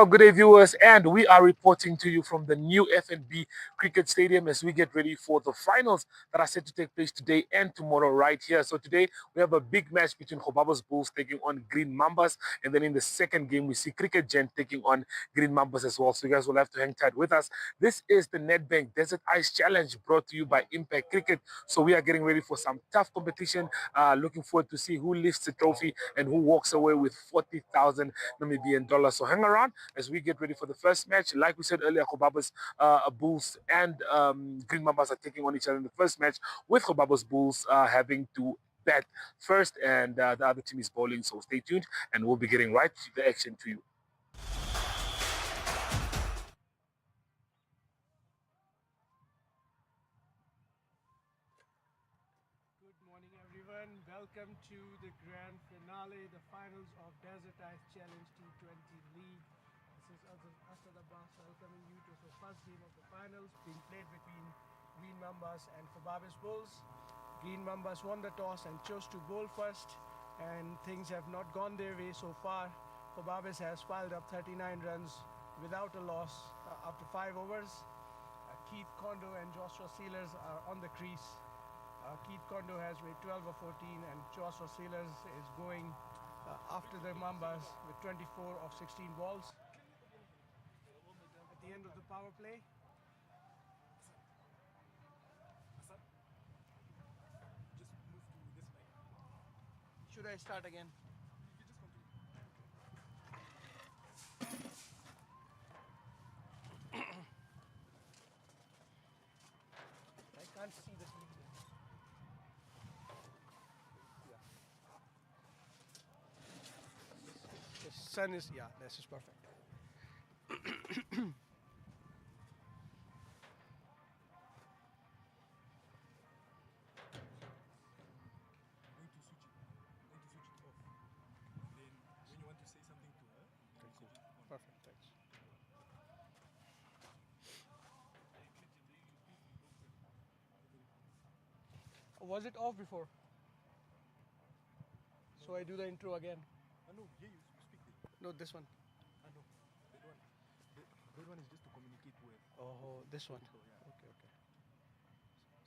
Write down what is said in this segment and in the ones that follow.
Well, good day, viewers, and we are reporting to you from the new FNB Cricket Stadium as we get ready for the finals that are set to take place today and tomorrow right here. So today we have a big match between Gobabis Bulls taking on Green Mambas, and then in the second game we see Cricket Gent taking on Green Mambas as well. So you guys will have to hang tight with us. This is the Nedbank Desert Ice Challenge brought to you by Impact Cricket. So we are getting ready for some tough competition. Looking forward to see who lifts the trophy and who walks away with 40,000 Namibian dollars. So hang around as we get ready for the first match. Like we said earlier, Gobabis Bulls and Green Mambas are taking on each other in the first match, with Gobabis Bulls having to bat first, and the other team is bowling. So stay tuned, and we'll be getting right to the action to you. Good morning, everyone. Welcome to the grand finale, the finals of Desert Ice Challenge T20 League. This is Asad Abbas welcoming you to the first game of the finals being played between Green Mambas and Gobabis Bulls. Green Mambas won the toss and chose to bowl first, and things have not gone their way so far. Gobabis has piled up 39 runs without a loss after 5 overs. Keith Kondo and Joshua Sealers are on the crease. Keith Kondo has made 12 of 14, and Joshua Sealers is going after the Mambas with 24 of 16 balls. At the end of the power play, should I start again? I can't see the screen. The sun is, yeah, this is perfect. Perfect, thanks. Was it off before? So I do the intro again. No, yeah, you speak it. No, this one. No, that one. That one is just to communicate with. Oh, this one. People, yeah. Okay.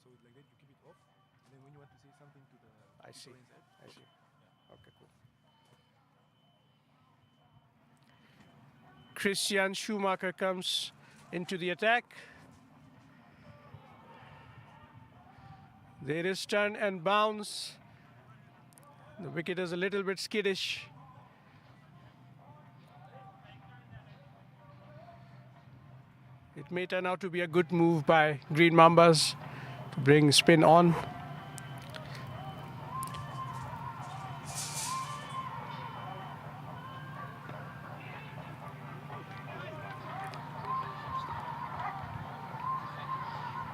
So like that, you keep it off, and then when you want to say something to the I people see. inside, I see. yeah. Okay, cool. Christian Schumacher comes into the attack. There is turn and bounce. The wicket is a little bit skittish. It may turn out to be a good move by Green Mambas to bring spin on.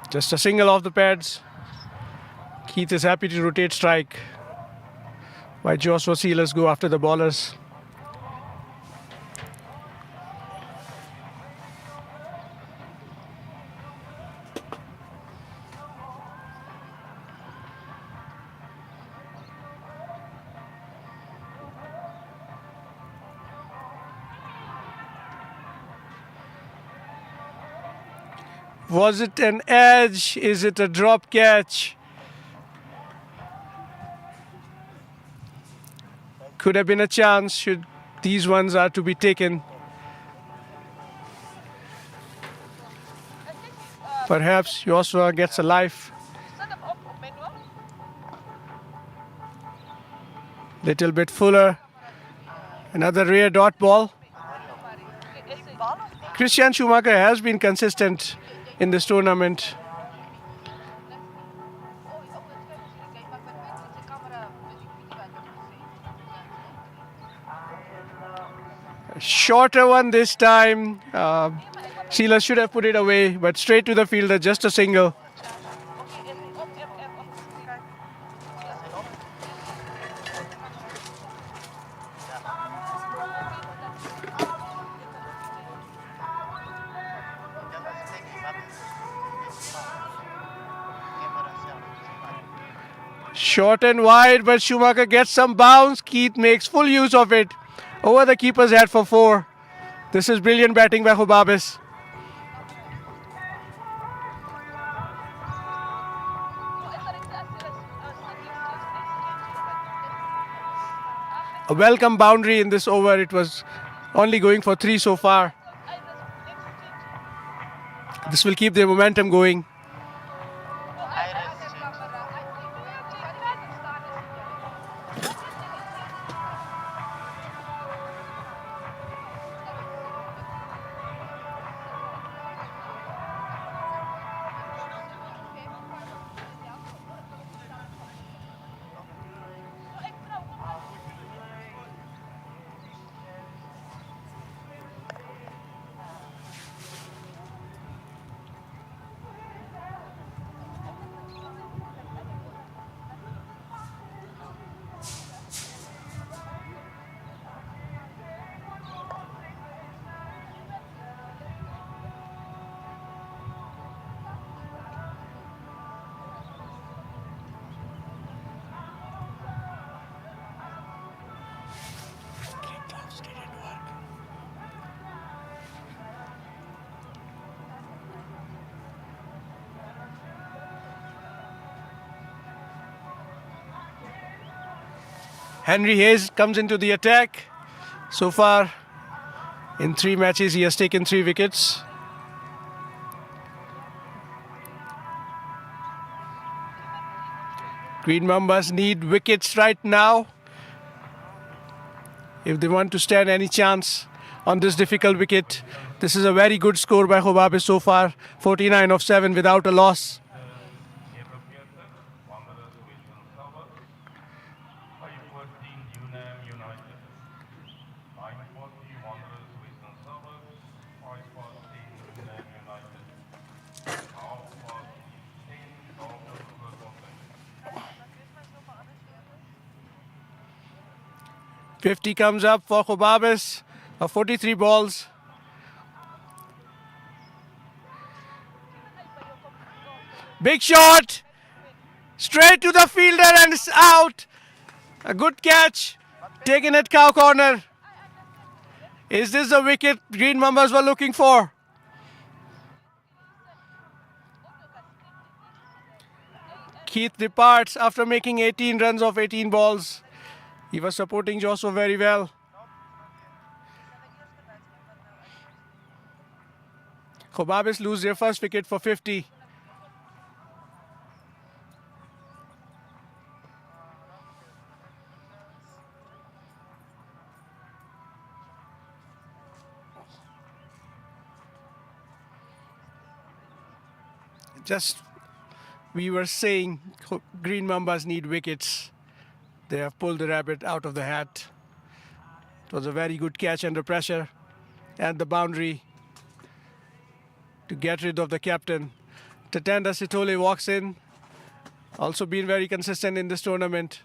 Just a single off the pads. Keith is happy to rotate strike, while Joshua Sealers go after the bowlers. Was it an edge? Is it a drop catch? Could have been a chance should these ones are to be taken. Perhaps Joshua gets a life. Little bit fuller. Another rare dot ball. Christian Schumacher has been consistent in this tournament. A shorter one this time. Sealers should have put it away, but straight to the fielder, just a single. Short and wide, but Schumacher gets some bounce. Keith makes full use of it. Over the keeper's head for 4. This is brilliant batting by Gobabis. A welcome boundary in this over. It was only going for 3 so far. This will keep the momentum going. Henry Hayes comes into the attack. So far, in 3 matches, he has taken 3 wickets. Green Mambas need wickets right now if they want to stand any chance on this difficult wicket. This is a very good score by Gobabis so far, 49 of 7 without a loss. .50 comes up for Gobabis of 43 balls. Big shot! Straight to the fielder and it's out. A good catch taken at cow corner. Is this the wicket Green Mambas were looking for? Keith departs after making 18 runs of 18 balls. He was supporting Josso very well. Gobabis lose their first wicket for 50. Just we were saying Green Mambas need wickets. They have pulled the rabbit out of the hat. It was a very good catch under pressure and the boundary to get rid of the captain. Tatenda Sitole walks in, also been very consistent in this tournament.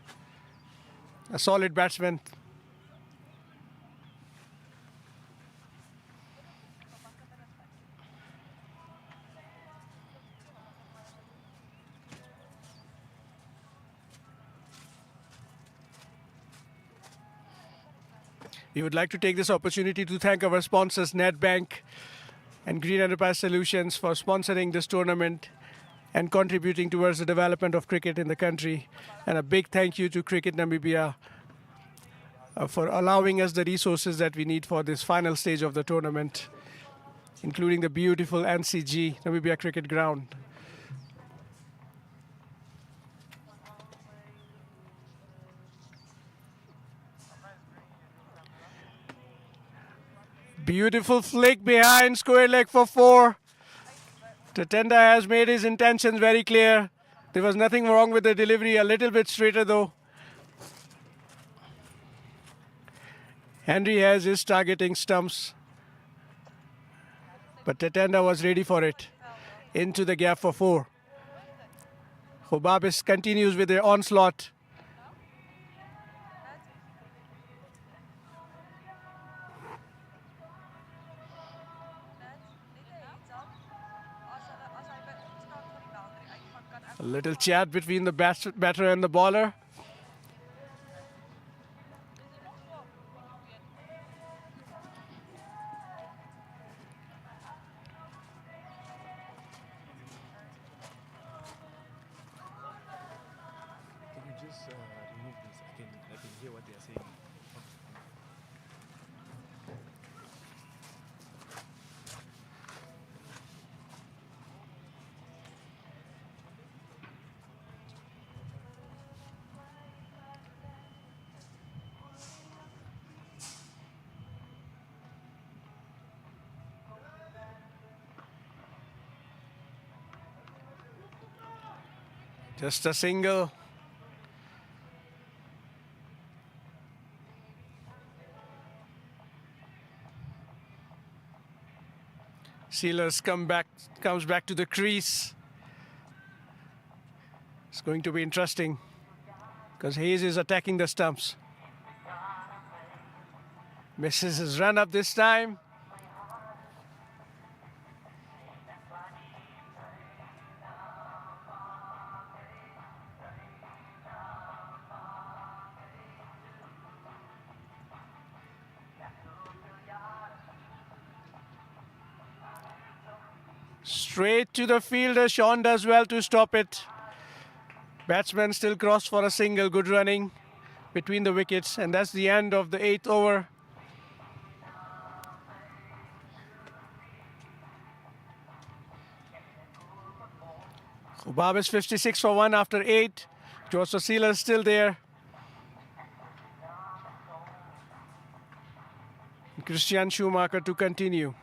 A solid batsman. We would like to take this opportunity to thank our sponsors NetBank and Green Enterprise Solutions for sponsoring this tournament and contributing towards the development of cricket in the country. And a big thank you to Cricket Namibia for allowing us the resources that we need for this final stage of the tournament, including the beautiful NCG, Namibia Cricket Ground. Beautiful flick behind, square leg for 4. Tatenda has made his intentions very clear. There was nothing wrong with the delivery, a little bit straighter though. Henry has his targeting stumps, but Tatenda was ready for it. Into the gap for 4. Gobabis continues with their onslaught. A little chat between the batter and the bowler. Just a single. Sealers comes back to the crease. It's going to be interesting because Hayes is attacking the stumps. Misses his run up this time. Straight to the fielder. Sean does well to stop it. Batsman still crossed for a single. Good running between the wickets, and that's the end of the 8th over. Gobabis 56 for 1 after 8. Joshua Sealer still there. Christian Schumacher to continue.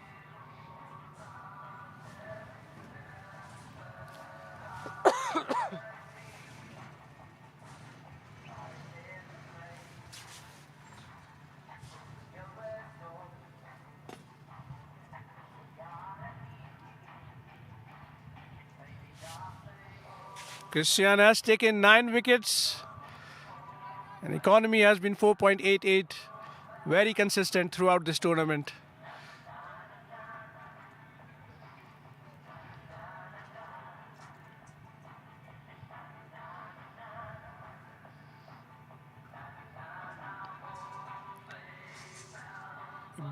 Christian has taken 9 wickets. And economy has been 4.88. Very consistent throughout this tournament.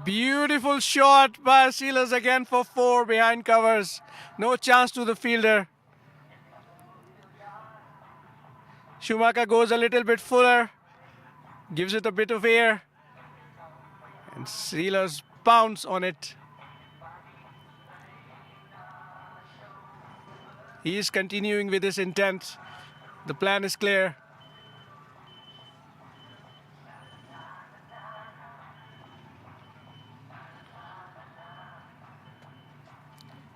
Beautiful shot by Sealers again for 4 behind covers. No chance to the fielder. Schumacher goes a little bit fuller. Gives it a bit of air. And Sealers pounce on it. He is continuing with his intent. The plan is clear.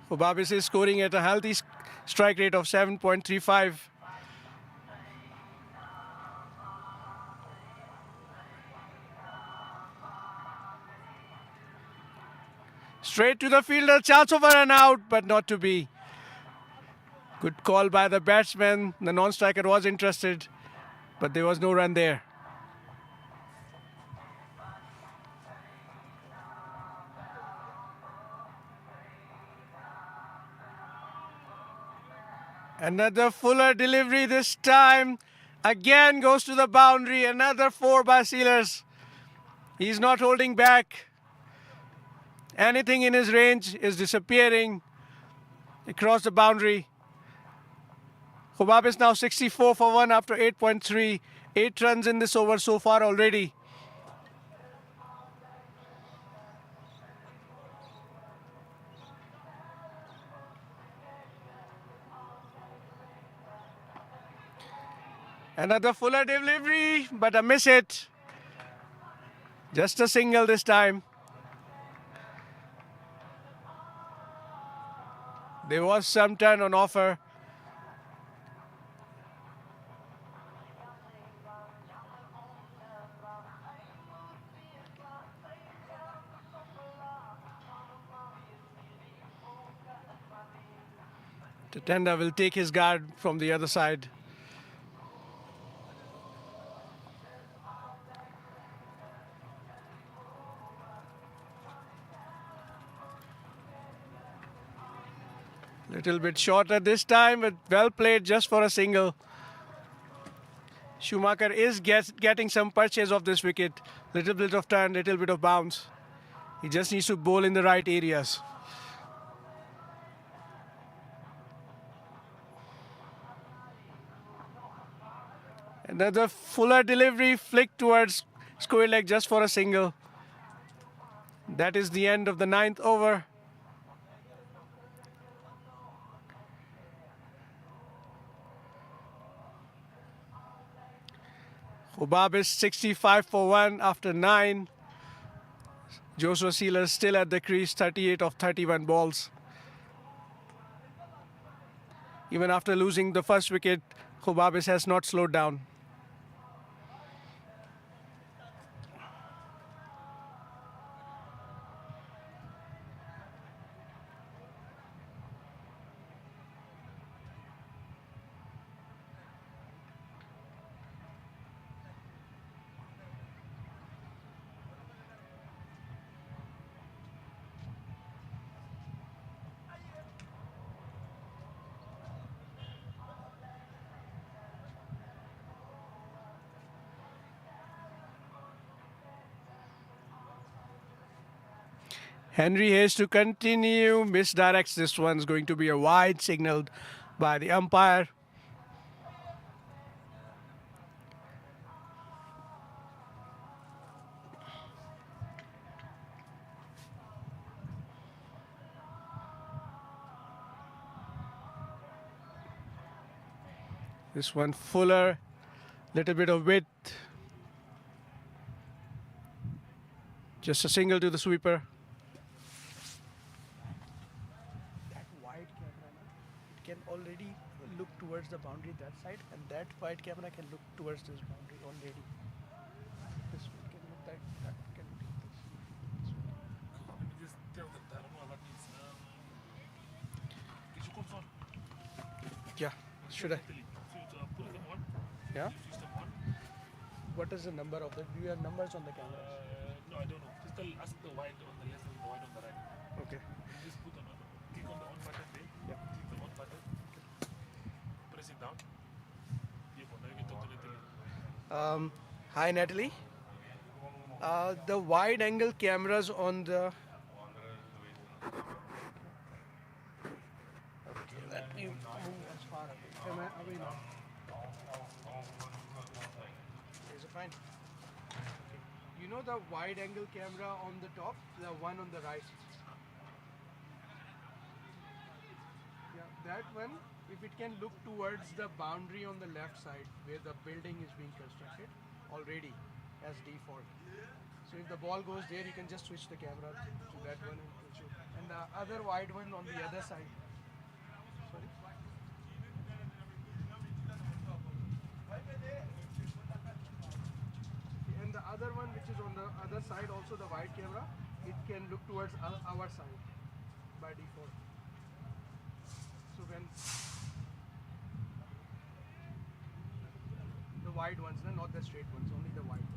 Gobabis is scoring at a healthy strike rate of 7.35. Straight to the fielder, chance of a run out, but not to be. Good call by the batsman. The non-striker was interested, but there was no run there. Another fuller delivery this time. Again goes to the boundary. Another 4 by Sealers. He's not holding back. Anything in his range is disappearing across the boundary. Gobabis now 64 for 1 after 8.3. 8 runs in this over so far already. Another fuller delivery, but a miss hit. Just a single this time. There was some turn on offer. Tatenda will take his guard from the other side. Little bit shorter this time, but well played just for a single. Schumacher is getting some purchase of this wicket. Little bit of turn, little bit of bounce. He just needs to bowl in the right areas. Another fuller delivery, flick towards square leg just for a single. That is the end of the 9th over. Gobabis 65 for 1 after 9. Joshua Sealer still at the crease, 38 of 31 balls. Even after losing the first wicket, Gobabis has not slowed down. Henry Hayes to continue, misdirects this one's going to be a wide signaled by the umpire. This one fuller, little bit of width. Just a single to the sweeper. That wide camera, it can already look towards the boundary that side, and that wide camera can look towards this boundary already. This one can look that can look like this. Let me just tell them that. I don't know what that means. Did you confirm? Yeah, should I? So put them on. Yeah. Switch them on. What is the number of the? Do you have numbers on the camera? No, I don't know. Just ask the white on the left and the white on the right. Okay. Just put on. Click on the on button there. Yeah. Click the on button. Press it down. Yeah, now you can talk to Natalie. Hi, Natalie. The wide angle cameras on the. Okay, let me move as far away. Am I away now? Is it fine? Okay. You know the wide angle camera on the top, the one on the right? Yeah, that one, if it can look towards the boundary on the left side where the building is being constructed already as default. So if the ball goes there, you can just switch the camera to that one and the other wide one on the other side. Sorry. And the other one which is on the other side, also the wide camera, it can look towards our side by default. So when the wide ones, no, not the straight ones, only the wide ones.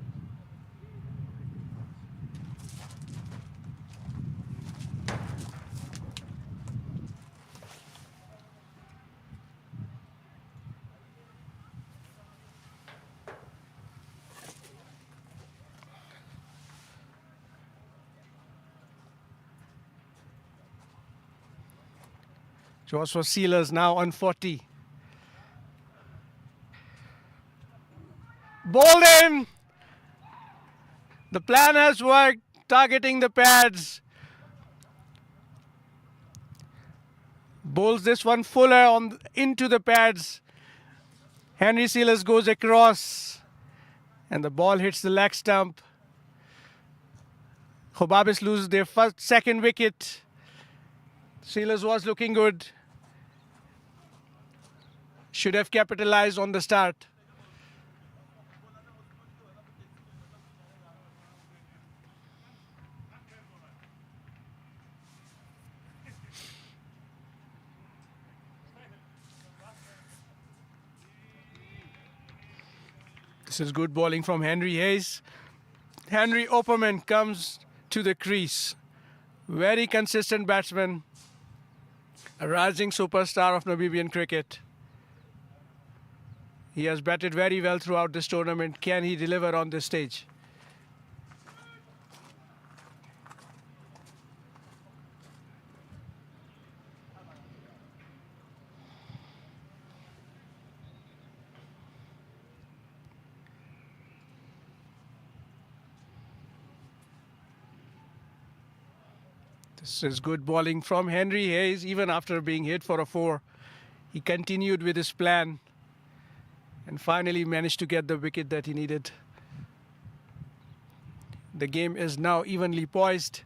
Joshua Sealers now on 40. Bowled in! The plan has worked, targeting the pads. Bowls this one fuller into the pads. Henry Sealers goes across and the ball hits the leg stump. Gobabis lose their second wicket. Sealers was looking good. Should have capitalized on the start. This is good bowling from Henry Hayes. Henry Opperman comes to the crease. Very consistent batsman. A rising superstar of Namibian cricket. He has batted very well throughout this tournament. Can he deliver on this stage? This is good bowling from Henry Hayes. Even after being hit for a 4, he continued with his plan and finally managed to get the wicket that he needed. The game is now evenly poised.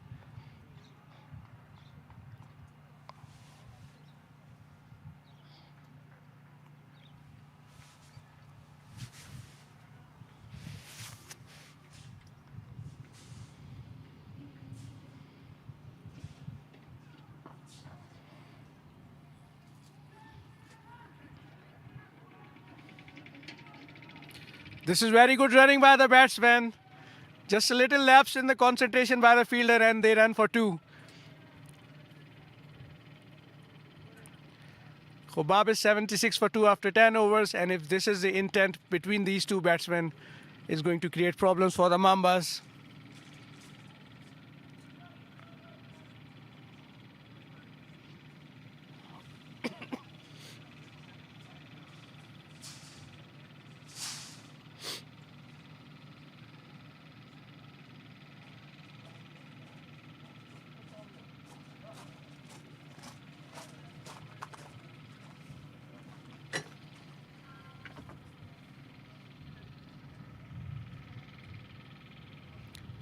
This is very good running by the batsman. Just a little lapse in the concentration by the fielder and they run for 2. Gobabis 76 for 2 after 10 overs, and if this is the intent between these two batsmen, is going to create problems for the Mambas.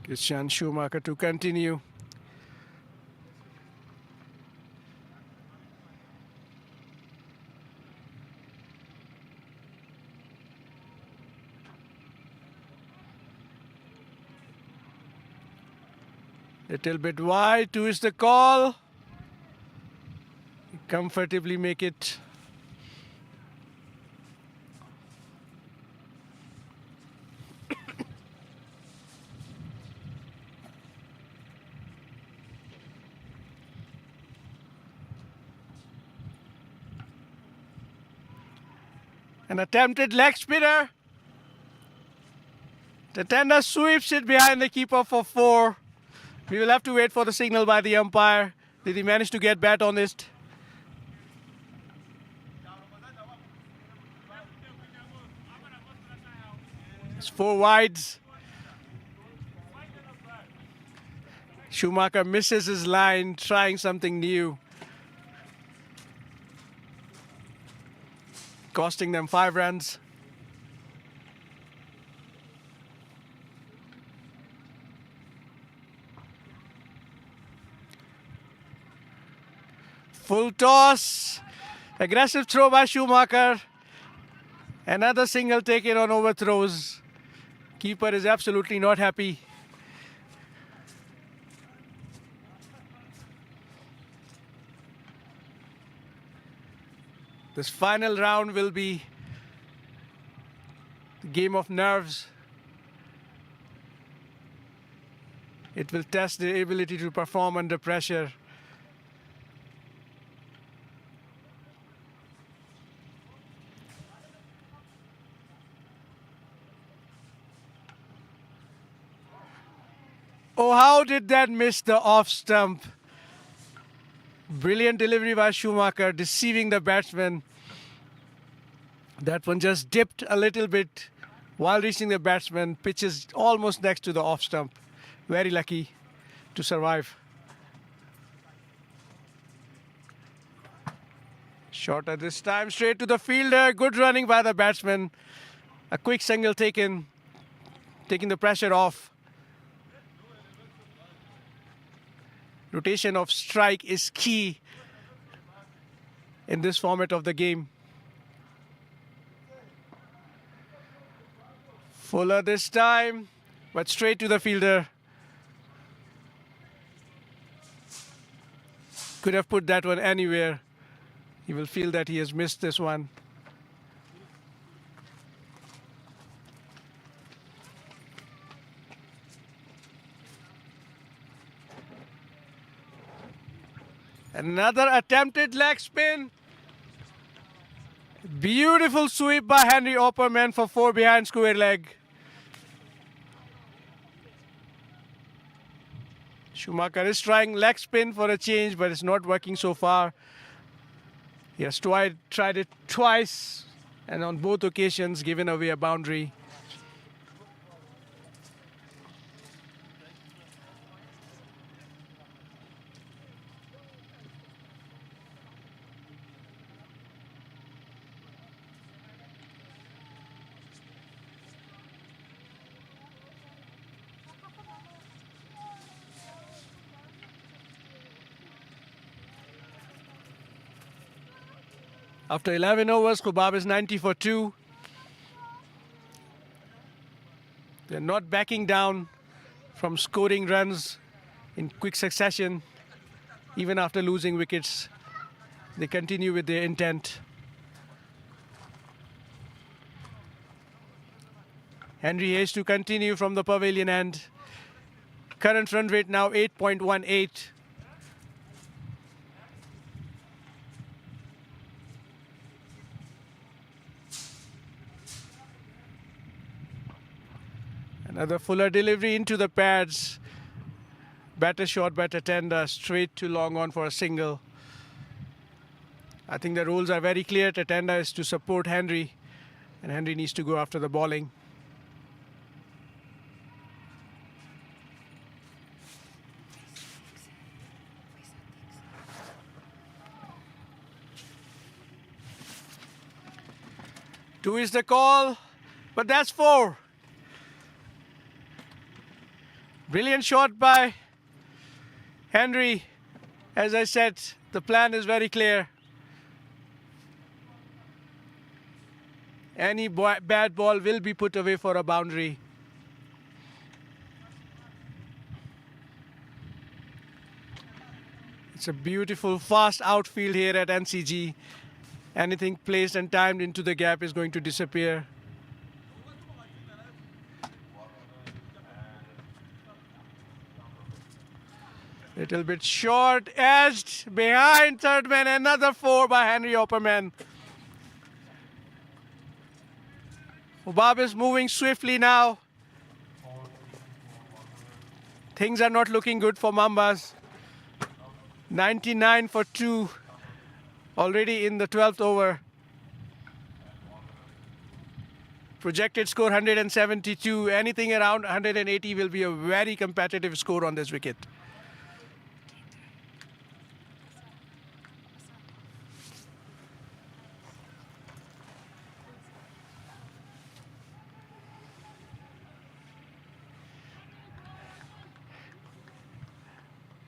Christian Schumacher to continue. Little bit wide, 2 is the call. Comfortably make it. An attempted leg spinner. The tender sweeps it behind the keeper for 4. We will have to wait for the signal by the umpire. Did he manage to get bat on it? It's 4 wides. Schumacher misses his line, trying something new. Costing them 5 runs. Full toss. Aggressive throw by Schumacher. Another single taken on overthrows. Keeper is absolutely not happy. This final round will be the game of nerves. It will test the ability to perform under pressure. Oh, how did that miss the off stump? Brilliant delivery by Schumacher, deceiving the batsman. That one just dipped a little bit while reaching the batsman. Pitches almost next to the off stump. Very lucky to survive. Short at this time, straight to the fielder. Good running by the batsman. A quick single taken, taking the pressure off. Rotation of strike is key in this format of the game. Fuller this time, but straight to the fielder. Could have put that one anywhere. He will feel that he has missed this one. Another attempted leg spin. Beautiful sweep by Henry Opperman for 4 behind square leg. Schumacher is trying leg spin for a change, but it's not working so far. He has tried it twice, and on both occasions given away a boundary. After 11 overs, Gobabis 90 for 2. They're not backing down from scoring runs in quick succession. Even after losing wickets, they continue with their intent. Henry Hayes to continue from the pavilion end. Current run rate now 8.18. Another fuller delivery into the pads. Better shot, better tender, straight to long on for a single. I think the rules are very clear. Tatenda is to support Henry, and Henry needs to go after the bowling. Two is the call, but that's four. Brilliant shot by Henry. As I said, the plan is very clear. Any bad ball will be put away for a boundary. It's a beautiful, fast outfield here at NCG. Anything placed and timed into the gap is going to disappear. Little bit short, edged, behind third man, another four by Henry Opperman. Gobabis moving swiftly now. Things are not looking good for Mambas. 99 for 2 already in the 12th over. Projected score 172. Anything around 180 will be a very competitive score on this wicket.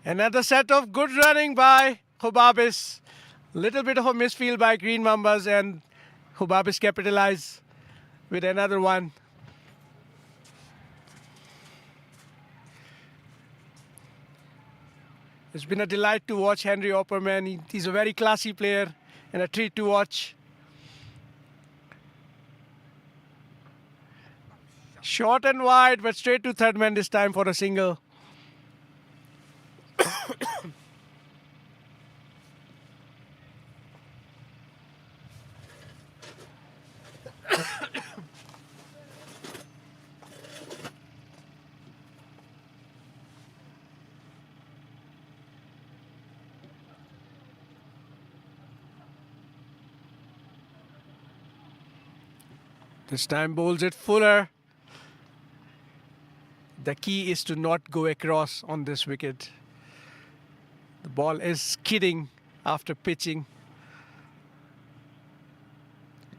Another set of good running by Gobabis. Little bit of a misfield by Green Mambas, and Gobabis capitalize with another one. It's been a delight to watch Henry Opperman. He's a very classy player and a treat to watch. Short and wide, but straight to third man this time for a single. This time bowls it fuller. The key is to not go across on this wicket. The ball is skidding after pitching.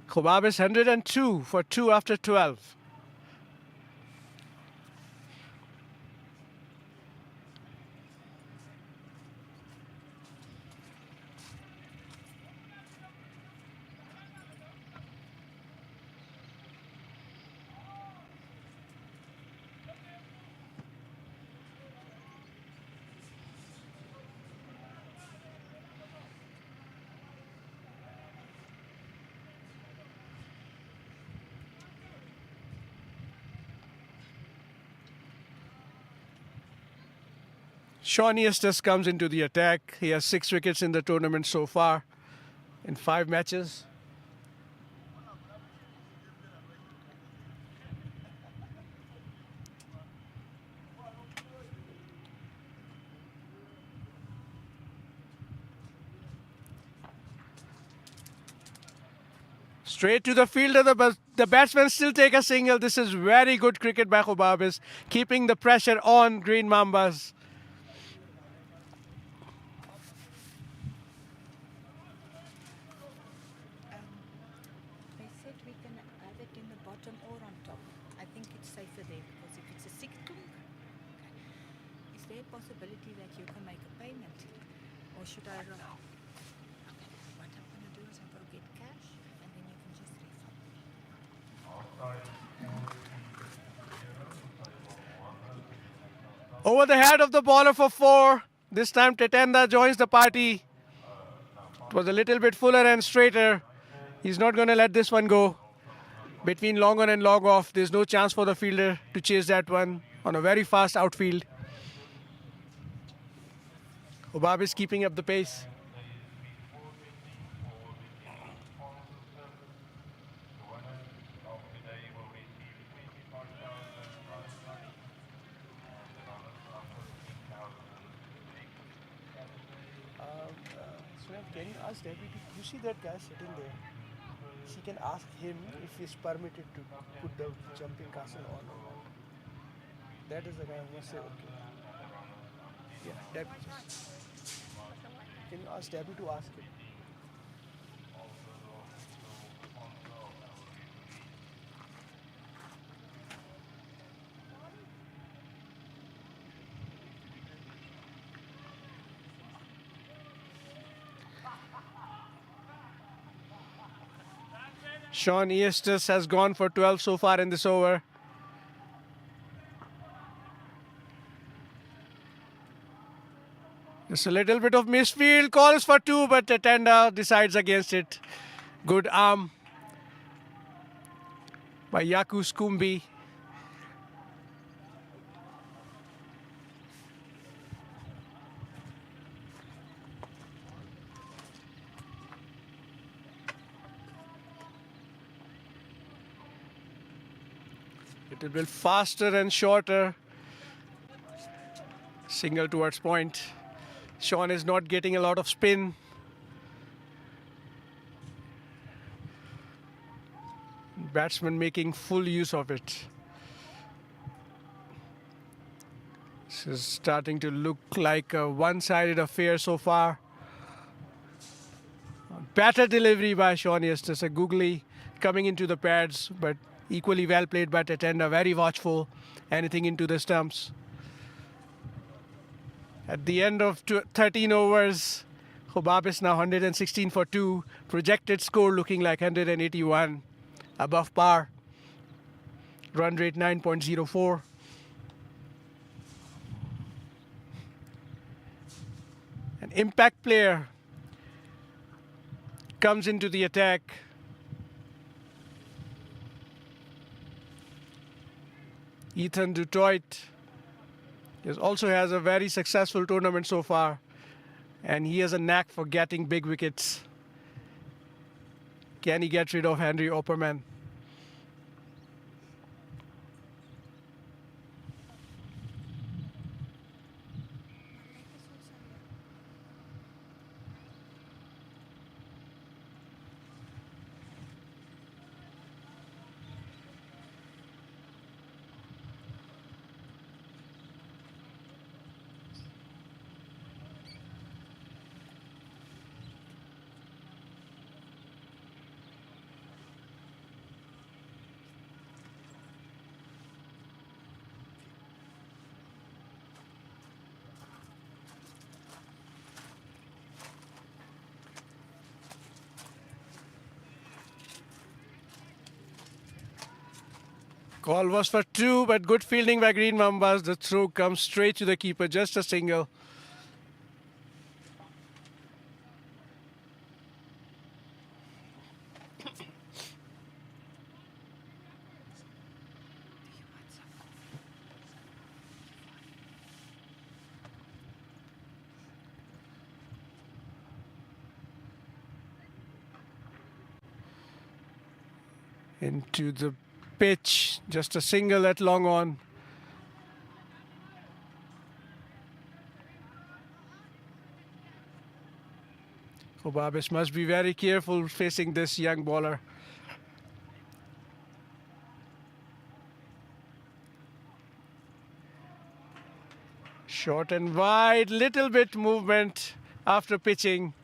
Gobabis 102 for 2 after 12. Shaun Eustace comes into the attack. He has 6 wickets in the tournament so far in 5 matches. Straight to the fielder, the batsman still take a single. This is very good cricket by Gobabis, keeping the pressure on Green Mambas. They said we can have it in the bottom or on top. I think it's safer there because if it's a siktung, is there a possibility that you can make a payment? Or should I run? Okay, what I'm going to do is I'm going to get cash and then you can just refund me. Over the head of the bowler for 4. This time Tatenda joins the party. It was a little bit fuller and straighter. He's not going to let this one go. Between long on and long off, there's no chance for the fielder to chase that one on a very fast outfield. Gobabis keeping up the pace. Can you ask Debbie you see that guy sitting there? She can ask him if he's permitted to put the jumping castle on or not. That is the guy who must say okay. Yeah, Debbie. Can you ask Debbie to ask him? Sean Eastus has gone for 12 so far in this over. Just a little bit of misfield, calls for 2, but Tatenda decides against it. Good arm by Yaku Skumbi. Little bit faster and shorter. Single towards point. Sean is not getting a lot of spin. Batsman making full use of it. This is starting to look like a one-sided affair so far. Better delivery by Sean Eastus, a googly coming into the pads, but equally well played by Tatenda, very watchful, anything into the stumps. At the end of 13 overs, Gobabis now 116 for 2. Projected score looking like 181, above par. Run rate 9.04. An impact player comes into the attack. Ethan Detroit also has a very successful tournament so far, and he has a knack for getting big wickets. Can he get rid of Henry Opperman? Call was for 2, but good fielding by Green Mambas. The throw comes straight to the keeper, just a single. Into the pitch, just a single at long on. Gobabis must be very careful facing this young bowler. Short and wide, little bit movement after pitching.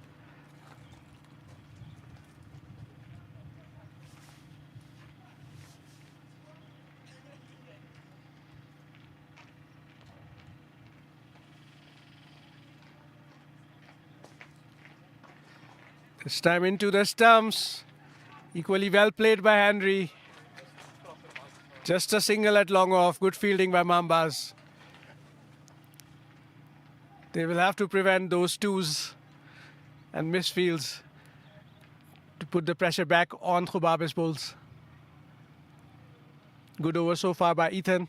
This time into the stumps. Equally well played by Henry. Just a single at long off. Good fielding by Mambas. They will have to prevent those twos and misfields to put the pressure back on Gobabis bowls. Good over so far by Ethan.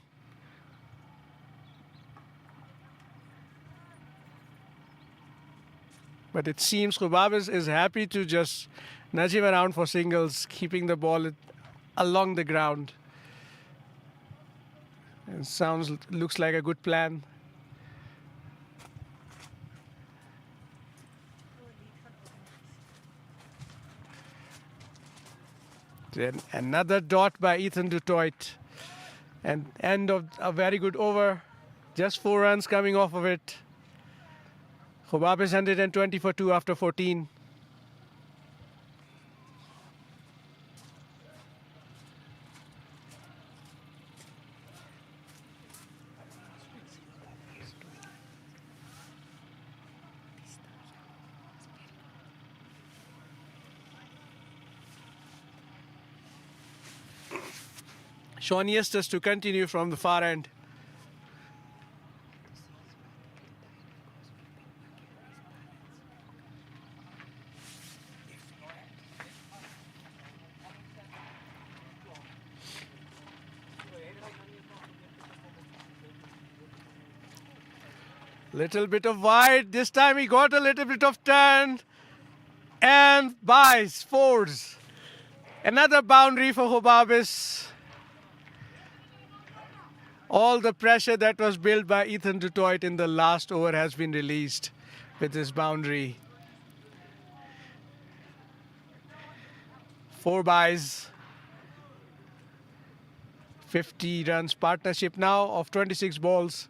But it seems Gobabis is happy to just nudge him around for singles, keeping the ball along the ground. It looks like a good plan. Then another dot by Ethan du Toit. And end of a very good over. Just 4 runs coming off of it. Gobabis 120 for 2 after 14. Sean Eustace to continue from the far end. Little bit of wide. This time he got a little bit of turn. And buys, fours. Another boundary for Gobabis. All the pressure that was built by Ethan du Toit in the last over has been released with this boundary. 4 buys. 50 runs partnership now of 26 balls.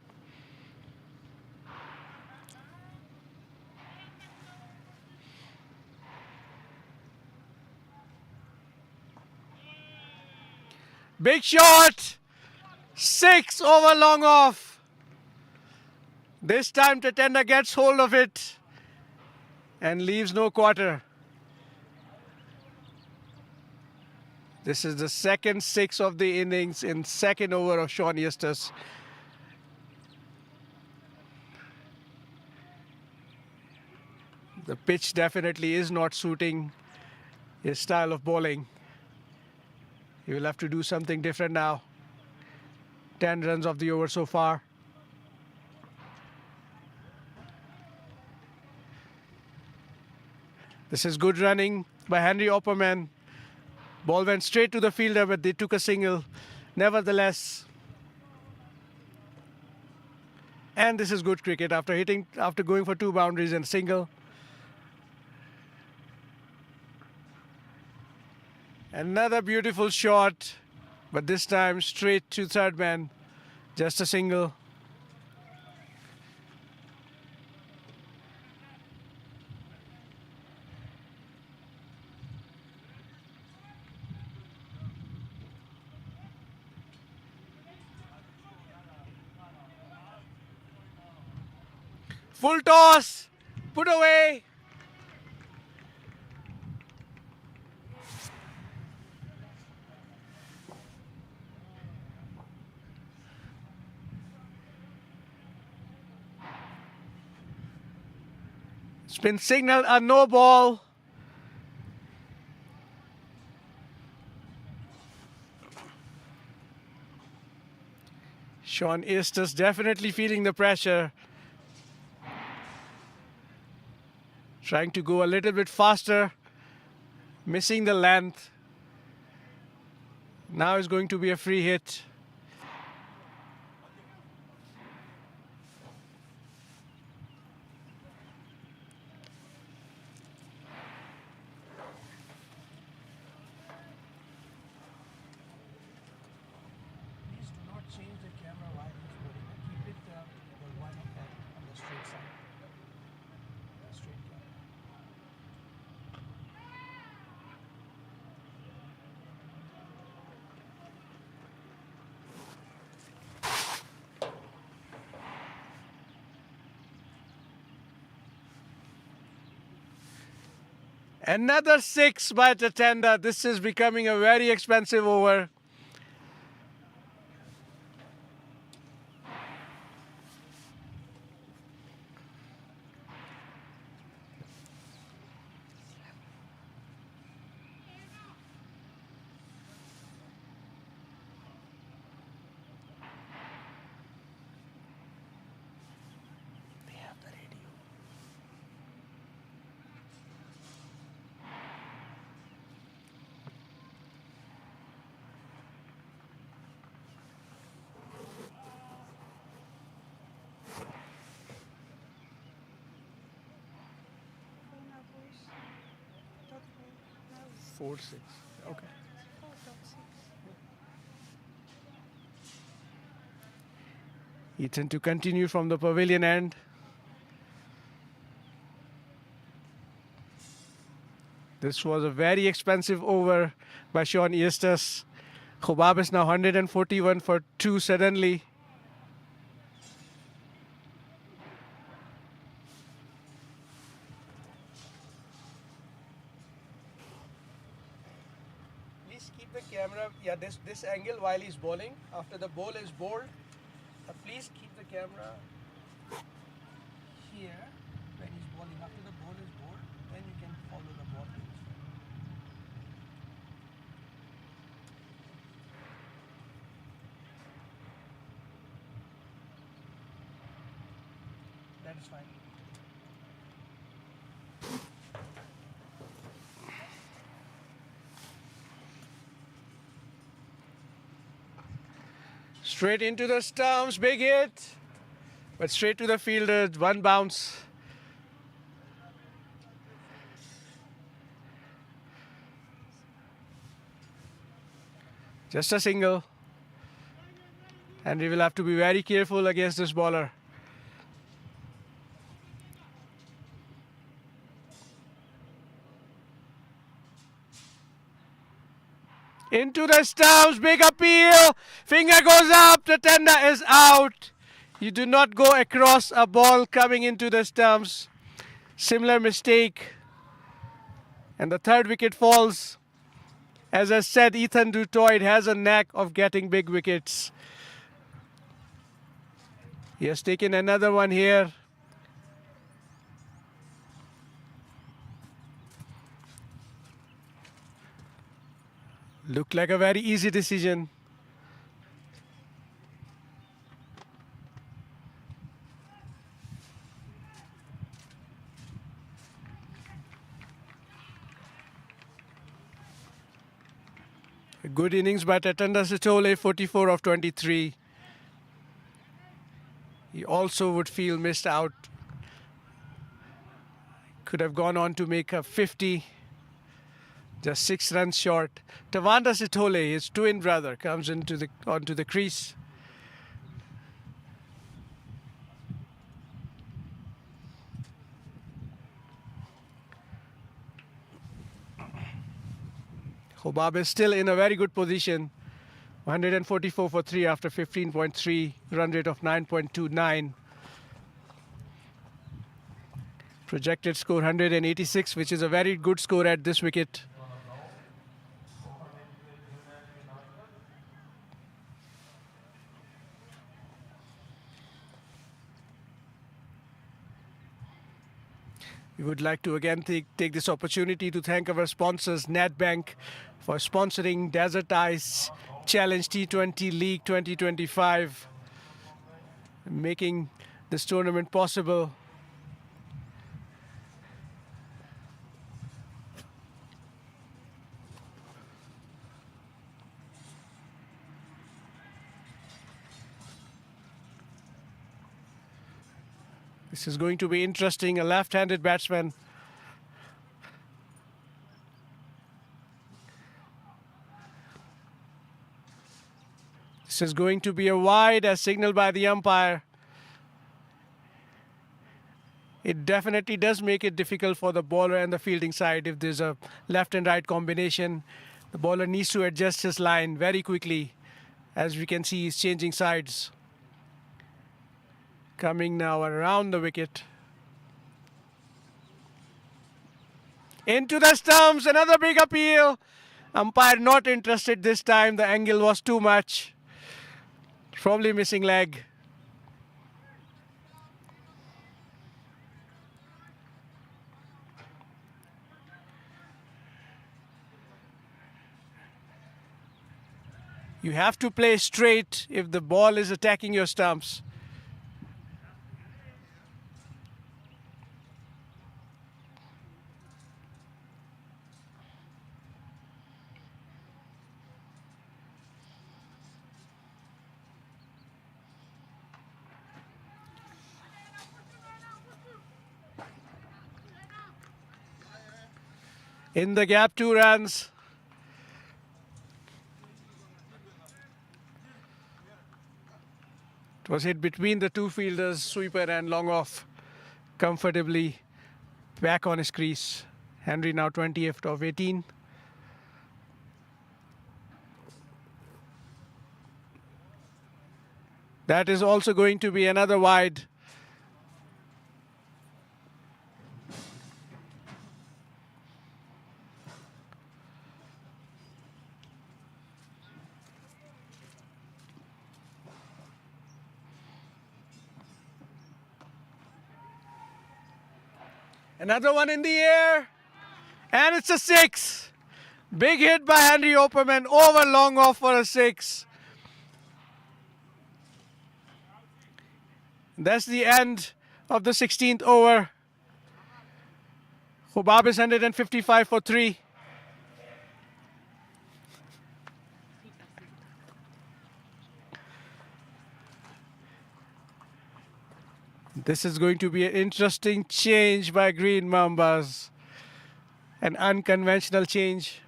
Big shot! 6 over long off. This time Tatenda gets hold of it and leaves no quarter. This is the second 6 of the innings in second over of Sean Eustace. The pitch definitely is not suiting his style of bowling. He will have to do something different now. 10 runs of the over so far. This is good running by Henry Opperman. Ball went straight to the fielder, but they took a single. Nevertheless. And this is good cricket after going for 2 boundaries and a single. Another beautiful shot, but this time straight to third man. Just a single. Full toss, put away. It's been signaled a no ball. Sean Eustace definitely feeling the pressure. Trying to go a little bit faster. Missing the length. Now is going to be a free hit. Please do not change the camera while he's bowling. Keep it the one on the straight side. Straight camera. Another 6 by Tatenda. This is becoming a very expensive over. 4.6. Okay. 4.6. Ethan to continue from the pavilion end. This was a very expensive over by Sean Eustace. Gobabis now 141 for 2 suddenly. Please keep the camera, this angle while he's bowling. After the ball is bowled, please keep the camera here when he's bowling. After the ball is bowled, then you can follow the ball. That is fine. Straight into the stumps, big hit. But straight to the fielder, one bounce. Just a single. And we will have to be very careful against this bowler. Into the stumps, big appeal. Finger goes up, the tender is out. You do not go across a ball coming into the stumps. Similar mistake. And the third wicket falls. As I said, Ethan Dutoit has a knack of getting big wickets. He has taken another one here. Looked like a very easy decision. A good innings by Tatenda Sitole, 44 of 23. He also would feel missed out. Could have gone on to make a 50. Just 6 runs short. Tavanda Sitole, his twin brother, comes onto the crease. Gobabis is still in a very good position. 144 for 3 after 15.3, run rate of 9.29. Projected score 186, which is a very good score at this wicket. We would like to again take this opportunity to thank our sponsors, NetBank, for sponsoring Desert Ice Challenge T20 League 2025, making this tournament possible. This is going to be interesting. A left-handed batsman. This is going to be a wide as signaled by the umpire. It definitely does make it difficult for the bowler and the fielding side if there's a left and right combination. The bowler needs to adjust his line very quickly. As we can see, he's changing sides. Coming now around the wicket. Into the stumps, another big appeal. Umpire not interested this time. The angle was too much. Probably missing leg. You have to play straight if the ball is attacking your stumps. In the gap, 2 runs. It was hit between the two fielders, sweeper and long off, comfortably back on his crease. Henry now 20th of 18. That is also going to be another wide. Another one in the air. And it's a 6. Big hit by Henry Opperman over long off for a 6. That's the end of the 16th over. Gobabis 155 for 3. This is going to be an interesting change by Green Mambas. An unconventional change.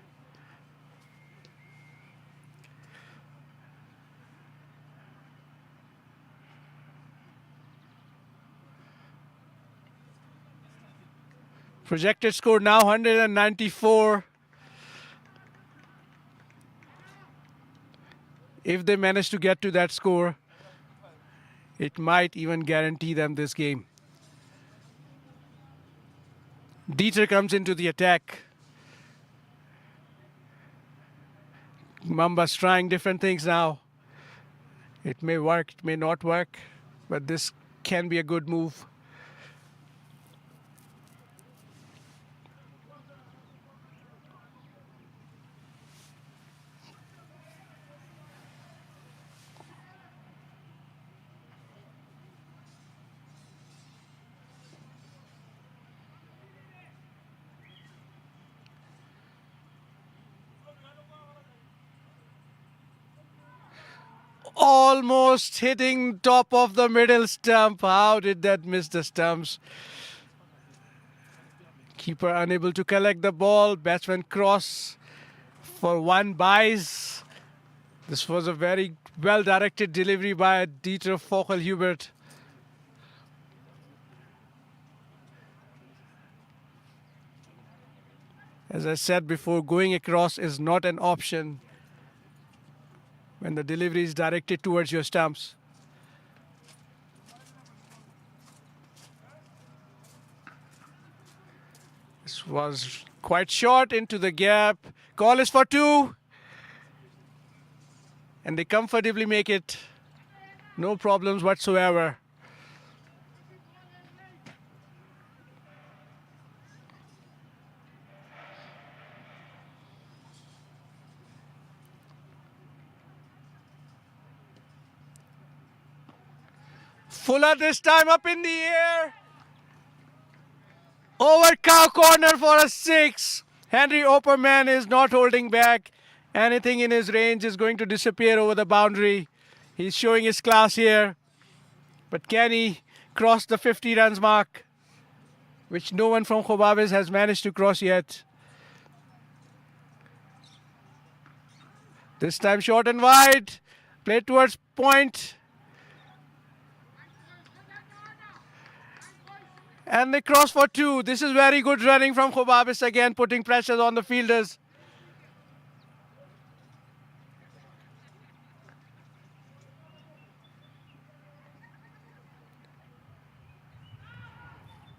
Projected score now 194. If they manage to get to that score, it might even guarantee them this game. Dieter comes into the attack. Mambas trying different things now. It may work, it may not work, but this can be a good move. Almost hitting top of the middle stump. How did that miss the stumps? Keeper unable to collect the ball. Batsman cross for 1 buys. This was a very well-directed delivery by Dieter Vogel-Hubert. As I said before, going across is not an option when the delivery is directed towards your stumps. This was quite short into the gap. Call is for 2. And they comfortably make it. No problems whatsoever. Fuller this time up in the air. Over cow corner for a 6. Henry Opperman is not holding back. Anything in his range is going to disappear over the boundary. He's showing his class here. But can he cross the 50 runs mark, which no one from Gobabis has managed to cross yet? This time short and wide. Play towards point. And they cross for 2. This is very good running from Gobabis again, putting pressure on the fielders.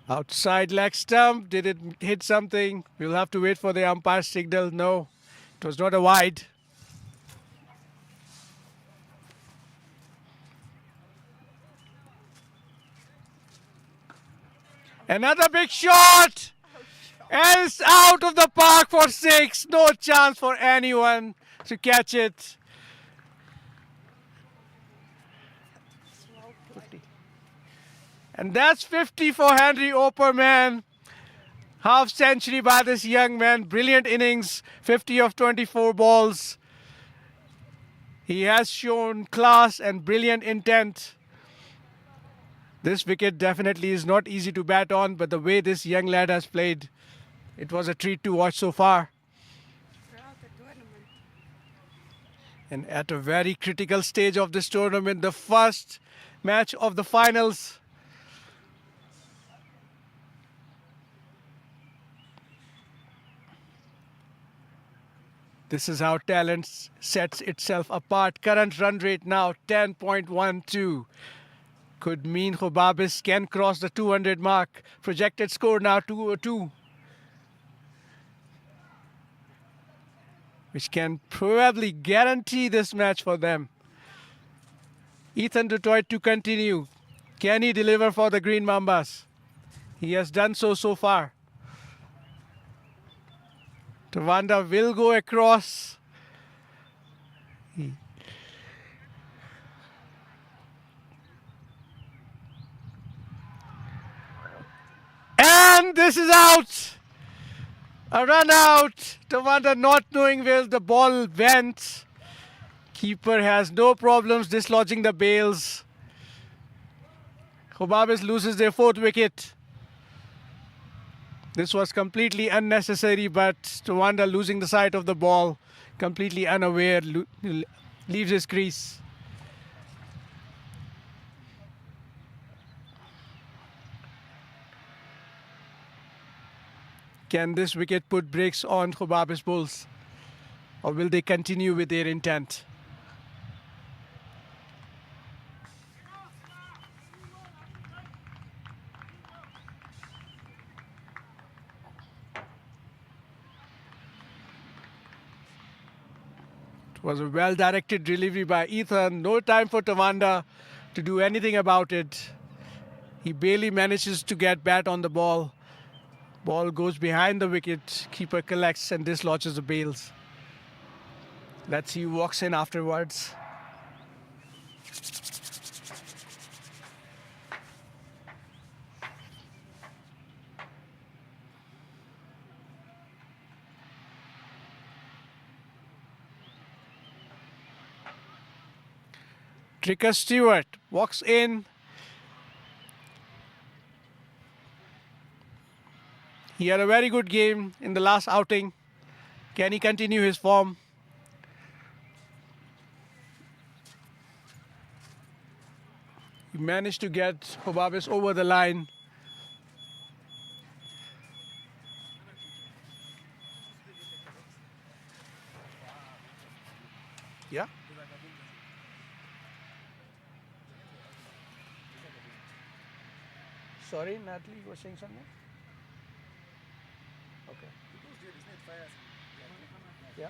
Outside leg stump. Did it hit something? We'll have to wait for the umpire signal. No, it was not a wide. Another big shot. And it's out of the park for 6. No chance for anyone to catch it. 50. And that's 50 for Henry Opperman. Half century by this young man. Brilliant innings. 50 of 24 balls. He has shown class and brilliant intent. This wicket definitely is not easy to bat on, but the way this young lad has played, It was a treat to watch so far. Throughout the tournament. And at a very critical stage of this tournament, the first match of the finals. This is how talent sets itself apart. Current run rate now 10.12. Could mean Gobabis can cross the 200 mark. Projected score now 202. Which can probably guarantee this match for them. Ethan Detroit to continue. Can he deliver for the Green Mambas? He has done so far. Tawanda will go across. And this is out. A run out. Tawanda not knowing where the ball went. Keeper has no problems dislodging the bails. Gobabis loses their 4th wicket. This was completely unnecessary, but Tawanda losing the sight of the ball, completely unaware, leaves his crease. Can this wicket put brakes on Gobabis Bulls? Or will they continue with their intent? It was a well-directed delivery by Ethan. No time for Tawanda to do anything about it. He barely manages to get bat on the ball. Ball goes behind the wicket. Keeper collects and dislodges the bails. Let's see who walks in afterwards. Tricker Stewart walks in. He had a very good game in the last outing. Can he continue his form? He managed to get Gobabis over the line. Yeah. Sorry, Natalie, you were saying something? Okay. Yeah.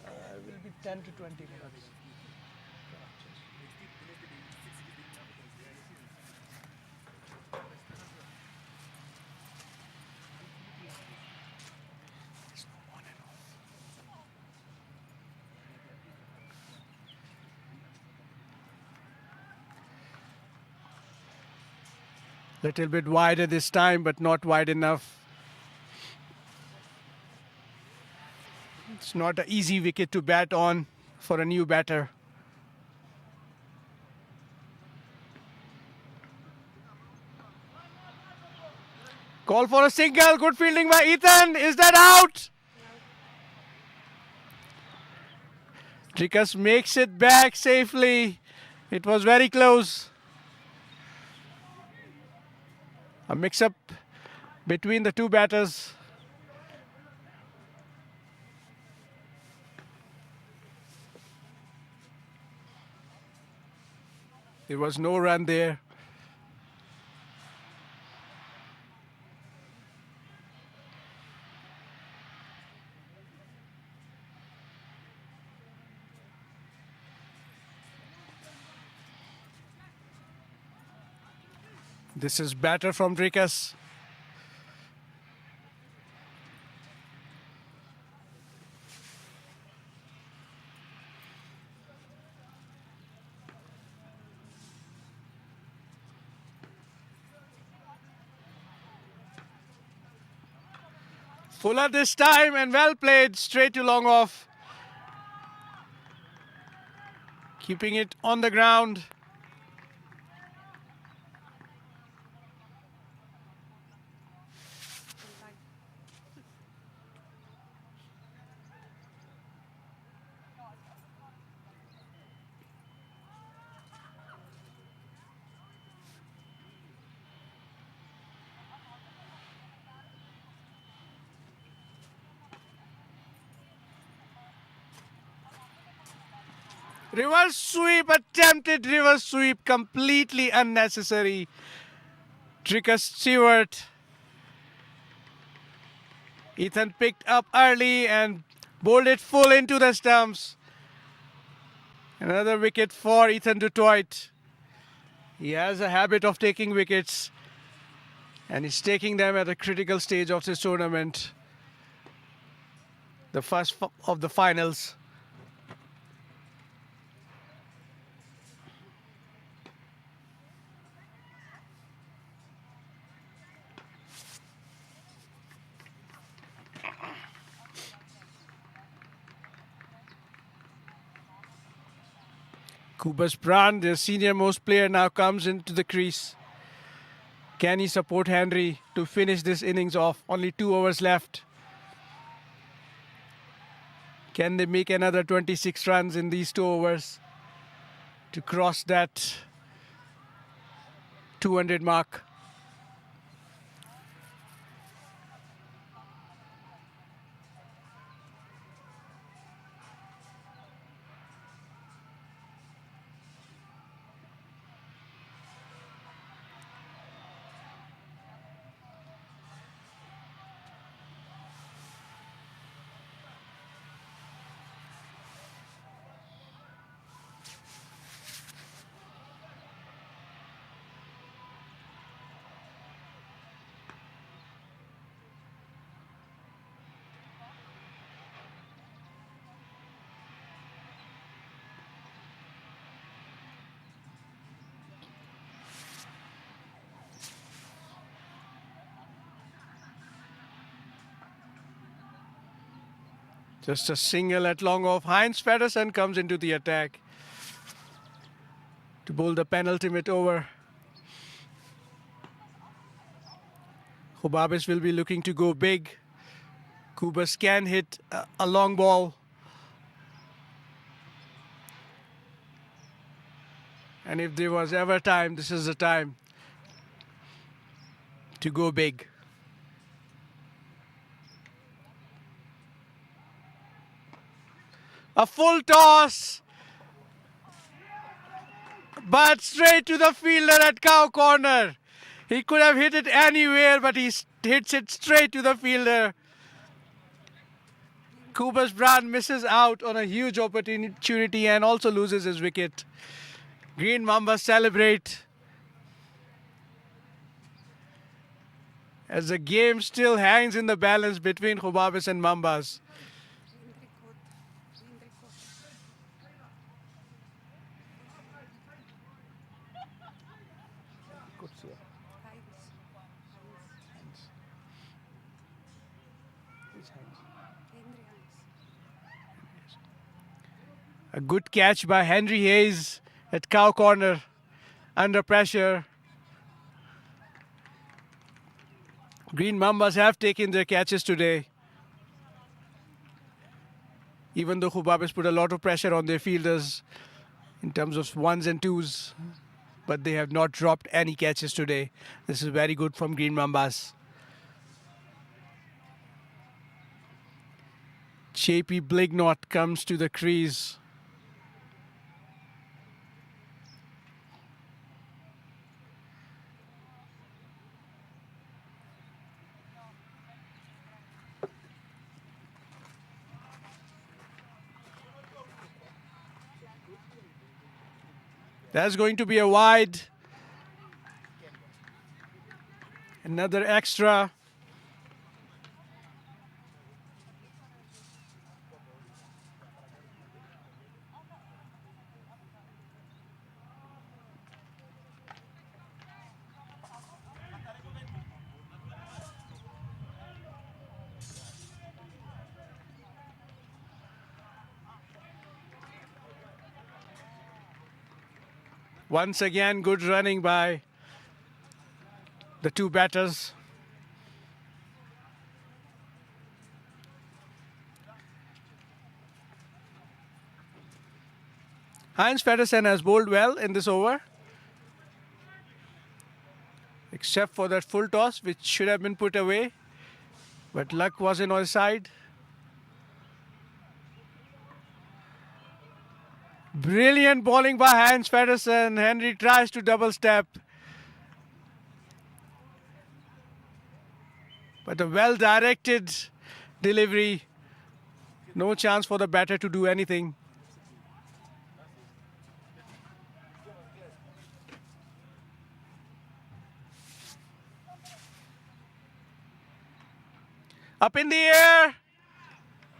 It will be 10 to 20 minutes. Little bit wider this time, but not wide enough. It's not an easy wicket to bat on for a new batter. Call for a single. Good fielding by Ethan. Is that out? Trikas makes it back safely. It was very close. A mix-up between the two batters. There was no run there. This is batter from Trikas. Fuller this time and well played, straight to long off. Keeping it on the ground. Reverse sweep, attempted reverse sweep, completely unnecessary. Tricker Stewart. Ethan picked up early and bowled it full into the stumps. Another wicket for Ethan Dutoit. He has a habit of taking wickets and he's taking them at a critical stage of this tournament. The first of the finals. Kubas Brand, the senior most player, now comes into the crease. Can he support Henry to finish this innings off? Only 2 overs left. Can they make another 26 runs in these 2 overs to cross that 200 mark? Just a single at long off. Heinz Pedersen comes into the attack to bowl the penultimate over. Gobabis will be looking to go big. Kubas can hit a long ball. And if there was ever time, this is the time to go big. A full toss, but straight to the fielder at cow corner. He could have hit it anywhere, but he hits it straight to the fielder. Kubas Brand misses out on a huge opportunity and also loses his wicket. Green Mambas celebrate as the game still hangs in the balance between Gobabis and Mambas. A good catch by Henry Hayes at cow corner under pressure. Green Mambas have taken their catches today. Even though Gobabis put a lot of pressure on their fielders in terms of ones and twos, but they have not dropped any catches today. This is very good from Green Mambas. JP Blignot comes to the crease. That's going to be a wide. Another extra. Once again, good running by the two batters. Heinz Pedersen has bowled well in this over, except for that full toss, which should have been put away, but luck wasn't on his side. Brilliant bowling by Hans Pedersen. Henry tries to double step. But a well-directed delivery. No chance for the batter to do anything. Up in the air.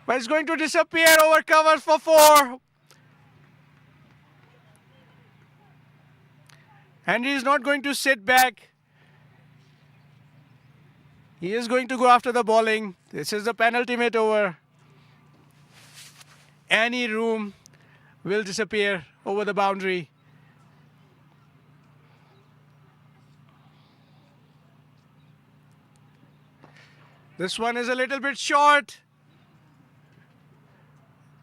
But it's going to disappear over covers for 4. Henry is not going to sit back. He is going to go after the bowling. This is the penultimate over. Any room will disappear over the boundary. This one is a little bit short.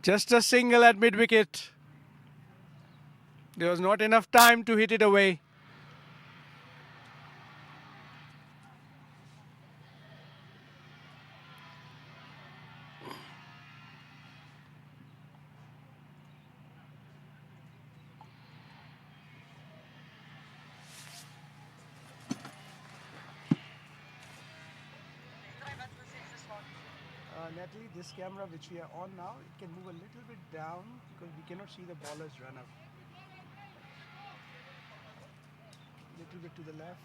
Just a single at mid-wicket. There was not enough time to hit it away. Natalie, this camera which we are on now, it can move a little bit down because we cannot see the bowler's run up. A little bit to the left.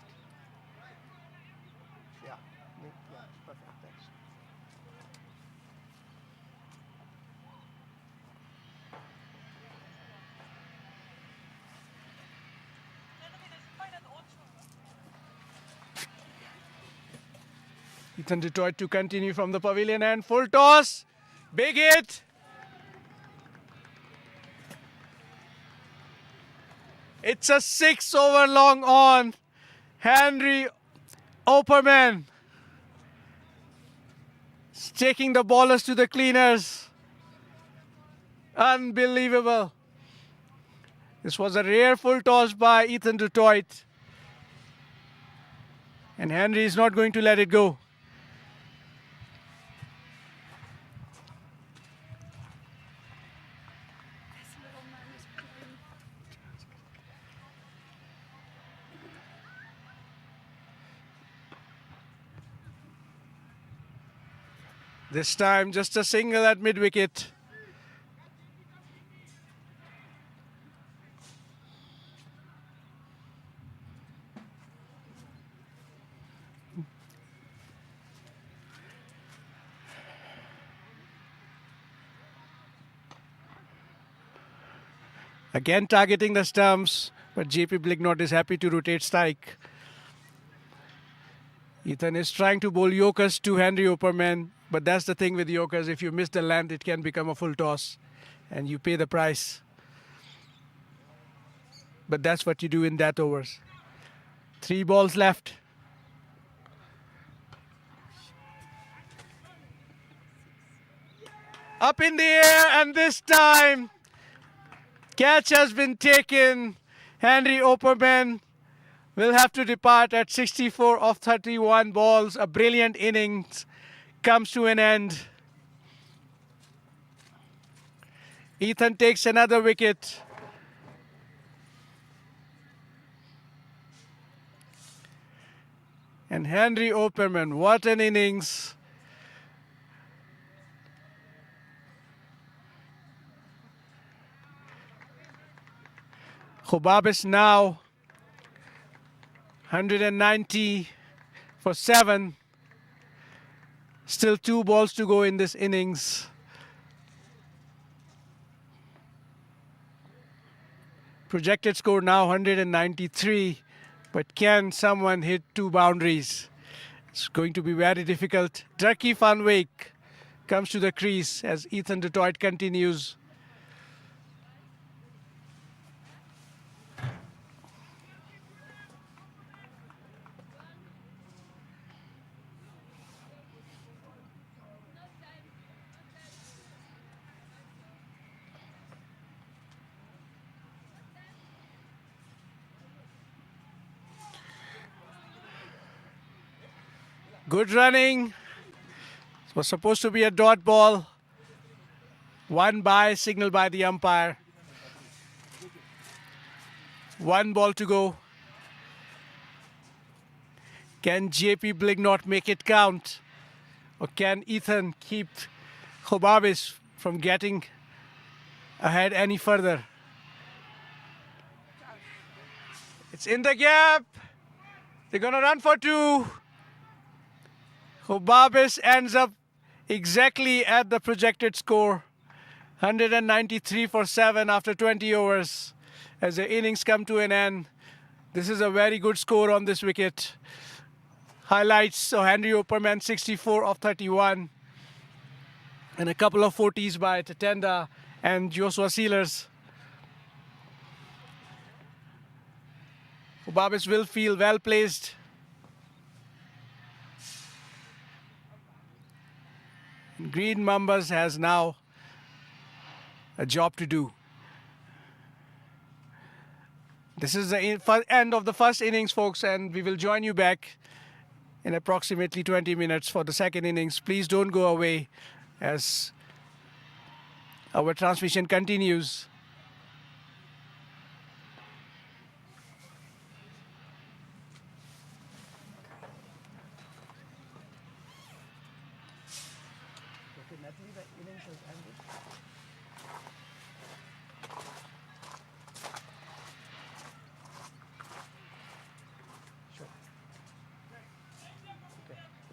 Yeah, yeah, perfect. Thanks. Ethan Detroit to continue from the pavilion and full toss. Big hit. It's a 6 over long on. Henry Opperman taking the ballers to the cleaners. Unbelievable. This was a rare full toss by Ethan Detroit. And Henry is not going to let it go. This time just a single at mid-wicket. Again targeting the stumps, but JP Blignott is happy to rotate strike. Ethan is trying to bowl Yorkers to Henry Opperman, but that's the thing with Yorkers. If you miss the length, it can become a full toss, and you pay the price. But that's what you do in that overs. 3 balls left. Up in the air, and this time catch has been taken. Henry Opperman will have to depart at 64 of 31 balls. A brilliant innings comes to an end. Ethan takes another wicket. And Henry Opperman, what an innings. Gobabis now 190 for 7. Still 2 balls to go in this innings. Projected score now 193. But can someone hit 2 boundaries? It's going to be very difficult. Durkee van Wyk comes to the crease as Ethan Detroit continues. Good running. It was supposed to be a dot ball. 1 by, signaled by the umpire. 1 ball to go. Can JP Blignot make it count? Or can Ethan keep Gobabis from getting ahead any further? It's in the gap. They're going to run for 2. Gobabis ends up exactly at the projected score. 193 for 7 after 20 overs as the innings come to an end. This is a very good score on this wicket. Highlights, so Henry Opperman 64 of 31 and a couple of 40s by Tatenda and Joshua Sealers. Gobabis will feel well placed. Green Mambas has now a job to do. This is the end of the first innings, folks, and we will join you back in approximately 20 minutes for the second innings. Please don't go away as our transmission continues.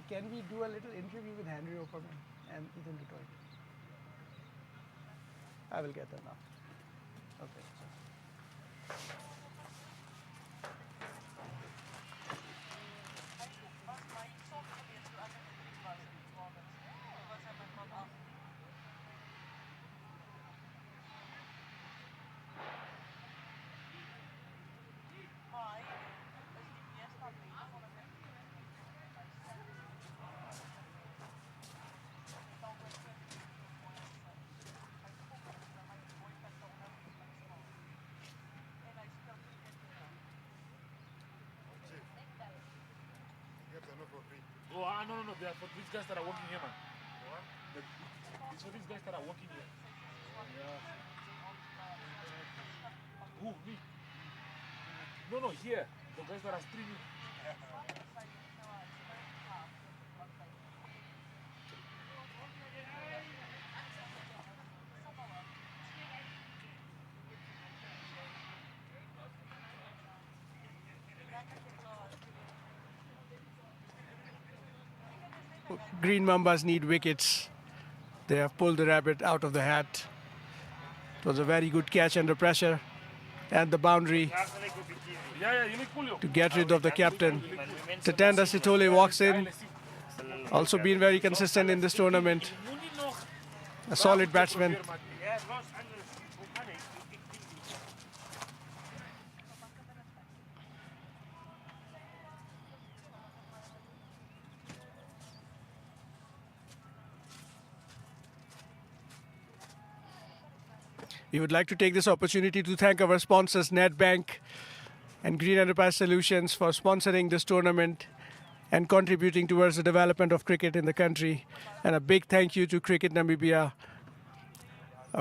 Can we do a little interview with Henry Opperman and Ethan Detroit? I will get that now. Okay. Oh, no. They are for these guys that are working here, man. What? It's for these guys that are working here. Yeah. Who? Me? No, here. The guys that are streaming. Green Mambas need wickets. They have pulled the rabbit out of the hat. It was a very good catch under pressure and the boundary to get rid of the captain. Tatenda Sitole walks in, also been very consistent in this tournament. A solid batsman. We would like to take this opportunity to thank our sponsors, Netbank and Green Enterprise Solutions, for sponsoring this tournament and contributing towards the development of cricket in the country. And a big thank you to Cricket Namibia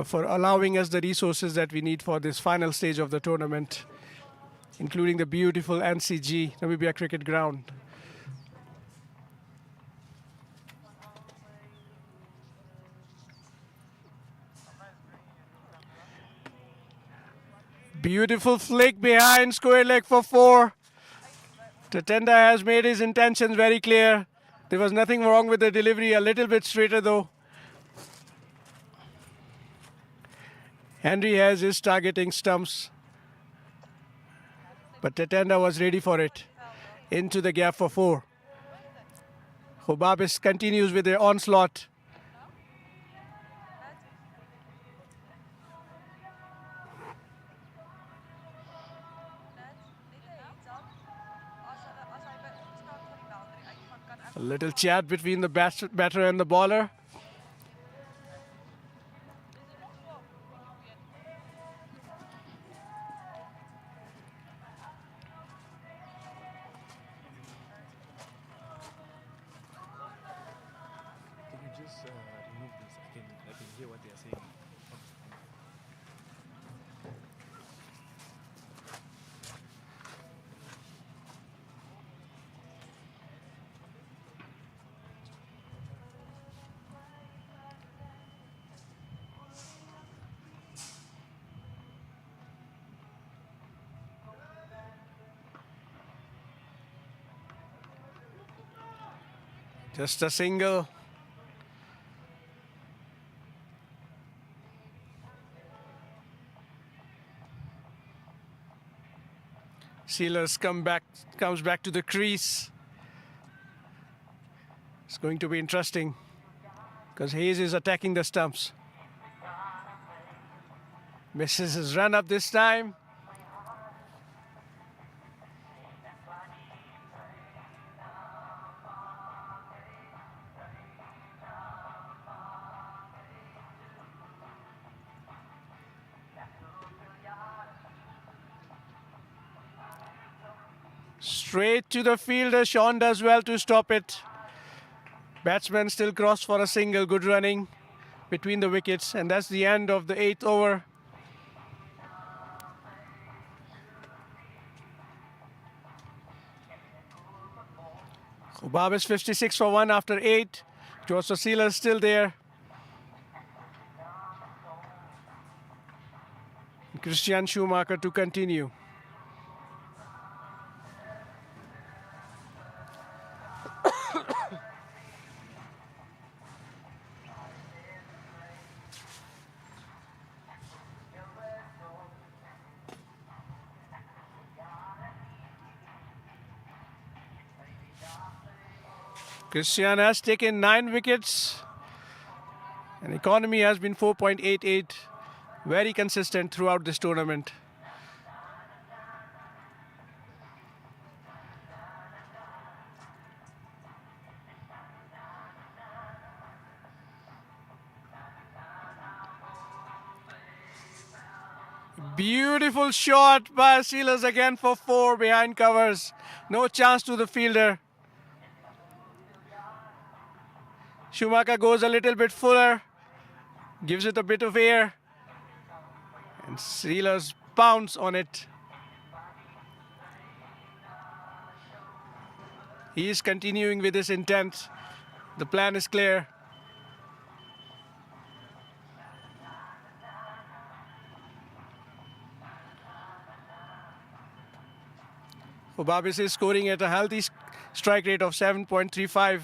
for allowing us the resources that we need for this final stage of the tournament, including the beautiful NCG, Namibia Cricket Ground. Beautiful flick behind, square leg for 4. Tatenda has made his intentions very clear. There was nothing wrong with the delivery, a little bit straighter though. Henry has his targeting stumps, but Tatenda was ready for it. Into the gap for 4. Gobabis continues with their onslaught. A little chat between the batter and the bowler. Can you just remove this? I can hear what they are saying. Just a single. Sealers comes back to the crease. It's going to be interesting because Hayes is attacking the stumps. Misses his run up this time. Straight to the fielder. Sean does well to stop it. Batsman still crossed for a single. Good running between the wickets, and that's the end of the 8th over. Gobabis 56 for 1 after 8. Joshua Sealer still there. Christian Schumacher to continue. Christian has taken 9 wickets. And economy has been 4.88. Very consistent throughout this tournament. Beautiful shot by Sealers again for 4 behind covers. No chance to the fielder. Schumacher goes a little bit fuller, gives it a bit of air, and Sealers pounce on it. He is continuing with his intent. The plan is clear. Gobabis is scoring at a healthy strike rate of 7.35.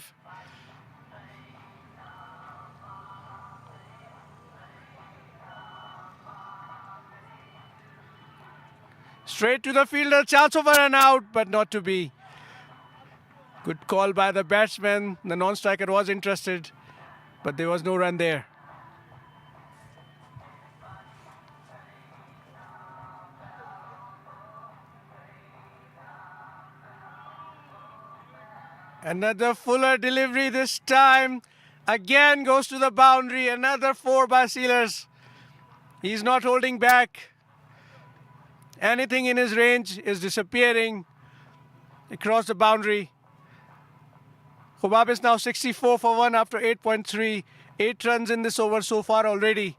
Straight to the fielder, chance of a run out, but not to be. Good call by the batsman. The non-striker was interested, but there was no run there. Another fuller delivery this time. Again goes to the boundary. Another 4 by Sealers. He's not holding back. Anything in his range is disappearing across the boundary. Gobabis now 64 for 1 after 8.3. 8 runs in this over so far already.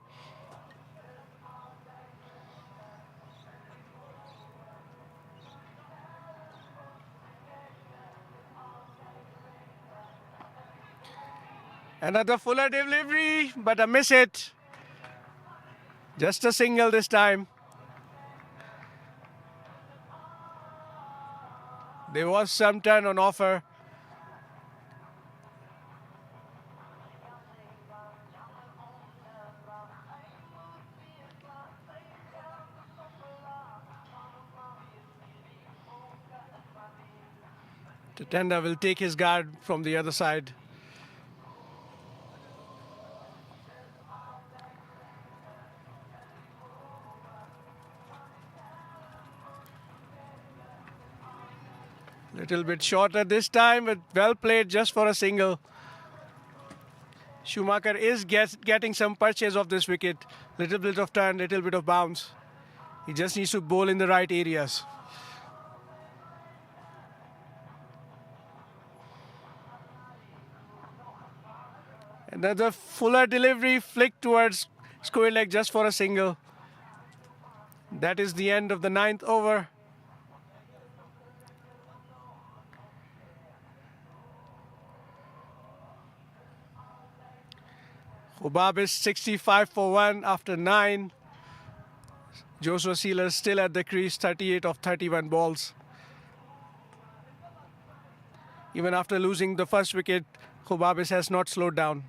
Another fuller delivery, but a miss hit. Just a single this time. There was some turn on offer. Tatenda will take his guard from the other side. Little bit shorter this time, but well played just for a single. Schumacher is getting some purchase of this wicket. Little bit of turn, little bit of bounce. He just needs to bowl in the right areas. Another fuller delivery, flick towards square leg just for a single. That is the end of the 9th over. Gobabis 65 for 1 after 9. Joshua Sealer still at the crease, 38 of 31 balls. Even after losing the first wicket, Gobabis has not slowed down.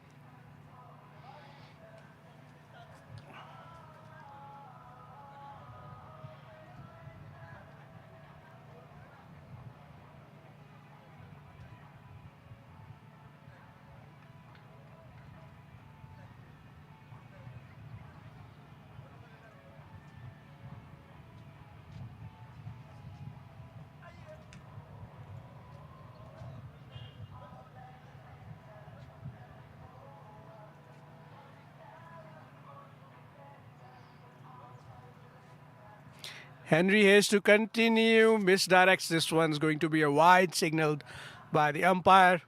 Henry Hayes to continue, misdirects. This one's going to be a wide signaled by the umpire.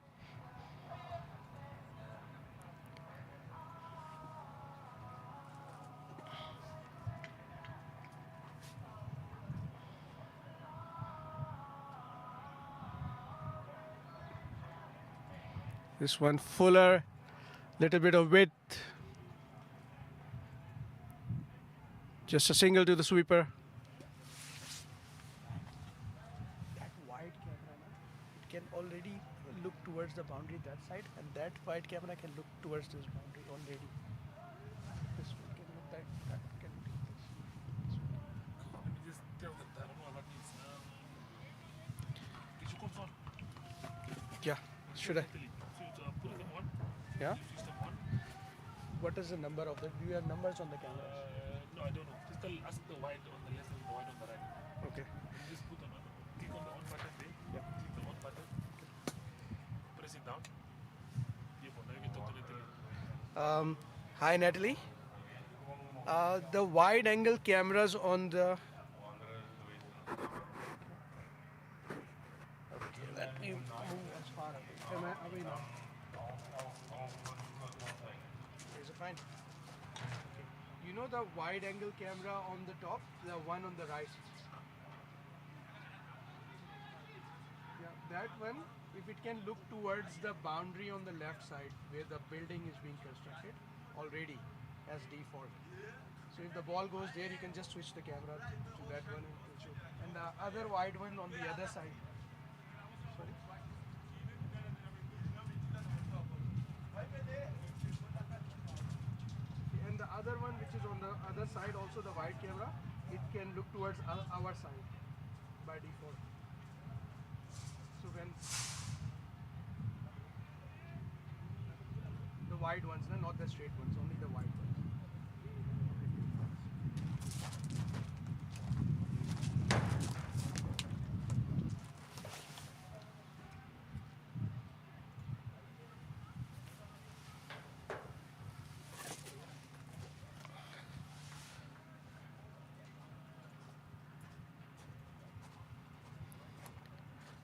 This one fuller, little bit of width. Just a single to the sweeper. That wide camera, it can already look towards the boundary that side, and that wide camera can look towards this boundary already. This one can look that can look like this. Let me just tell them that. I don't know what that means. Did you confirm? Yeah, should I? Put them on. Yeah. Switch them on. What is the number of that? Do you have numbers on the camera? No, I don't know. Just ask the white on the left and the white on the right. Okay. You just put on. Click on the on button there. Yeah. Click the on button. Press it down. Yeah, now you can talk to Natalie. Hi, Natalie. The wide angle cameras on the. Okay, let me move as far away. Am I away now? Is it fine? Okay. You know the wide angle camera on the top, the one on the right? Yeah, that one, if it can look towards the boundary on the left side where the building is being constructed already as default. So if the ball goes there, you can just switch the camera to that one and shoot. And the other wide one on the other side. Sorry. And the other one, which is on the other side, also the wide camera, it can look towards our side by default. So when the wide ones, no, not the straight ones, only the wide ones.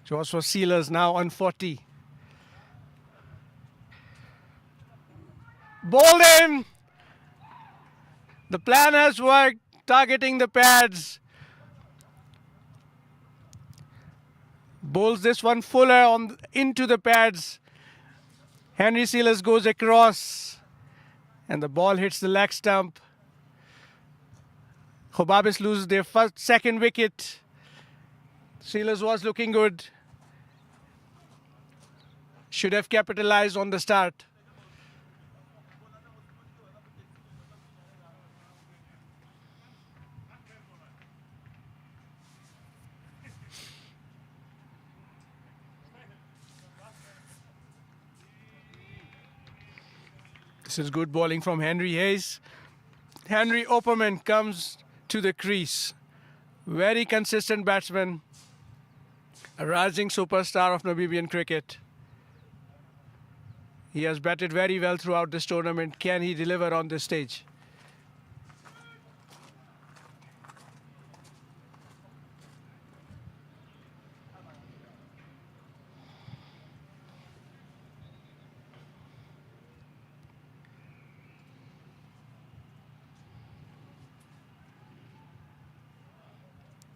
Joshua Sealers now on 40. Bowled in. The plan has worked, targeting the pads. Bowls this one fuller into the pads. Henry Sealers goes across, and the ball hits the leg stump. Gobabis lose their second wicket. Sealers was looking good. Should have capitalized on the start. This is good bowling from Henry Hayes. Henry Opperman comes to the crease. Very consistent batsman. A rising superstar of Namibian cricket. He has batted very well throughout this tournament. Can he deliver on this stage?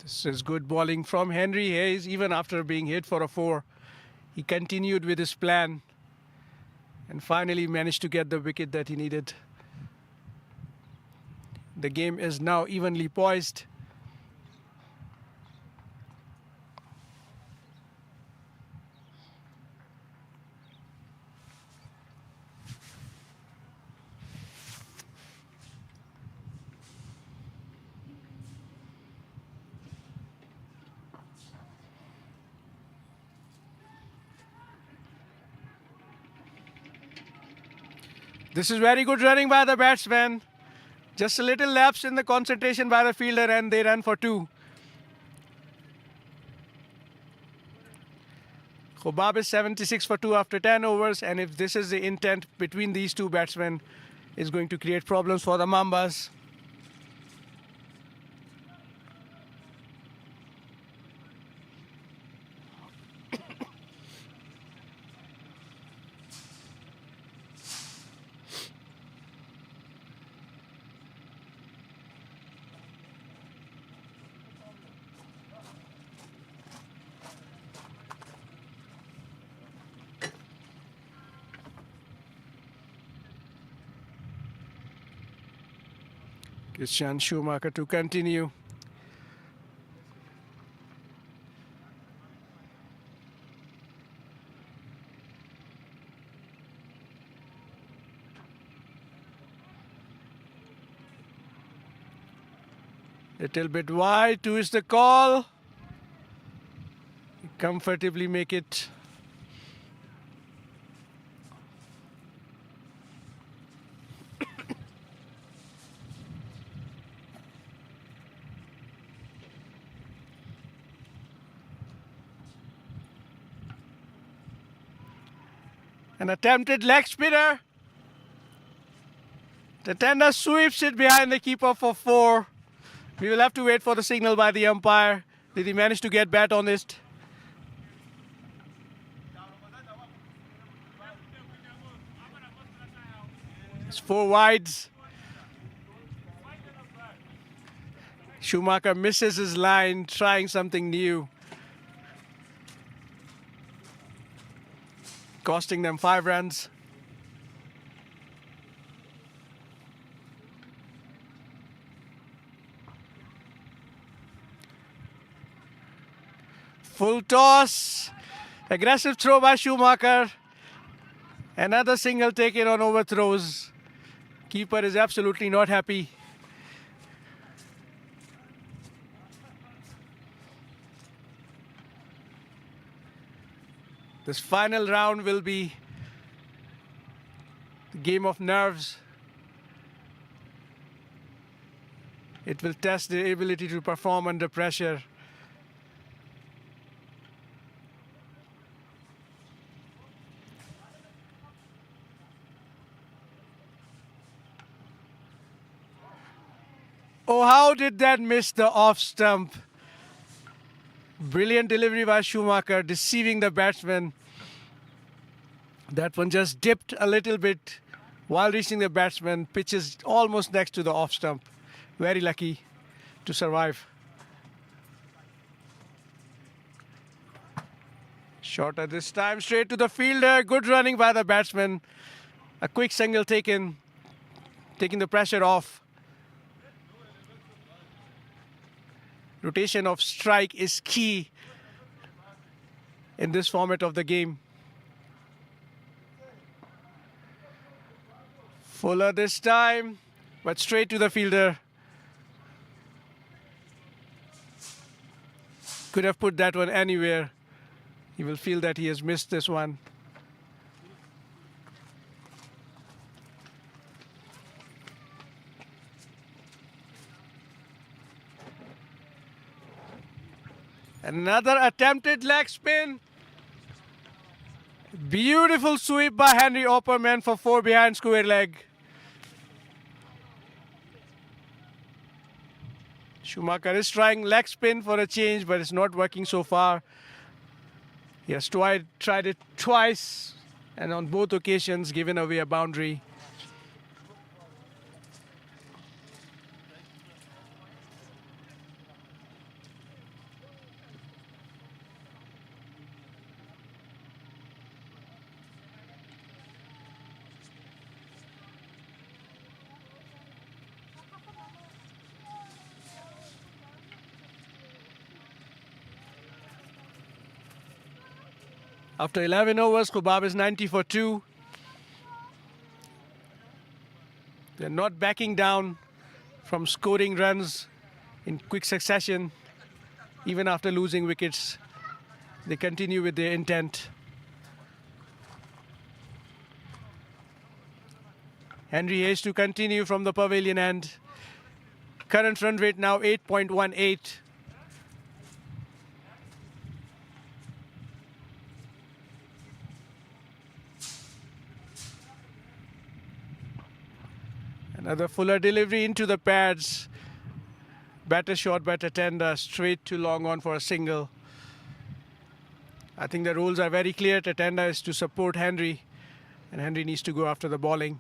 This is good bowling from Henry Hayes. Even after being hit for a 4, he continued with his plan and finally managed to get the wicket that he needed. The game is now evenly poised. This is very good running by the batsman. Just a little lapse in the concentration by the fielder and they run for 2. Gobabis 76 for 2 after 10 overs, and if this is the intent between these two batsmen, is going to create problems for the Mambas. Christian Schumacher to continue. Little bit wide, 2 is the call. Comfortably make it. An attempted leg spinner. The tender sweeps it behind the keeper for 4. We will have to wait for the signal by the umpire. Did he manage to get bat on it? It's 4 wides. Schumacher misses his line, trying something new. Costing them 5 runs. Full toss. Aggressive throw by Schumacher. Another single taken on overthrows. Keeper is absolutely not happy. This final round will be the game of nerves. It will test their ability to perform under pressure. Oh, how did that miss the off stump? Brilliant delivery by Schumacher, deceiving the batsman. That one just dipped a little bit while reaching the batsman. Pitches almost next to the off stump. Very lucky to survive. Shorter this time, straight to the fielder. Good running by the batsman. A quick single taken, taking the pressure off. Rotation of strike is key in this format of the game. Fuller this time, but straight to the fielder. Could have put that one anywhere. He will feel that he has missed this one. Another attempted leg spin. Beautiful sweep by Henry Opperman for 4 behind square leg. Schumacher is trying leg spin for a change, but it's not working so far. He has tried it twice, and on both occasions given away a boundary. After 11 overs, Gobabis 90 for 2. They're not backing down from scoring runs in quick succession. Even after losing wickets, they continue with their intent. Henry Hayes to continue from the pavilion end. Current run rate now 8.18. Another fuller delivery into the pads. Better shot, better tender, straight to long on for a single. I think the rules are very clear. Tatenda is to support Henry, and Henry needs to go after the bowling.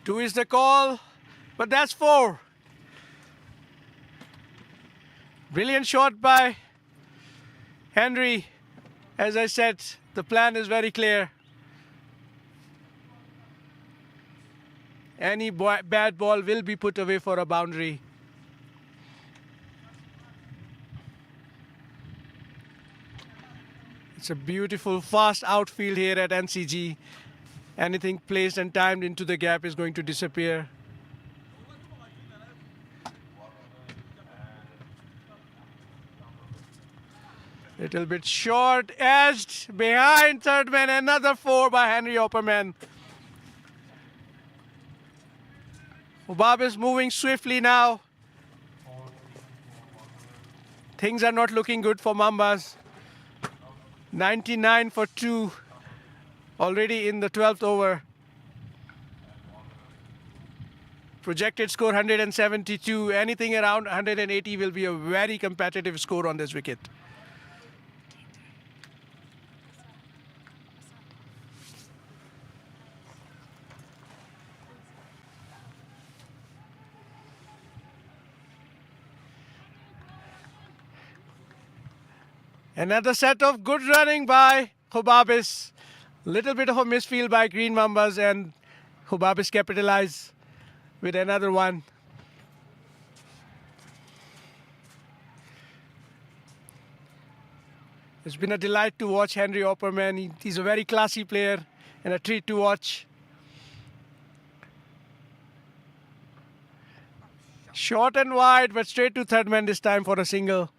Two is the call, but that's four. Brilliant shot by Henry. As I said, the plan is very clear. Any bad ball will be put away for a boundary. It's a beautiful, fast outfield here at NCG. Anything placed and timed into the gap is going to disappear. Little bit short, edged, behind third man, another four by Henry Opperman. Gobabis moving swiftly now. Things are not looking good for Mambas. 99 for 2 already in the 12th over. Projected score 172. Anything around 180 will be a very competitive score on this wicket. Another set of good running by Gobabis. Little bit of a misfield by Green Mambas, and Gobabis capitalize with another one. It's been a delight to watch Henry Opperman. He's a very classy player and a treat to watch. Short and wide, but straight to third man this time for a single.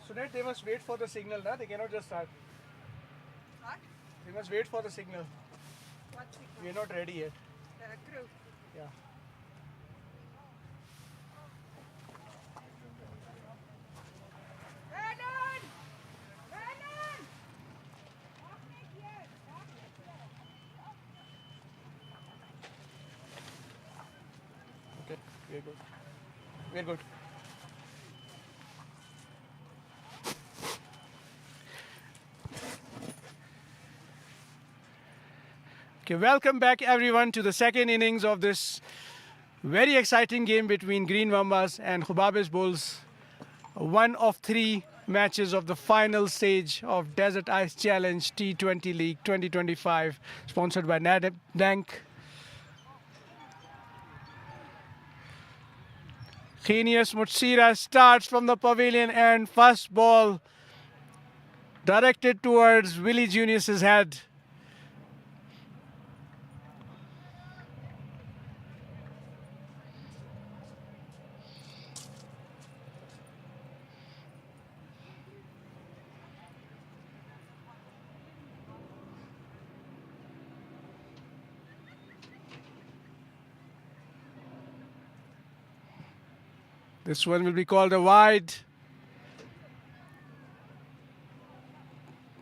So that they must wait for the signal, na? They cannot just start. What? They must wait for the signal. What signal? We are not ready yet. The crew. Yeah. Vernon! Vernon! Walk me here. Walk me here. Okay, we're good. We're good. Okay, welcome back everyone to the second innings of this very exciting game between Green Mambas and Gobabis Bulls. One of three matches of the final stage of Desert Ice Challenge T20 League 2025, sponsored by NADANC. Genius Mutsira starts from the pavilion and first ball directed towards Willie Junius's head. This one will be called a wide.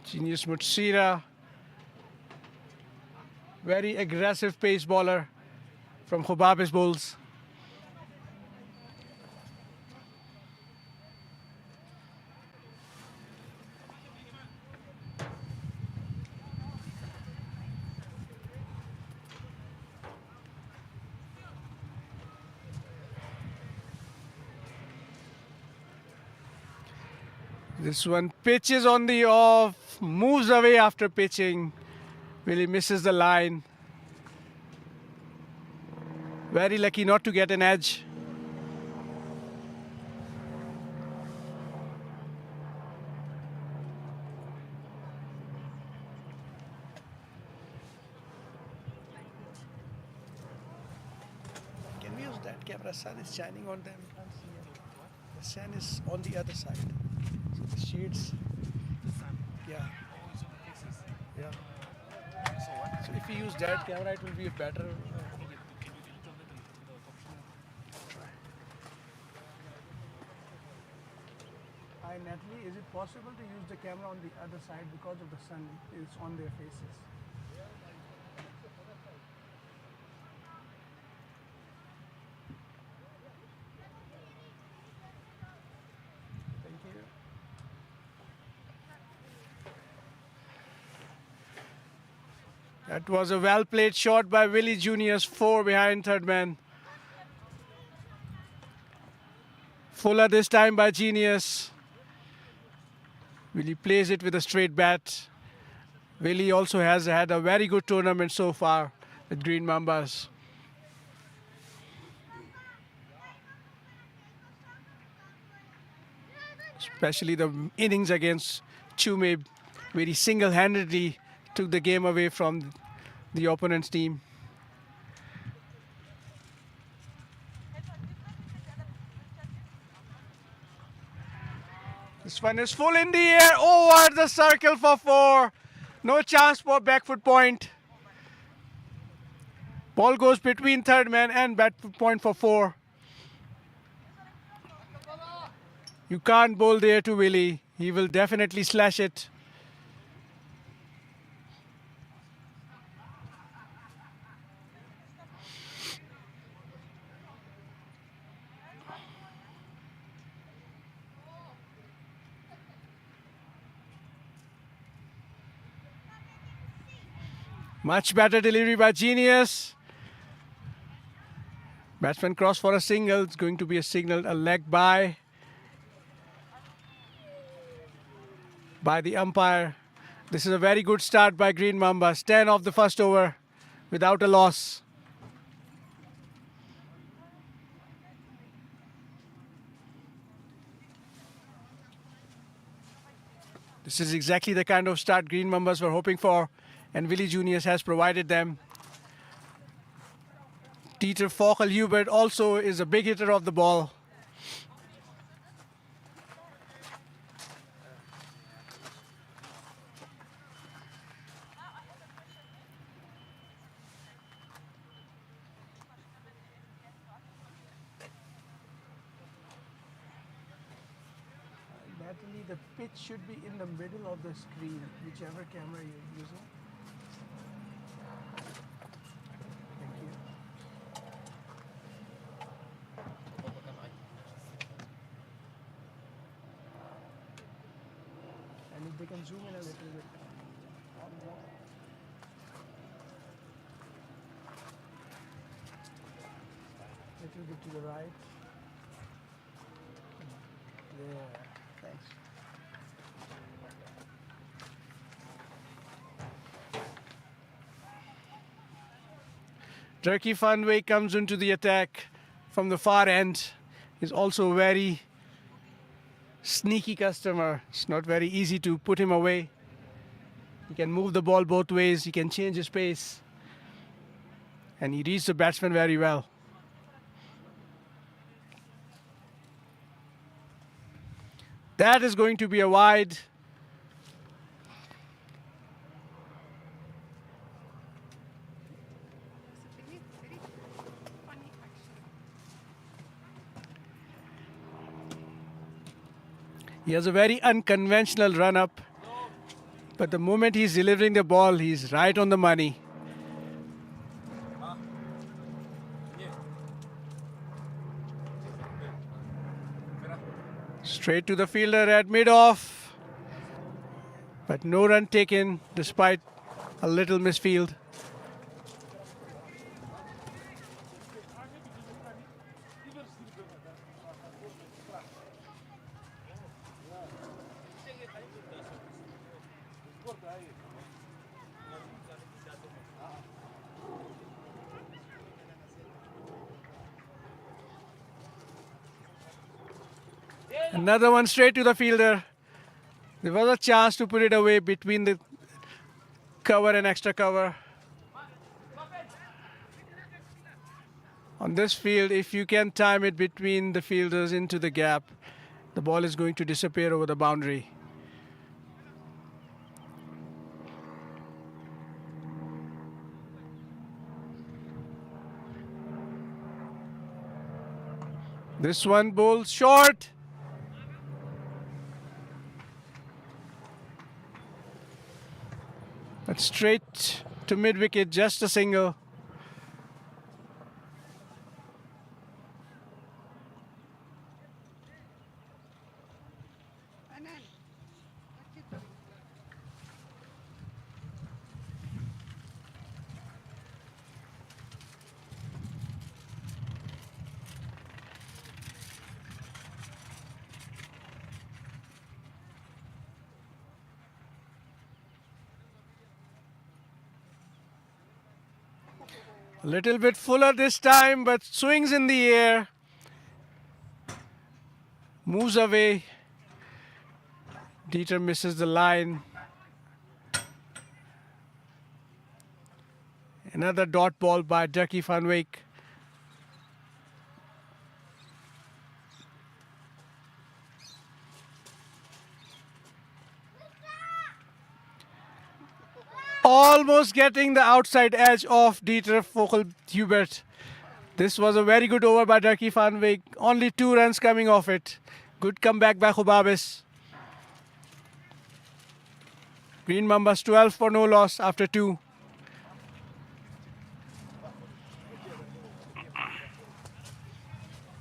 Genius Mutsira. Very aggressive pace bowler from Gobabis Bulls. This one pitches on the off, moves away after pitching. Really misses the line. Very lucky not to get an edge. Can we use that camera? Sun is shining on them. Can't see it. The sun is on the other side. So the shades. Yeah. Yeah. So if we use that camera, it will be a better. Hi Natalie, is it possible to use the camera on the other side because of the sun is on their faces? Thank you. That was a well played shot by Willie Junior's 4 behind third man. Fuller this time by Genius. Willie plays it with a straight bat. Willie also has had a very good tournament so far with Green Mambas. Especially the innings against Chume, where he single-handedly took the game away from the opponent's team. This one is full in the air, over the circle for 4. No chance for back foot point. Ball goes between third man and back foot point for 4. You can't bowl there to Willie. He will definitely slash it. Much better delivery by Genius. Batsman cross for a single. It's going to be a signal, a leg by the umpire. This is a very good start by Green Mambas. 10 of the first over without a loss. This is exactly the kind of start Green Mambas were hoping for, and Willie Juniors has provided them. Dieter Fockel-Hubert also is a big hitter of the ball. Natalie, the pitch should be in the middle of the screen, whichever camera you're using. Thank you. And if they can zoom in a little bit. Little bit to the right. There. Thanks. Turkey Funway comes into the attack from the far end. He's also a very sneaky customer. It's not very easy to put him away. He can move the ball both ways. He can change his pace. And he reads the batsman very well. That is going to be a wide. He has a very unconventional run up, but the moment he's delivering the ball, he's right on the money. Straight to the fielder at mid-off, but no run taken despite a little misfield. Another one straight to the fielder. There was a chance to put it away between the cover and extra cover. On this field, if you can time it between the fielders into the gap, the ball is going to disappear over the boundary. This one bowls short. But straight to mid wicket, just a single. Anan, what you doing? A little bit fuller this time, but swings in the air. Moves away. Dieter misses the line. Another dot ball by Ducky van Wyk. Almost getting the outside edge of Dieter Vogel-Hubert. This was a very good over by Ducky van Wyk. Only 2 runs coming off it. Good comeback by Gobabis. Green Mambas 12 for no loss after 2.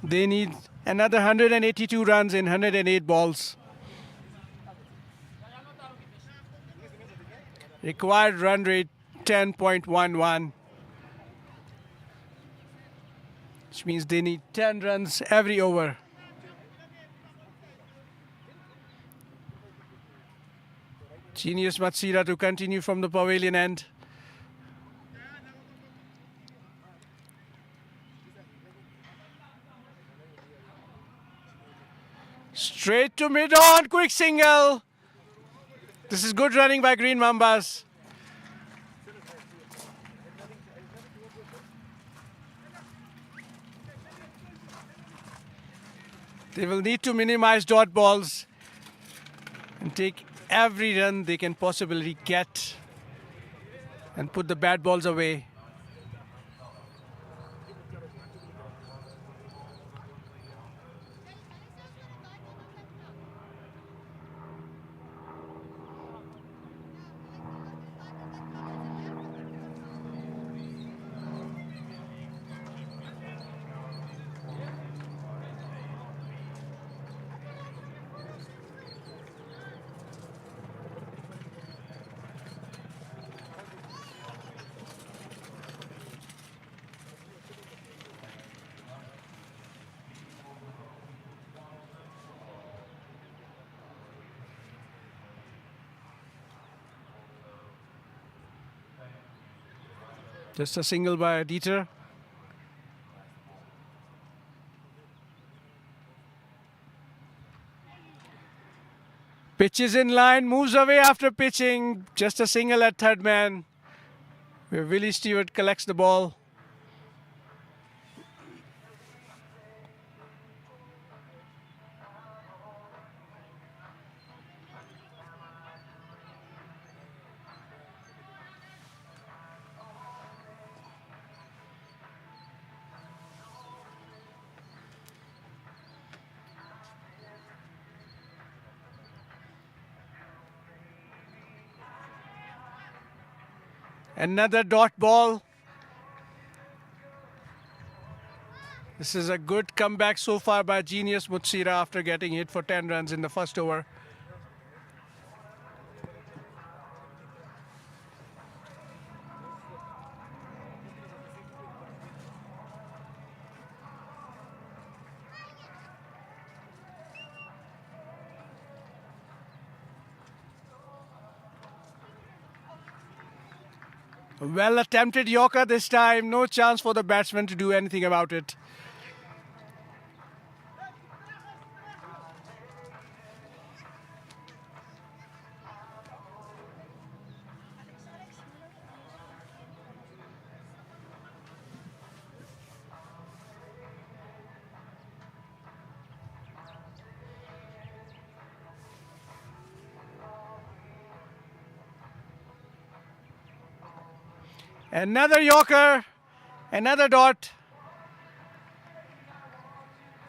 They need another 182 runs in 108 balls. Required run rate 10.11, which means they need 10 runs every over. Genius Matsira to continue from the pavilion end. Straight to mid-on, quick single. This is good running by Green Mambas. They will need to minimize dot balls and take every run they can possibly get and put the bad balls away. Just a single by Dieter. Pitches in line, moves away after pitching. Just a single at third man, where Willie Stewart collects the ball. Another dot ball. This is a good comeback so far by Genius Mutsira after getting hit for 10 runs in the first over. Well attempted Yorker this time. No chance for the batsman to do anything about it. Another Yorker. Another dot.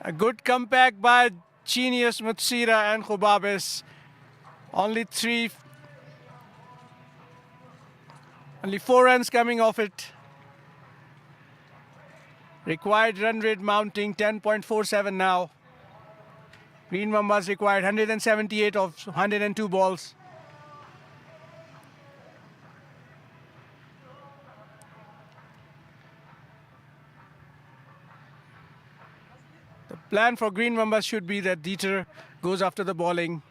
A good comeback by Genius, Mutsira and Gobabis. Only 4 runs coming off it. Required run rate mounting 10.47 now. Green Mambas required 178 of 102 balls. The plan for Green Mambas should be that Dieter goes after the bowling.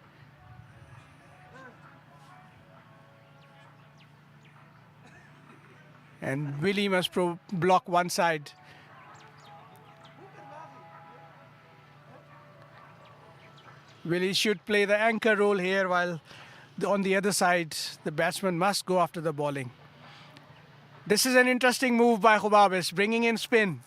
And Willie must block one side. Willie should play the anchor role here, while on the other side, the batsman must go after the bowling. This is an interesting move by Gobabis, bringing in spin.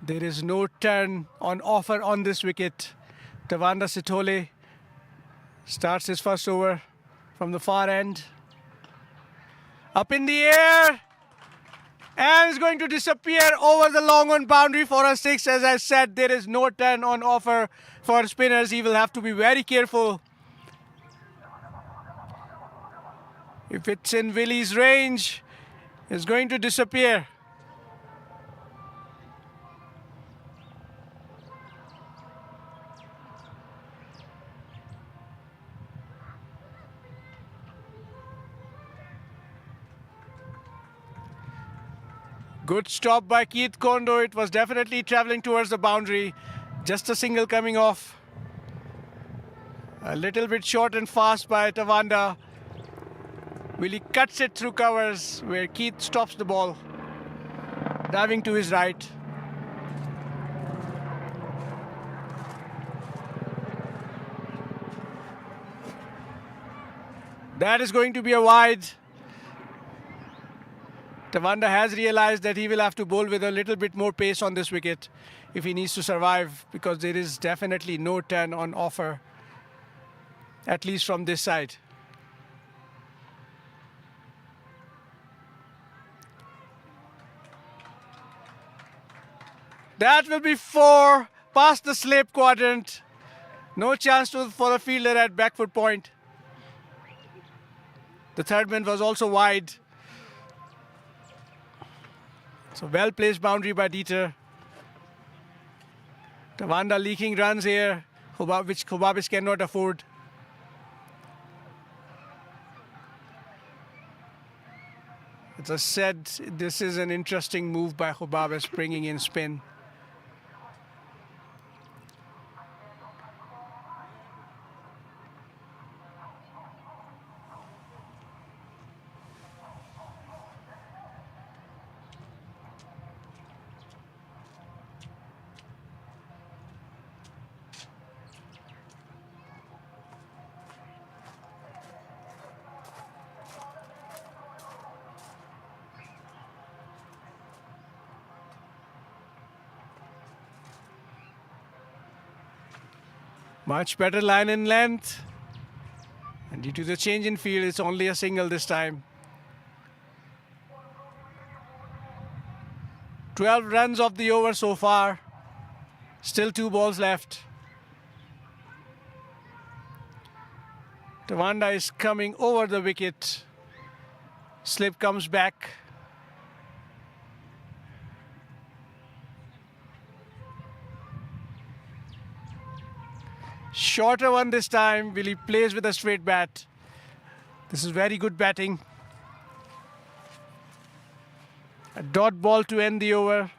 There is no turn on offer on this wicket. Tawanda Sithole starts his first over from the far end. Up in the air. And is going to disappear over the long on boundary for a 6. As I said, there is no turn on offer for spinners. He will have to be very careful. If it's in Willie's range, it's going to disappear. Good stop by Keith Kondo. It was definitely traveling towards the boundary. Just a single coming off. A little bit short and fast by Tawanda. Willie cuts it through covers where Keith stops the ball. Diving to his right. That is going to be a wide. Tawanda has realized that he will have to bowl with a little bit more pace on this wicket if he needs to survive, because there is definitely no turn on offer, at least from this side. That will be 4 past the slip quadrant. No chance for the fielder at back foot point. The third man was also wide. So well-placed boundary by Dieter. Tawanda leaking runs here, which Gobabis cannot afford. As I said, this is an interesting move by Gobabis, bringing in spin. Much better line in length. And due to the change in field, it's only a single this time. 12 runs of the over so far. Still 2 balls left. Tawanda is coming over the wicket. Slip comes back. Shorter one this time. Willie plays with a straight bat. This is very good batting. A dot ball to end the over.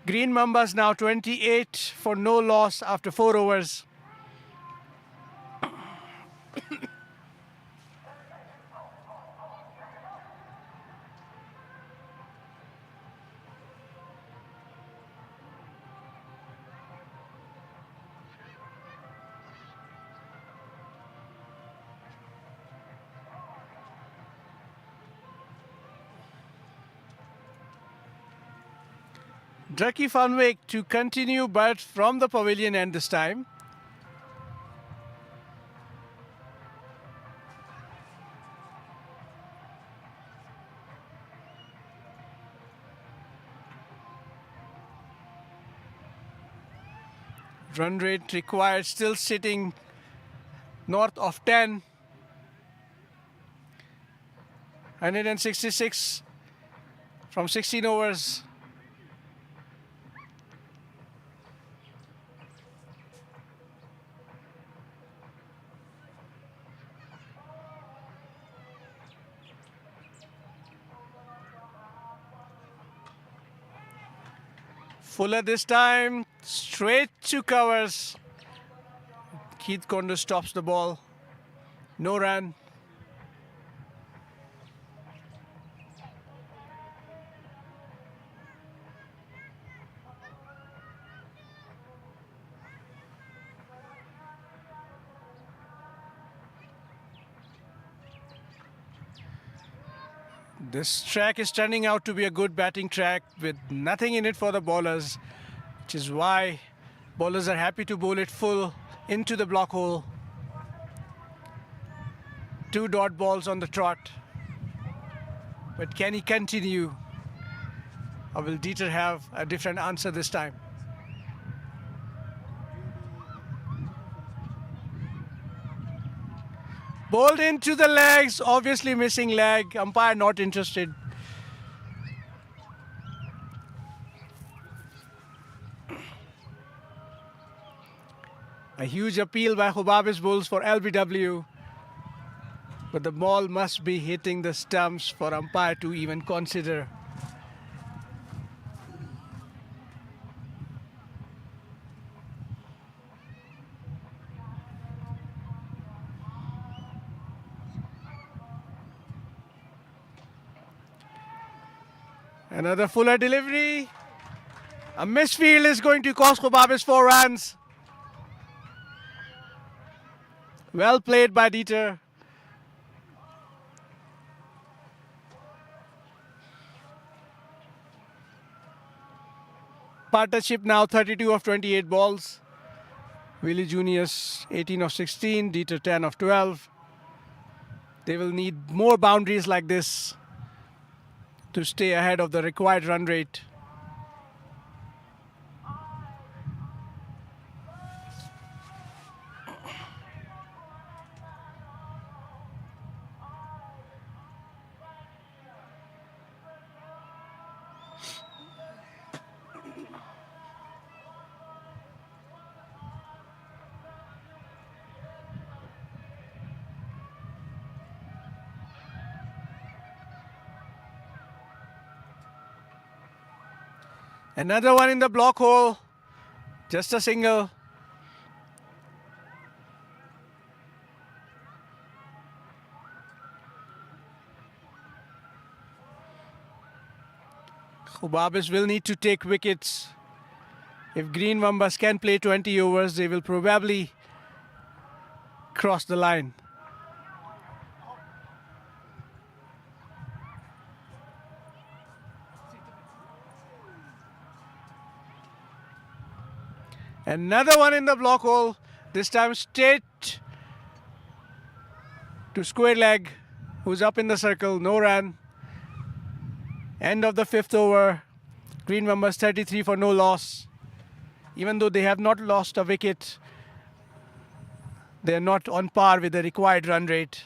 Green Mambas now 28 for no loss after 4 overs. Ducky Funwick to continue, but from the pavilion end this time. Run rate required still sitting north of 10. 166 from 16 overs. Fuller this time, straight to covers. Keith Kondo stops the ball. No run. This track is turning out to be a good batting track with nothing in it for the bowlers, which is why bowlers are happy to bowl it full into the block hole. 2 dot balls on the trot. But can he continue? Or will Dieter have a different answer this time? Bowled into the legs, obviously missing leg. Umpire not interested. A huge appeal by Gobabis Bulls for LBW. But the ball must be hitting the stumps for umpire to even consider. Another Fuller delivery. A misfield is going to cost Gobabis 4 runs. Well played by Dieter. Partnership now 32 of 28 balls. Willie Juniors 18 of 16, Dieter 10 of 12. They will need more boundaries like this to stay ahead of the required run rate. Another one in the block hole. Just a single. Gobabis will need to take wickets. If Green Mambas can play 20 overs, they will probably cross the line. Another one in the block hole, this time straight to square leg, who's up in the circle, no run. End of the 5th over, Green Mambas 33 for no loss. Even though they have not lost a wicket, They're not on par with the required run rate.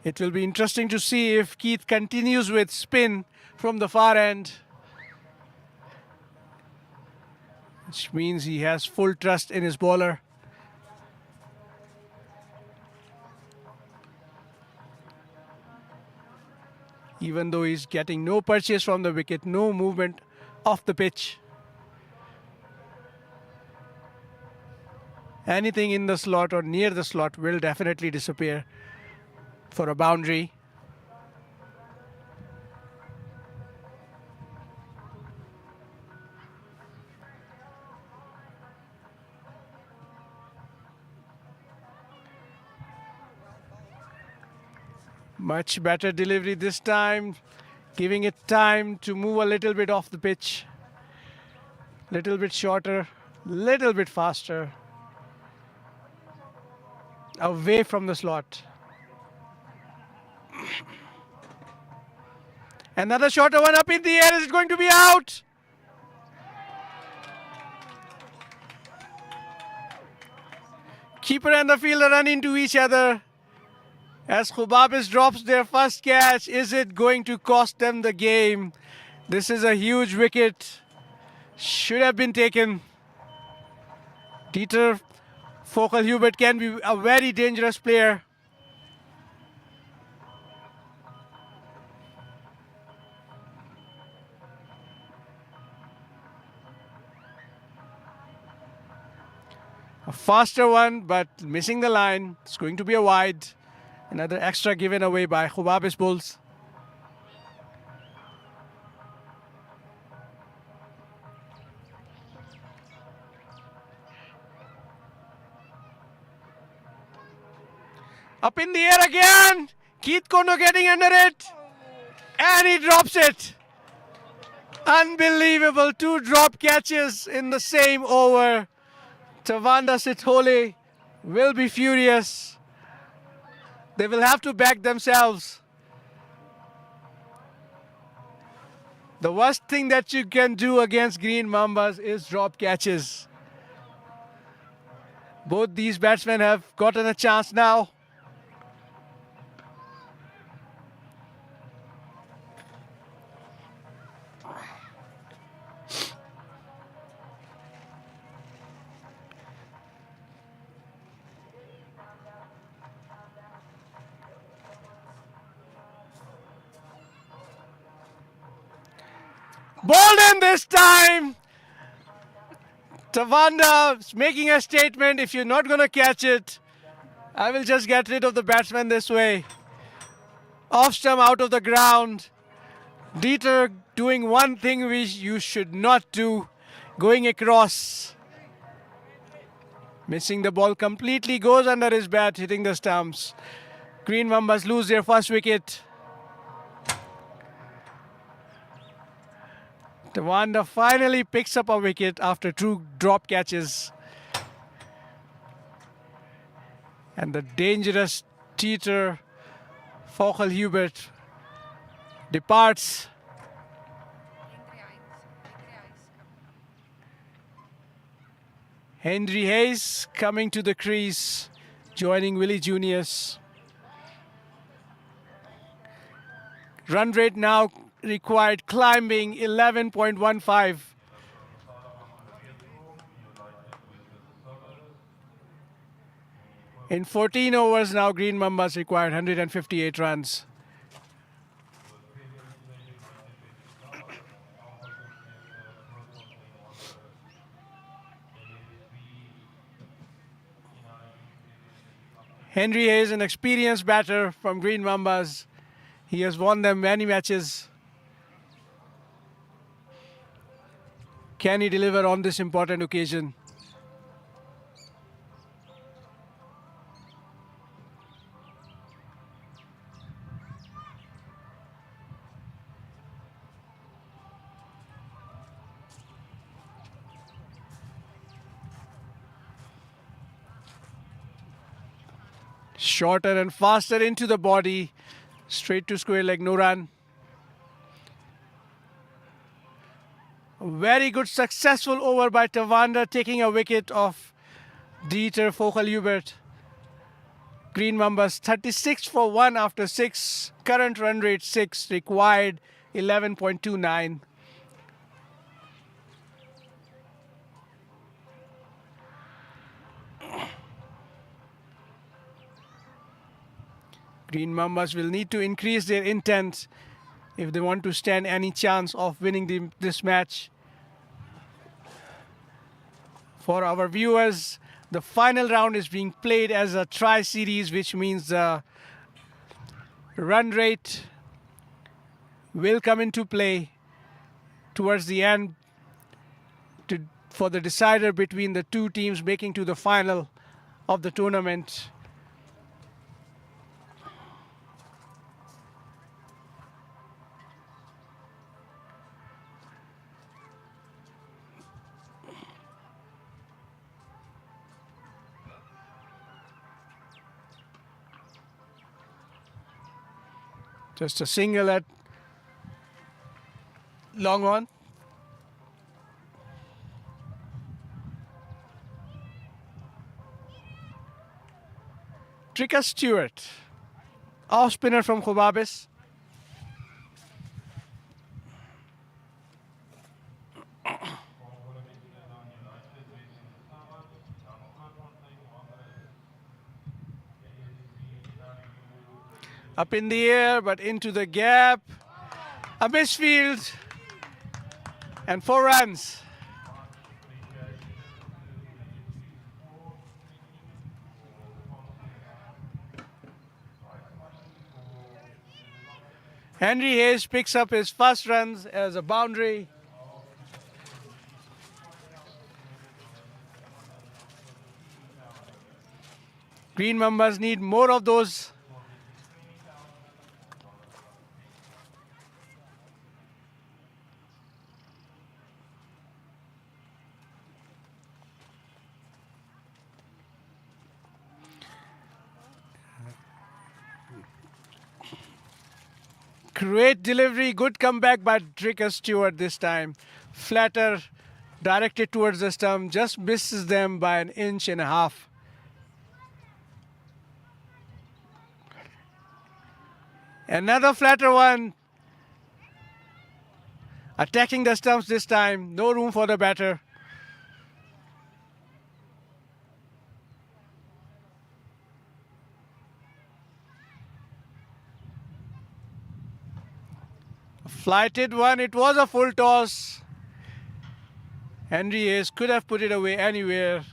It will be interesting to see if Keith continues with spin from the far end, which means he has full trust in his bowler. Even though he's getting no purchase from the wicket, no movement off the pitch. Anything in the slot or near the slot will definitely disappear for a boundary. Much better delivery this time, giving it time to move a little bit off the pitch. Little bit shorter, little bit faster. Away from the slot. Another shorter one up in the air. Is it going to be out? Keeper and the fielder run into each other. As Gobabis drops their first catch, is it going to cost them the game? This is a huge wicket. Should have been taken. Dieter Fockel-Hubert can be a very dangerous player. A faster one, but missing the line. It's going to be a wide. Another extra given away by Gobabis Bulls. Up in the air again. Keith Kono getting under it. And he drops it. Unbelievable. 2 drop catches in the same over. Tawanda Sithole will be furious. They will have to back themselves. The worst thing that you can do against Green Mambas is drop catches. Both these batsmen have gotten a chance now. Bolden this time. Tawanda is making a statement. If you're not going to catch it, I will just get rid of the batsman this way. Off stump out of the ground. Dieter doing one thing which you should not do. Going across. Missing the ball completely. Goes under his bat, hitting the stumps. Green Mambas lose their first wicket. Tawanda finally picks up a wicket after 2 drop catches. And the dangerous Dieter Fockel-Hubert departs. Henry Hayes coming to the crease, joining Willie Junius. Run rate now required climbing 11.15. In 14 overs now, Green Mambas required 158 runs. Henry Hayes, an experienced batter from Green Mambas. He has won them many matches. Can he deliver on this important occasion? Shorter and faster into the body. Straight to square leg, no run. A very good successful over by Tawanda, taking a wicket of Dieter Vogel-Hubert. Green Mambas 36 for 1 after 6. Current run rate 6, required 11.29. Green Mambas will need to increase their intent if they want to stand any chance of winning this match. For our viewers, the final round is being played as a tri-series, which means the run rate will come into play towards the end for the decider between the two teams making to the final of the tournament. Just a single at long on. Tricker Stewart, off spinner from Gobabis. Up in the air, but into the gap. A misfield and 4 runs. Henry Hayes picks up his first runs as a boundary. Green Mambas need more of those. Great delivery, good comeback by Tricker Stewart this time. Flatter directed towards the stump, just misses them by 1.5 inches. Another flatter one. Attacking the stumps this time, no room for the batter. Flighted one, it was a full toss. Henry Hayes could have put it away anywhere,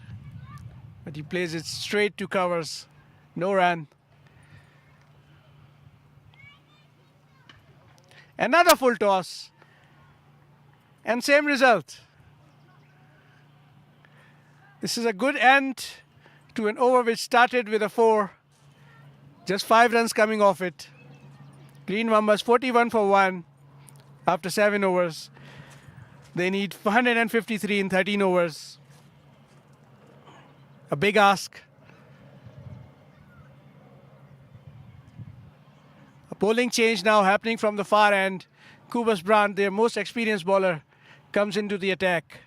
but he plays it straight to covers. No run. Another full toss. And same result. This is a good end to an over which started with a 4. Just 5 runs coming off it. Green Mambas 41 for 1 after 7 overs. They need 153 in 13 overs. A big ask. A bowling change now happening from the far end. Kubas Brandt, their most experienced bowler, comes into the attack.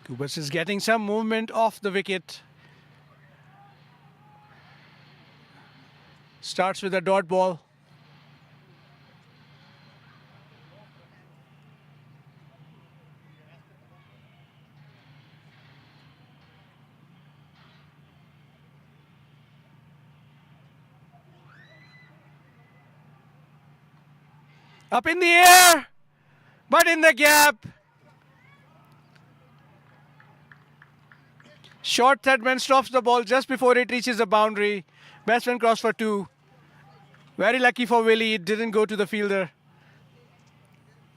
Kubas is getting some movement off the wicket. Starts with a dot ball. Up in the air, but in the gap. Short third man stops the ball just before it reaches the boundary. Batsman cross for two. Very lucky for Willie, it didn't go to the fielder.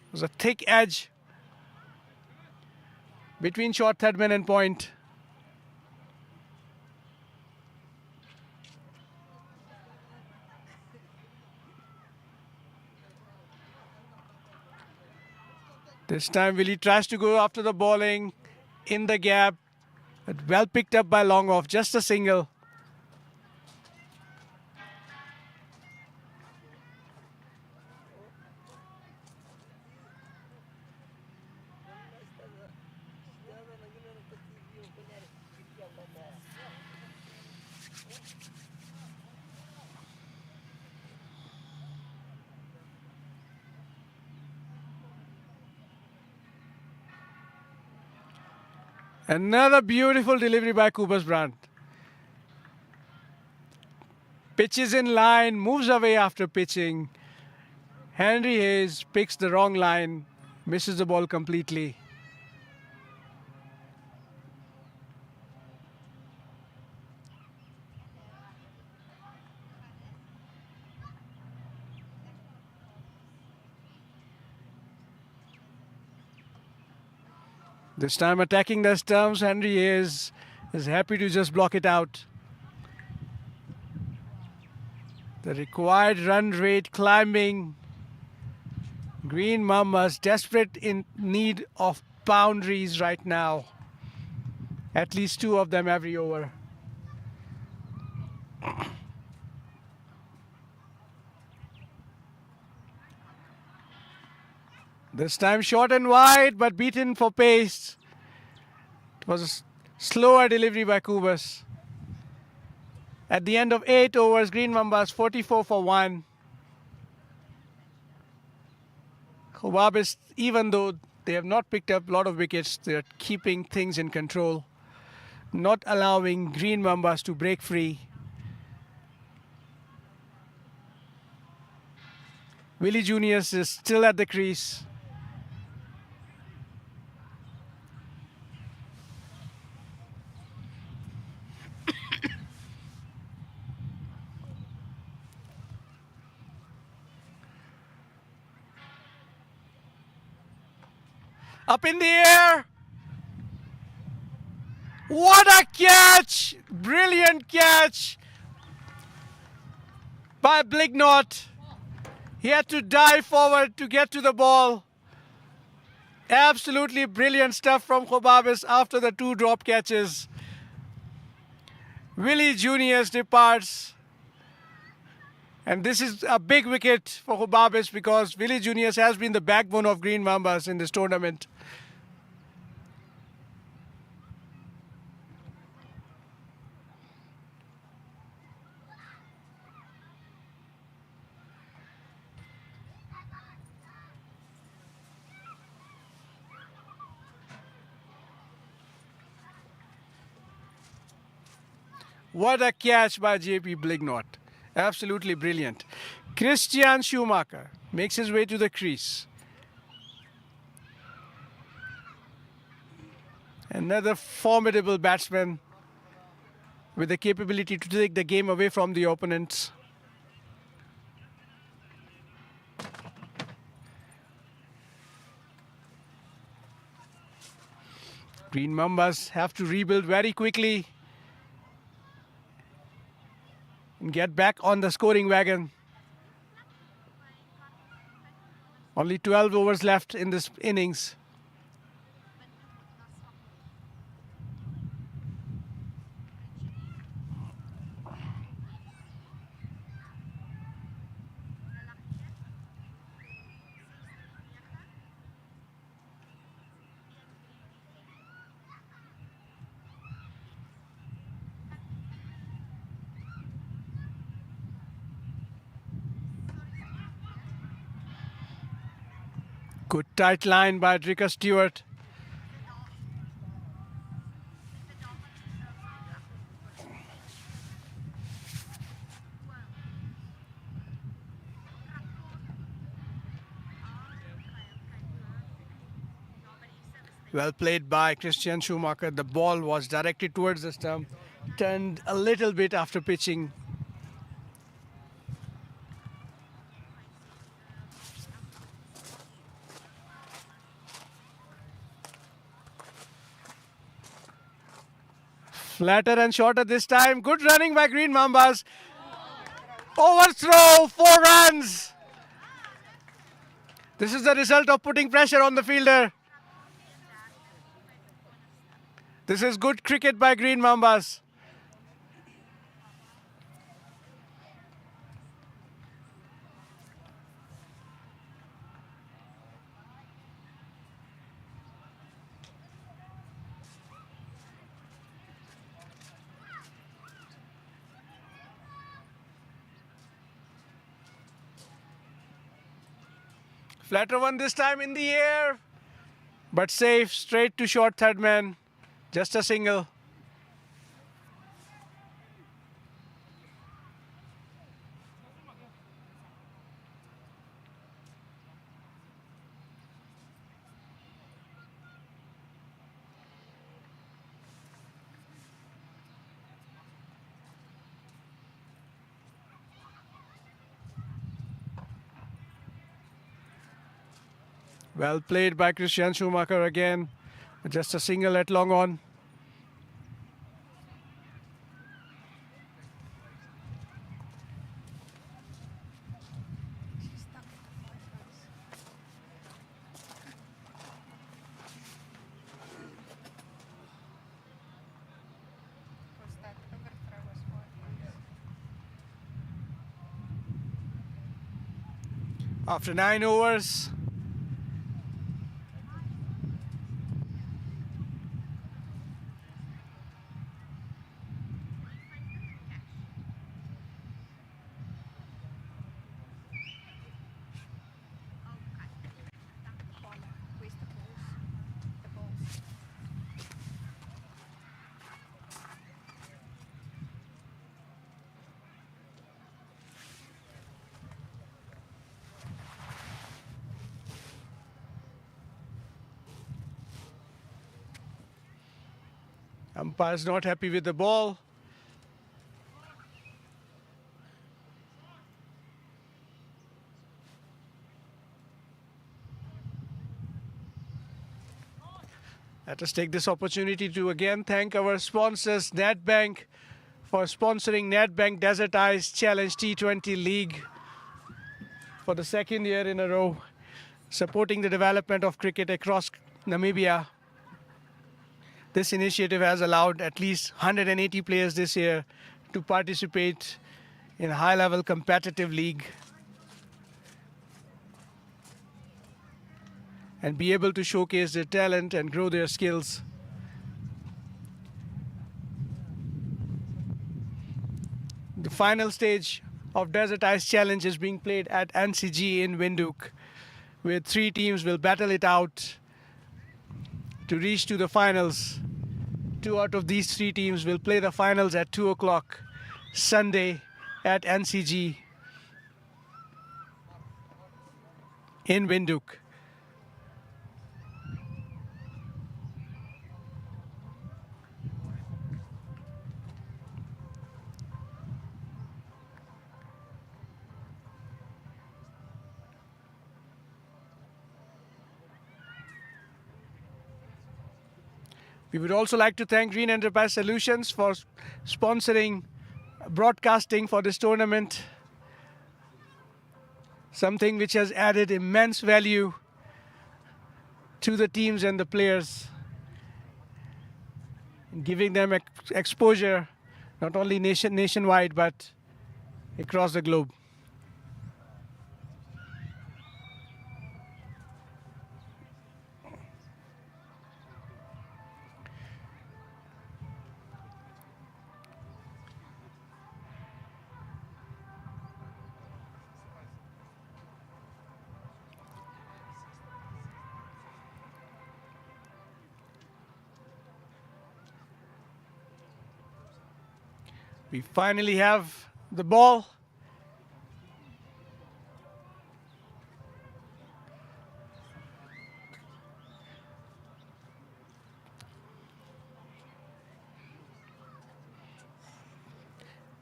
It was a thick edge between short third man and point. This time Willie tries to go after the bowling in the gap. But well picked up by long off, just a single. Another beautiful delivery by Cooper's Brandt. Pitches in line, moves away after pitching. Henry Hayes picks the wrong line, misses the ball completely. This time attacking the stumps, Henry Hayes is happy to just block it out. The required run rate climbing. Green Mambas desperate in need of boundaries right now. At least two of them every over. This time short and wide, but beaten for pace. It was a slower delivery by Kubas. At the end of 8 overs, Green Mambas 44 for 1. Gobabis, even though they have not picked up a lot of wickets, they are keeping things in control, not allowing Green Mambas to break free. Willie Juniors is still at the crease. Up in the air. What a catch! Brilliant catch by Blignot. He had to dive forward to get to the ball. Absolutely brilliant stuff from Gobabis after the two drop catches. Willie Juniors departs. And this is a big wicket for Gobabis because Willie Juniors has been the backbone of Green Mambas in this tournament. What a catch by JP Blignot. Absolutely brilliant. Christian Schumacher makes his way to the crease. Another formidable batsman with the capability to take the game away from the opponents. Green Mambas have to rebuild very quickly and get back on the scoring wagon. Only 12 overs left in this innings. Good tight line by Dricker Stewart. Well played by Christian Schumacher. The ball was directed towards the stump, turned a little bit after pitching. Flatter and shorter this time. Good running by Green Mambas. Overthrow, 4 runs. This is the result of putting pressure on the fielder. This is good cricket by Green Mambas. Flatter one this time in the air, but safe, straight to short third man. Just a single. Well played by Christian Schumacher again. Just a single at long on. Was that overthrow was 4 runs. After 9 overs, Paula, where's the balls? The balls. umpire's not happy with the ball. Let us take this opportunity to again thank our sponsors, NetBank, for sponsoring NetBank Desert Ice Challenge T20 League for the second year in a row, supporting the development of cricket across Namibia. This initiative has allowed at least 180 players this year to participate in a high-level competitive league and be able to showcase their talent and grow their skills. The final stage of Desert Ice Challenge is being played at NCG in Windhoek, where 3 teams will battle it out to reach to the finals. 2 out of these 3 teams will play the finals at 2 o'clock Sunday at NCG in Windhoek. We would also like to thank Green Enterprise Solutions for sponsoring broadcasting for this tournament, something which has added immense value to the teams and the players, giving them exposure not only nationwide but across the globe. We finally have the ball.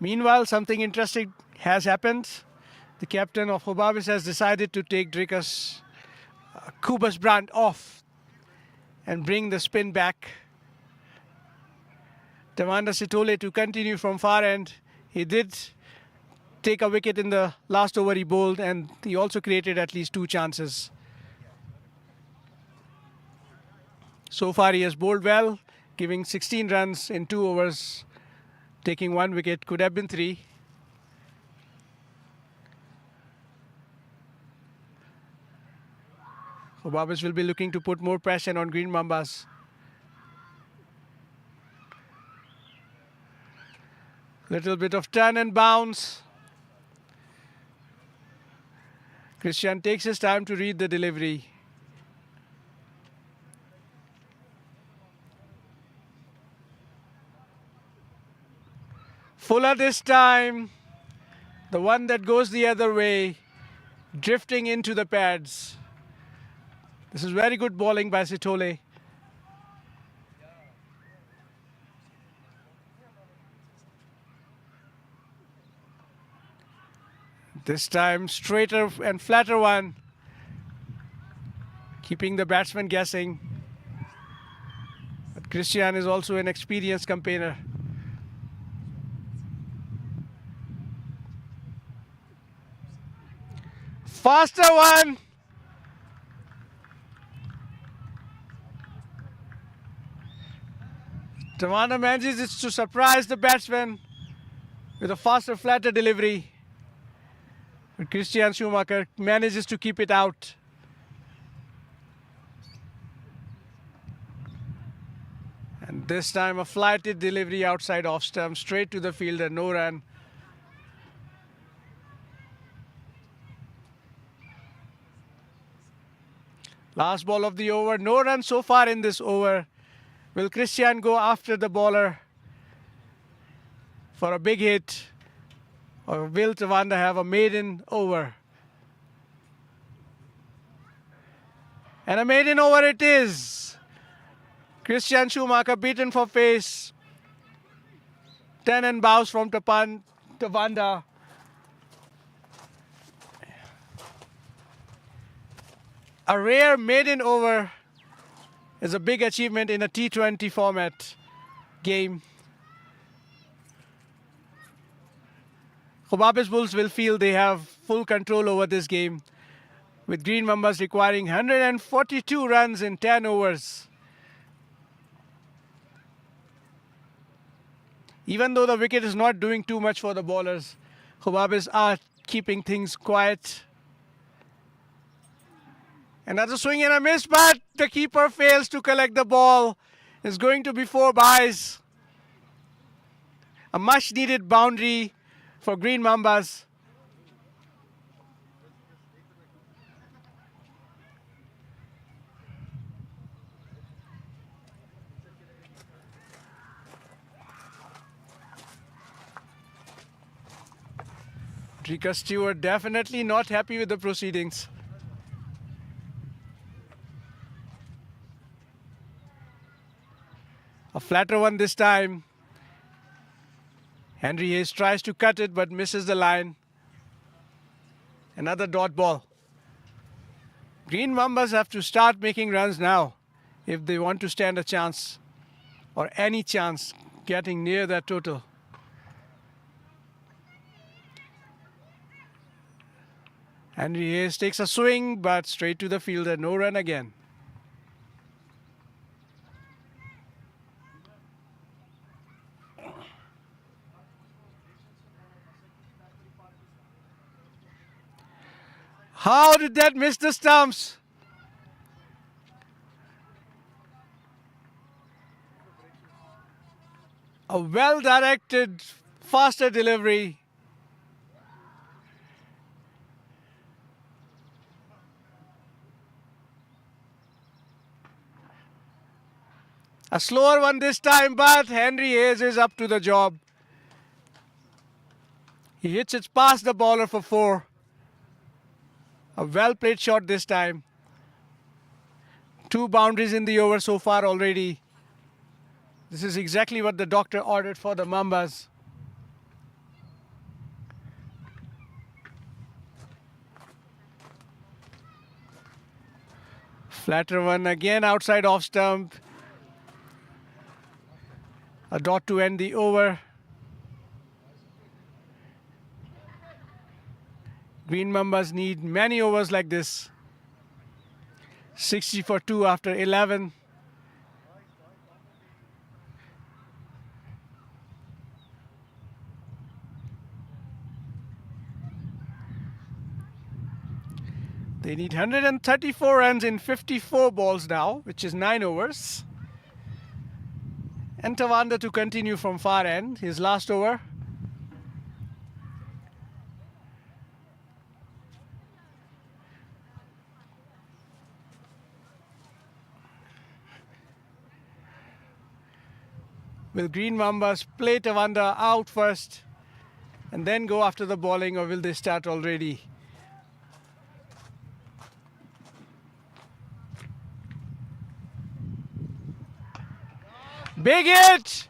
Meanwhile, something interesting has happened. The captain of Gobabis has decided to take Dricus Kubas brand off and bring the spin back. Tavanda Sitole to continue from far end. He did take a wicket in the last over he bowled, and he also created at least 2 chances. So far he has bowled well, giving 16 runs in 2 overs, taking 1 wicket, could have been 3. Gobabis will be looking to put more pressure on Green Mambas. Little bit of turn and bounce. Christian takes his time to read the delivery. Fuller this time, the one that goes the other way, drifting into the pads. This is very good bowling by Sitole. This time straighter and flatter one, keeping the batsman guessing. But Christian is also an experienced campaigner. Faster one. Tavanda manages to surprise the batsman with a faster, flatter delivery. But Christian Schumacher manages to keep it out. And this time a flighted delivery outside off stump, straight to the fielder, no run. Last ball of the over, no run so far in this over. Will Christian go after the bowler for a big hit, or will Tavanda have a maiden over? And a maiden over it is. Christian Schumacher beaten for pace. 10 and bows from Tavanda. A rare maiden over is a big achievement in a T20 format game. Gobabis Bulls will feel they have full control over this game, with Green Mambas requiring 142 runs in 10 overs. Even though the wicket is not doing too much for the bowlers, Gobabis are keeping things quiet. Another swing and a miss, but the keeper fails to collect the ball. It's going to be 4 byes. A much needed boundary for Green Mambas. Dricus Stewart definitely not happy with the proceedings. A flatter one this time. Henry Hayes tries to cut it but misses the line. Another dot ball. Green Mambas have to start making runs now if they want to stand a chance, or any chance getting near that total. Henry Hayes takes a swing but straight to the fielder, no run again. How did that miss the stumps? A well-directed, faster delivery. A slower one this time, but Henry Hayes is up to the job. He hits it past the bowler for 4. A well-played shot this time. 2 boundaries in the over so far already. This is exactly what the doctor ordered for the Mambas. Flatter one again outside off stump. A dot to end the over. Green Mambas need many overs like this. 60 for 2 after 11. They need 134 runs in 54 balls now, which is 9 overs. And Tawanda to continue from far end, his last over. Will Green Mambas play Tawanda out first and then go after the bowling, or will they start already? Big hit!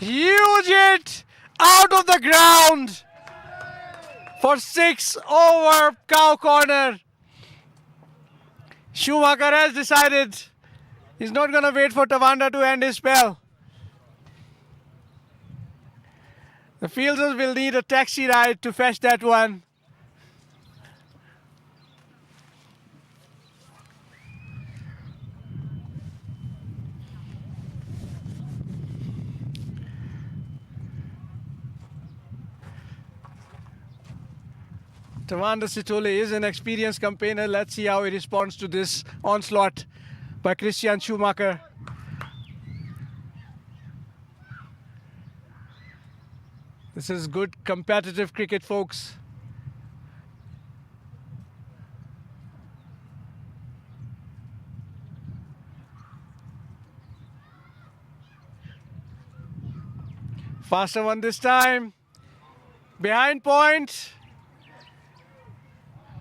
Huge hit! Out of the ground! For 6 over cow corner. Schumacher has decided he's not going to wait for Tawanda to end his spell. The fielders will need a taxi ride to fetch that one. Tawanda Sitole is an experienced campaigner. Let's see how he responds to this onslaught by Christian Schumacher. This is good competitive cricket, folks. Faster one this time. Behind point.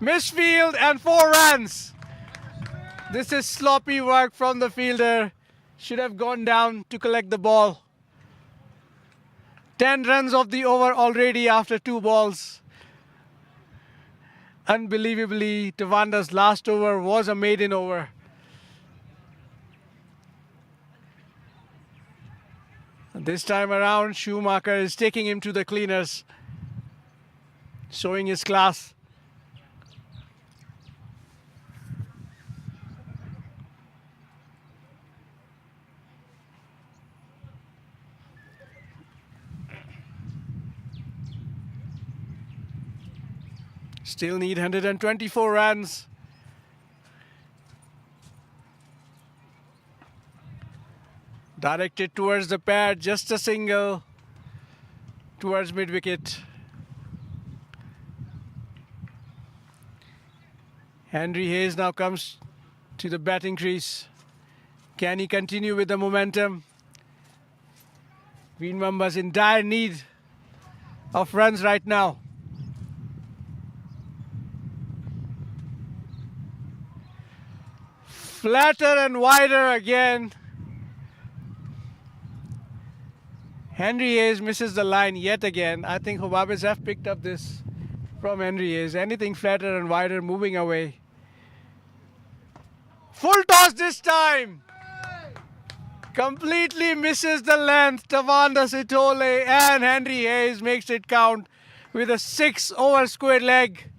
Misfield and 4 runs. This is sloppy work from the fielder. Should have gone down to collect the ball. 10 runs of the over already after 2 balls. Unbelievably, Tawanda's last over was a maiden over. This time around, Schumacher is taking him to the cleaners, showing his class. Still need 124 runs. Directed towards the pad, just a single towards mid-wicket. Henry Hayes now comes to the batting crease. Can he continue with the momentum? Green Mambas in dire need of runs right now. Flatter and wider again. Henry Hayes misses the line yet again. I think Gobabis have picked up this from Henry Hayes. Anything flatter and wider, moving away. Full toss this time. Completely misses the length. Tawanda Sitole and Henry Hayes makes it count with a 6 over square leg.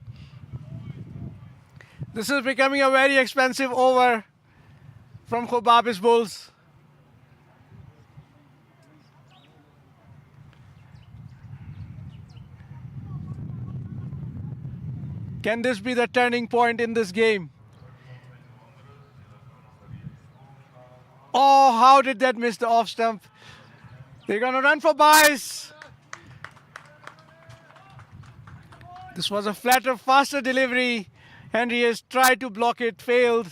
This is becoming a very expensive over from Gobabis Bulls. Can this be the turning point in this game? Oh, how did that miss the off stump? They're going to run for byes. This was a flatter, faster delivery. Henry has tried to block it, failed.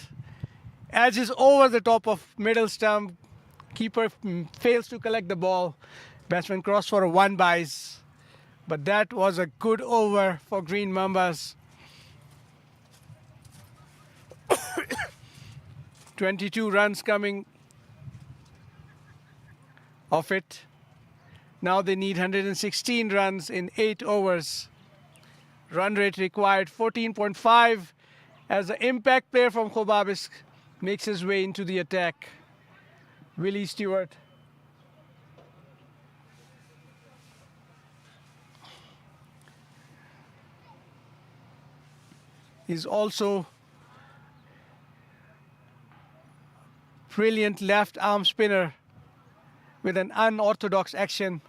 Edge is over the top of middle stump. Keeper fails to collect the ball. Batsman crossed for a 1 byes. But that was a good over for Green Mambas. 22 runs coming off it. Now they need 116 runs in 8 overs. Run rate required 14.5. As an impact player from Gobabis, makes his way into the attack. Willie Stewart. Is also brilliant left arm spinner with an unorthodox action.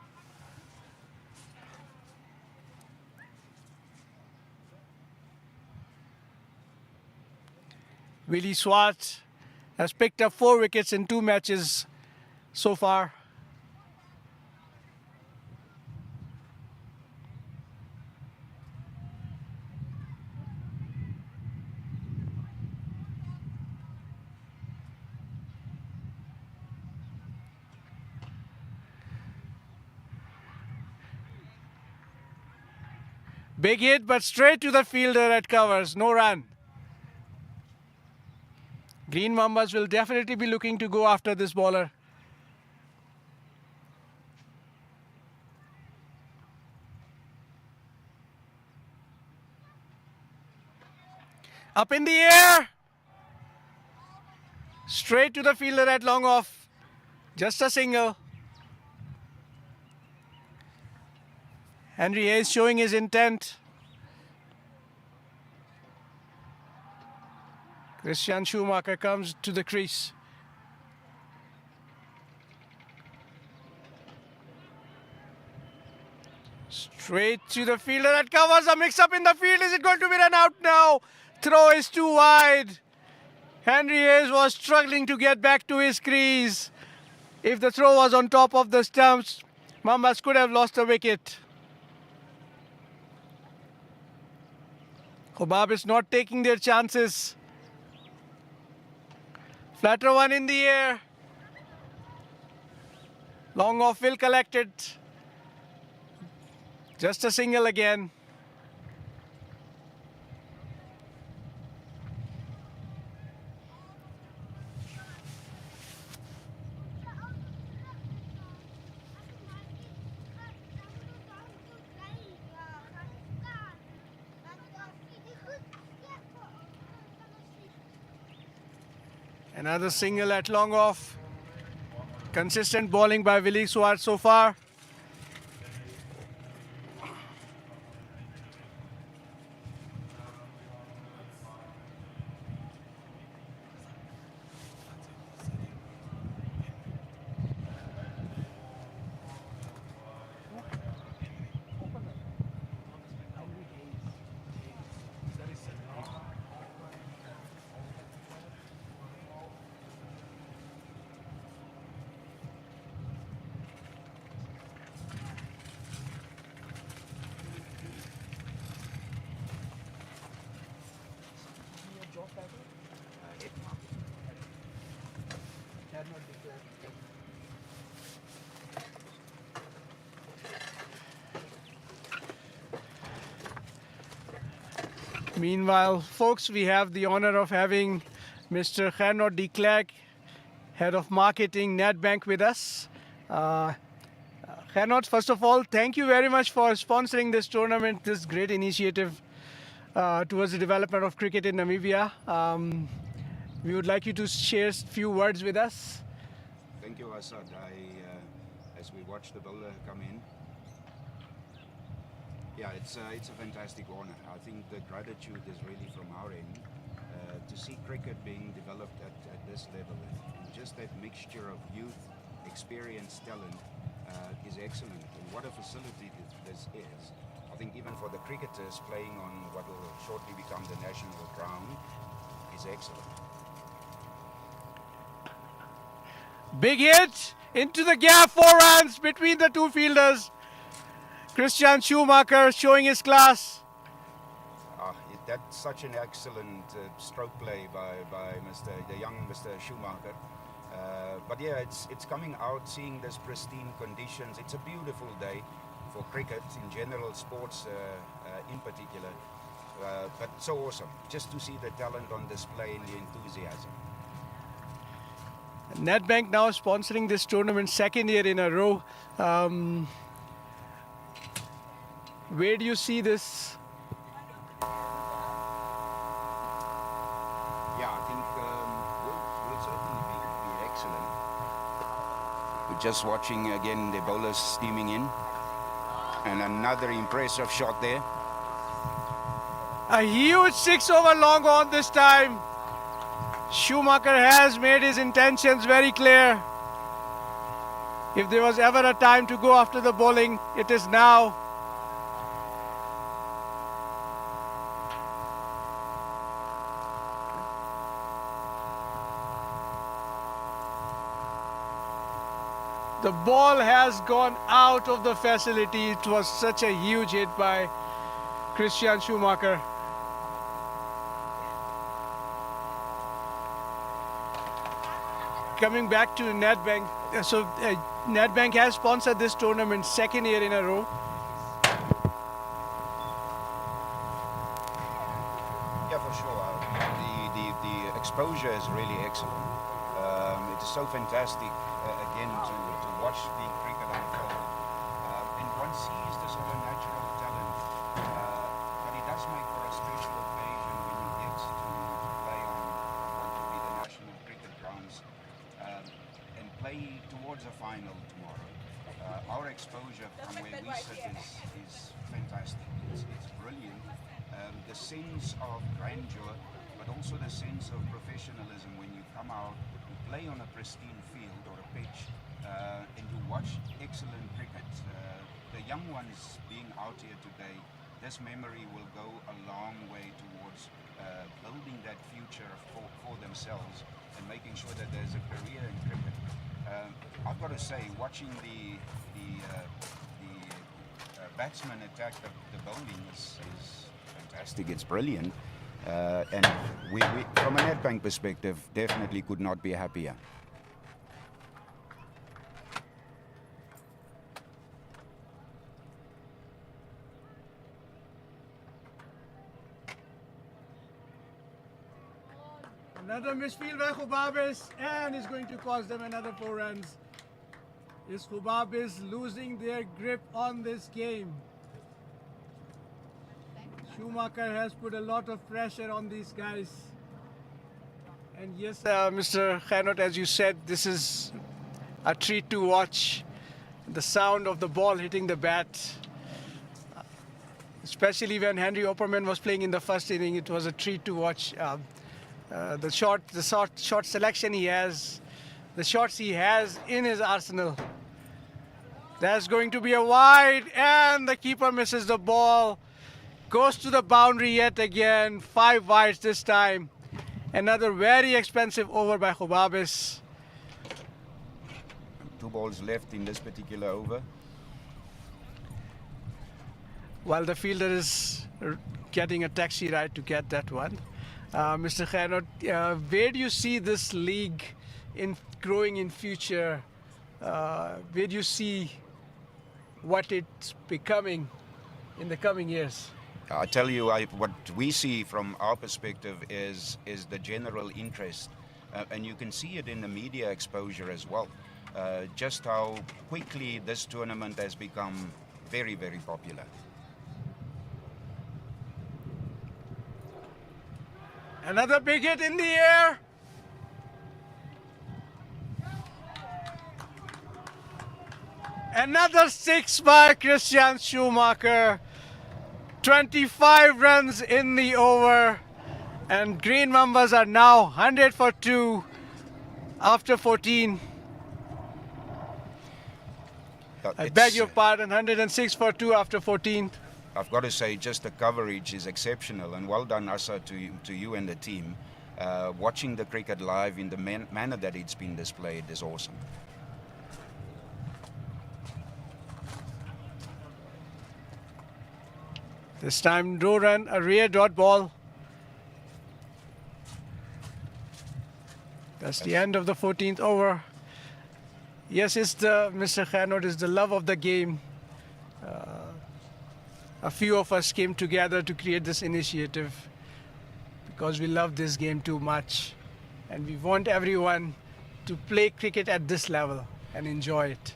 Willie Swart has picked up 4 wickets in 2 matches so far. Big hit, but straight to the fielder at covers. No run. Green Mambas will definitely be looking to go after this bowler. Up in the air. Straight to the fielder at long off. Just a single. Henry Hayes showing his intent. Christian Schumacher comes to the crease. Straight to the fielder that covers a mix-up in the field. Is it going to be run out now? Throw is too wide. Henry Hayes was struggling to get back to his crease. If the throw was on top of the stumps, Mambas could have lost a wicket. Gobabis not taking their chances. Flatter one in the air. Long off will collect it. Just a single again. Another single at long off. Consistent bowling by Willie Swart so far. Meanwhile, folks, we have the honor of having Mr. Gernot de Klerk, Head of Marketing, Nedbank, with us. Gernot, first of all, thank you very much for sponsoring this tournament, this great initiative towards the development of cricket in Namibia. We would like you to share a few words with us. Thank you, Asad. As we watch the bowler come in, yeah, it's a fantastic honor. I think the gratitude is really from our end to see cricket being developed at this level. And just that mixture of youth, experience, talent is excellent. And what a facility this is. I think even for the cricketers playing on what will shortly become the national ground is excellent. Big hit into the gap, 4 runs between the 2 fielders. Christian Schumacher showing his class. That's such an excellent stroke play by the young Mr. Schumacher. But yeah, it's coming out, seeing this pristine conditions. It's a beautiful day for cricket in general, sports in particular. But so awesome just to see the talent on display and the enthusiasm. Nedbank now sponsoring this tournament 2nd year in a row. Where do you see this? Yeah, I think just watching again the bowlers steaming in. And another impressive shot there. A huge 6-over long on this time. Schumacher has made his intentions very clear. If there was ever a time to go after the bowling, it is now. The ball has gone out of the facility. It was such a huge hit by Christian Schumacher. Coming back to Nedbank, Nedbank has sponsored this tournament second year in a row. Yeah, for sure. The exposure is really excellent. It is so fantastic, again, to watch the cricket unfold. And one sees this other natural talent, but it does make for a special occasion when you get to play on what will be the national cricket grounds and play towards a final tomorrow. Our exposure from where we sit is fantastic. It's brilliant. The sense of grandeur, but also the sense of professionalism when you come out, you play on a pristine field or a pitch, and you watch excellent cricket. The young ones being out here today, this memory will go a long way towards building that future for themselves and making sure that there's a career in cricket. I've got to say, watching the batsman attack the bowling is fantastic. It's brilliant. And we, from a Nedbank perspective, definitely could not be happier. Another misfield by Gobabis, and is going to cost them another 4 runs. Is Gobabis losing their grip on this game? Schumacher has put a lot of pressure on these guys. And yes, Mr. Khanot, as you said, this is a treat to watch. The sound of the ball hitting the bat. Especially when Henry Opperman was playing in the first inning, it was a treat to watch. The short selection he has, the shots he has in his arsenal. That's going to be a wide, and the keeper misses the ball. Goes to the boundary yet again. 5 wides this time. Another very expensive over by Gobabis. 2 balls left in this particular over. While the fielder is getting a taxi ride to get that one. Mr. Khanot, where do you see this league growing in future? Where do you see what it's becoming in the coming years? I tell you, what we see from our perspective is the general interest, and you can see it in the media exposure as well. Just how quickly this tournament has become very, very popular. Another big hit in the air. Another 6 by Christian Schumacher. 25 runs in the over. And Green Mambas are now 100 for 2 after 14. I beg your pardon, 106 for 2 after 14. I've got to say, just the coverage is exceptional, and well done, Asa, to you and the team. Watching the cricket live in the manner that it's been displayed is awesome. This time, no run, a rare dot ball. That's the end of the 14th over. Yes, Mr. Khanot, is the love of the game. A few of us came together to create this initiative because we love this game too much. And we want everyone to play cricket at this level and enjoy it.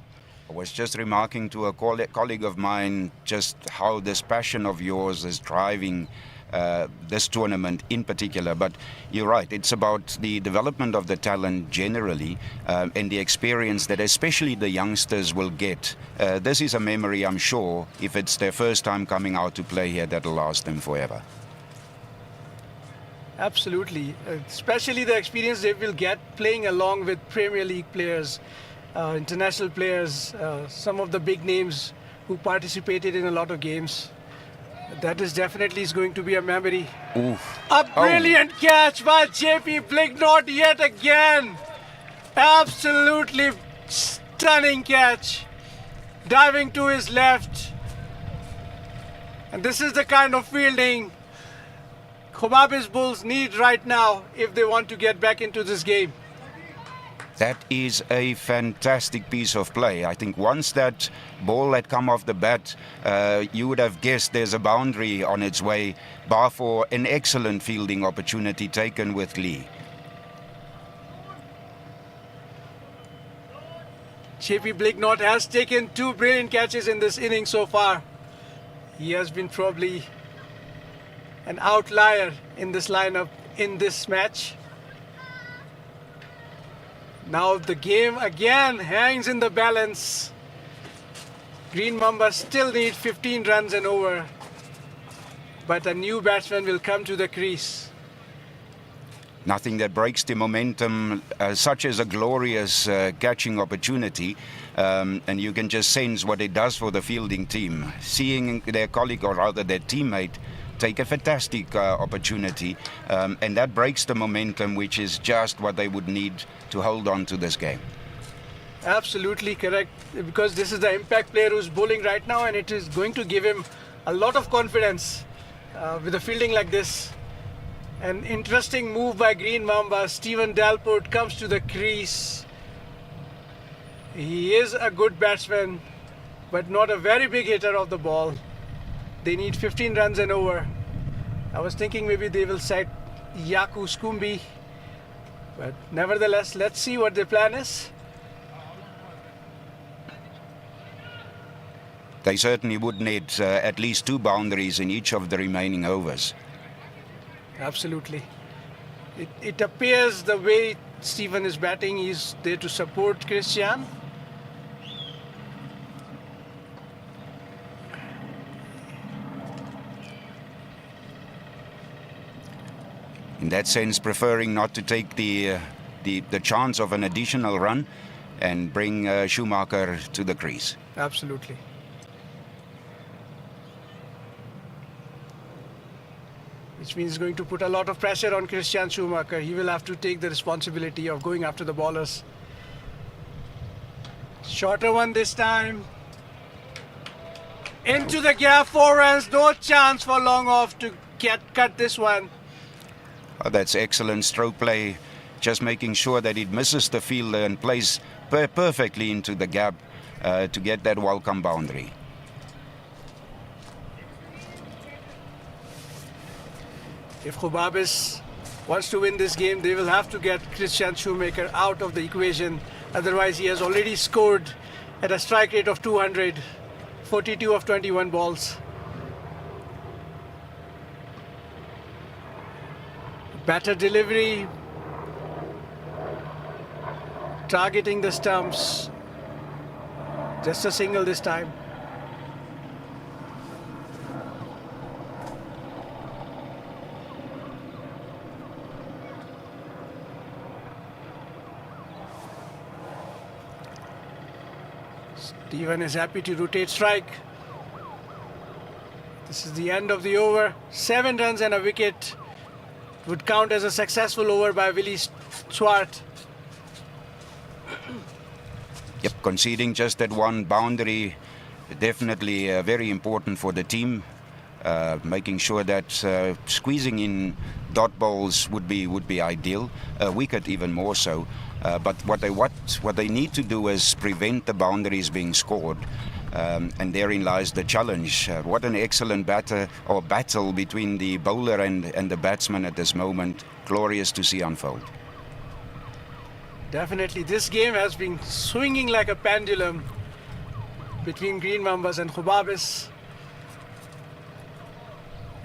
I was just remarking to a colleague of mine just how this passion of yours is driving this tournament in particular. But you're right, it's about the development of the talent generally and the experience that especially the youngsters will get. This is a memory, I'm sure, if it's their first time coming out to play here, that'll last them forever. Absolutely, especially the experience they will get playing along with Premier League players, international players, some of the big names who participated in a lot of games. That is definitely going to be a memory. Oof. A brilliant catch by JP Blignot yet again. Absolutely stunning catch. Diving to his left. And this is the kind of fielding Gobabis Bulls need right now if they want to get back into this game. That is a fantastic piece of play. I think once that ball had come off the bat, you would have guessed there's a boundary on its way, bar for an excellent fielding opportunity taken with Lee. JP Blignot has taken 2 brilliant catches in this inning so far. He has been probably an outlier in this lineup in this match. Now the game again hangs in the balance. Green Mambas still need 15 runs and over, but a new batsman will come to the crease. Nothing that breaks the momentum, such as a glorious catching opportunity, and you can just sense what it does for the fielding team. Seeing their colleague, or rather their teammate, take a fantastic opportunity, and that breaks the momentum, which is just what they would need to hold on to this game. Absolutely correct, because this is the impact player who's bowling right now, and it is going to give him a lot of confidence with a fielding like this. An interesting move by Green Mamba. Stephen Dalport comes to the crease. He is a good batsman, but not a very big hitter of the ball. They need 15 runs and over. I was thinking maybe they will set Yaku Skumbi, but nevertheless, let's see what their plan is. They certainly would need at least 2 boundaries in each of the remaining overs. Absolutely. It appears the way Stephen is batting, he's there to support Christian. In that sense, preferring not to take the chance of an additional run and bring Schumacher to the crease. Absolutely. Which means going to put a lot of pressure on Christian Schumacher. He will have to take the responsibility of going after the bowlers. Shorter one this time. Into the gap, 4 runs, no chance for long off to cut this one. Oh, that's excellent stroke play, just making sure that it misses the fielder and plays perfectly into the gap to get that welcome boundary. If Gobabis wants to win this game, they will have to get Christian Schumacher out of the equation. Otherwise, he has already scored at a strike rate of 200, 42 of 21 balls. Batter delivery, targeting the stumps, just a single this time. Steven is happy to rotate strike. This is the end of the over. 7 runs and a wicket would count as a successful over by Willie Swart. Yep, conceding just that one boundary, definitely very important for the team. Making sure that squeezing in dot balls would be ideal. A wicket even more so. But what they need to do is prevent the boundaries being scored. And therein lies the challenge. What an excellent battle between the bowler and the batsman at this moment. Glorious to see unfold. Definitely, this game has been swinging like a pendulum between Green Mambas and Gobabis.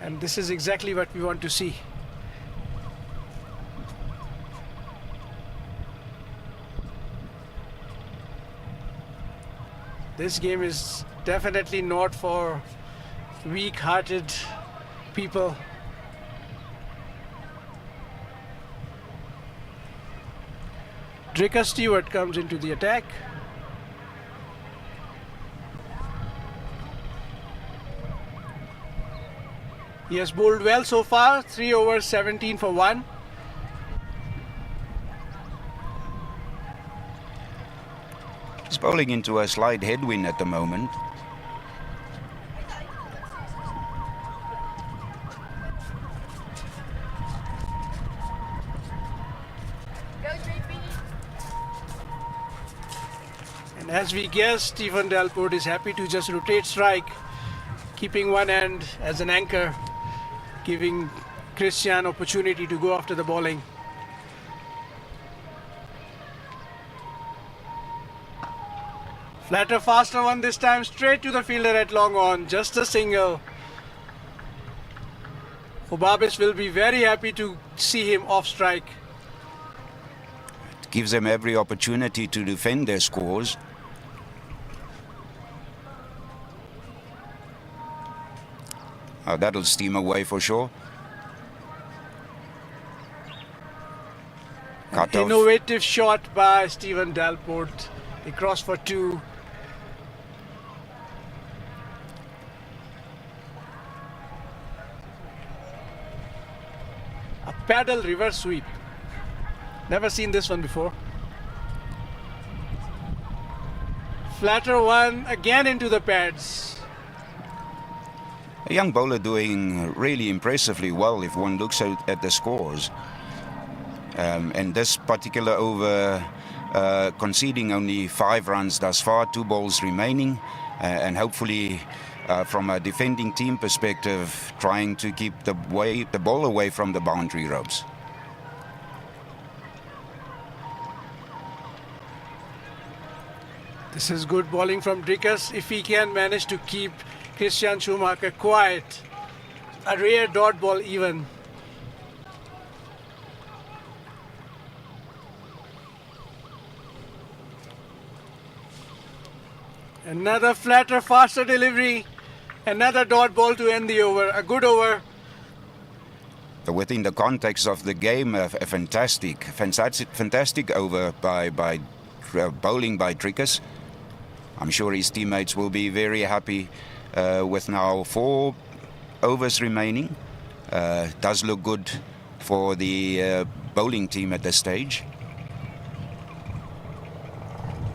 And this is exactly what we want to see. This game is definitely not for weak-hearted people. Draker Stewart comes into the attack. He has bowled well so far, 3 overs, 17 for 1. He's bowling into a slight headwind at the moment. And as we guess, Stephen Delport is happy to just rotate strike, keeping one hand as an anchor, giving Christian opportunity to go after the bowling. Flatter, faster one this time, straight to the fielder at long on, just a single. Gobabis will be very happy to see him off strike. It gives them every opportunity to defend their scores. That'll steam away for sure. Cut off. Innovative shot by Stephen Delport. He crossed for 2. A paddle reverse sweep. Never seen this one before. Flatter one again into the pads. A young bowler doing really impressively well if one looks at the scores. And this particular over, conceding only 5 runs thus far, 2 balls remaining, and hopefully from a defending team perspective, trying to keep the ball away from the boundary ropes. This is good bowling from Drickers if he can manage to keep Christian Schumacher quiet. A rare dot ball even. Another flatter, faster delivery. Another dot ball to end the over. A good over. Within the context of the game, a fantastic over by bowling by Drickers. I'm sure his teammates will be very happy with now 4 overs remaining. Does look good for the bowling team at this stage.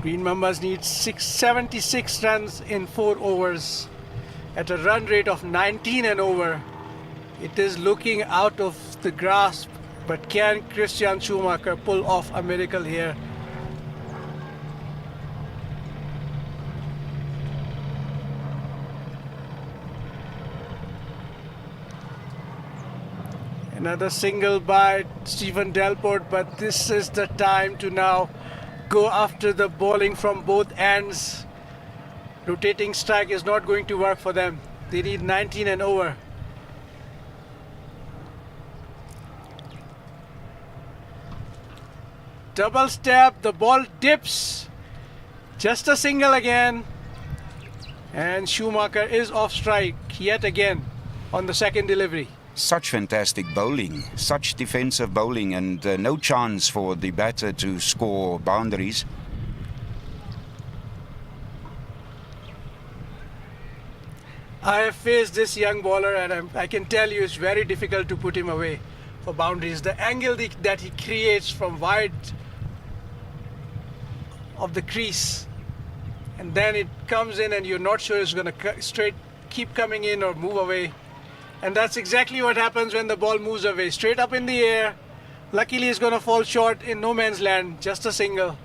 Green Mambas need 76 runs in 4 overs at a run rate of 19 and over. It is looking out of the grasp, but can Christian Schumacher pull off a miracle here? Another single by Stephen Delport, but this is the time to now go after the bowling from both ends. Rotating strike is not going to work for them. They need 19 and over. Double step, the ball dips. Just a single again. And Schumacher is off strike yet again on the second delivery. Such fantastic bowling, such defensive bowling, and no chance for the batter to score boundaries. I have faced this young bowler, and I can tell you it's very difficult to put him away for boundaries. The angle that he creates from wide of the crease, and then it comes in and you're not sure it's going to keep coming in or move away. And that's exactly what happens when the ball moves away. Straight up in the air. Luckily, it's going to fall short in no man's land. Just a single.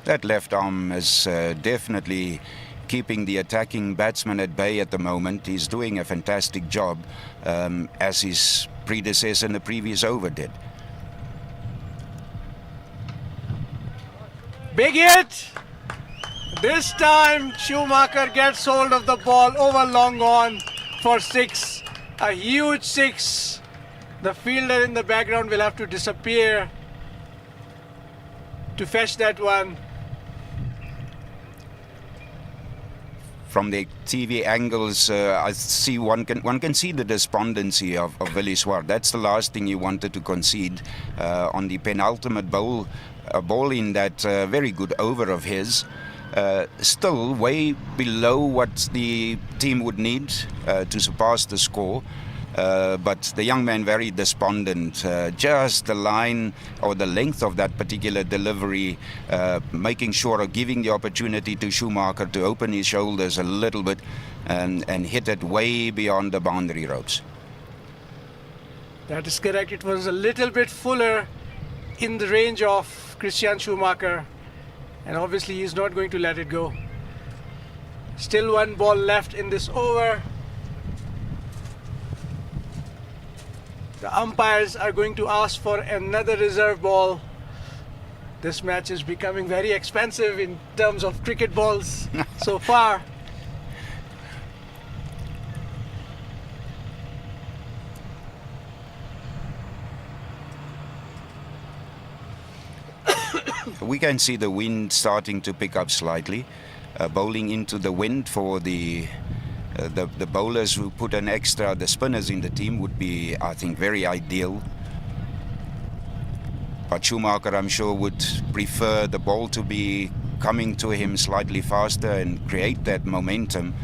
That left arm is definitely keeping the attacking batsman at bay at the moment. He's doing a fantastic job, as his predecessor in the previous over did. Big hit! This time, Schumacher gets hold of the ball over long on for 6. A huge six. The fielder in the background will have to disappear to fetch that one. From the TV angles, I see one can see the despondency of Willie Swart. That's the last thing he wanted to concede on the penultimate ball in that very good over of his. Still way below what the team would need to surpass the score. But the young man very despondent. Just the line or the length of that particular delivery, making sure of giving the opportunity to Schumacher to open his shoulders a little bit and hit it way beyond the boundary ropes. That is correct. It was a little bit fuller in the range of Christian Schumacher, and obviously he's not going to let it go. Still one ball left in this over. The umpires are going to ask for another reserve ball. This match is becoming very expensive in terms of cricket balls so far. We can see the wind starting to pick up slightly. Bowling into the wind for the bowlers who put an extra, the spinners in the team would be, I think, very ideal. But Schumacher, I'm sure, would prefer the ball to be coming to him slightly faster and create that momentum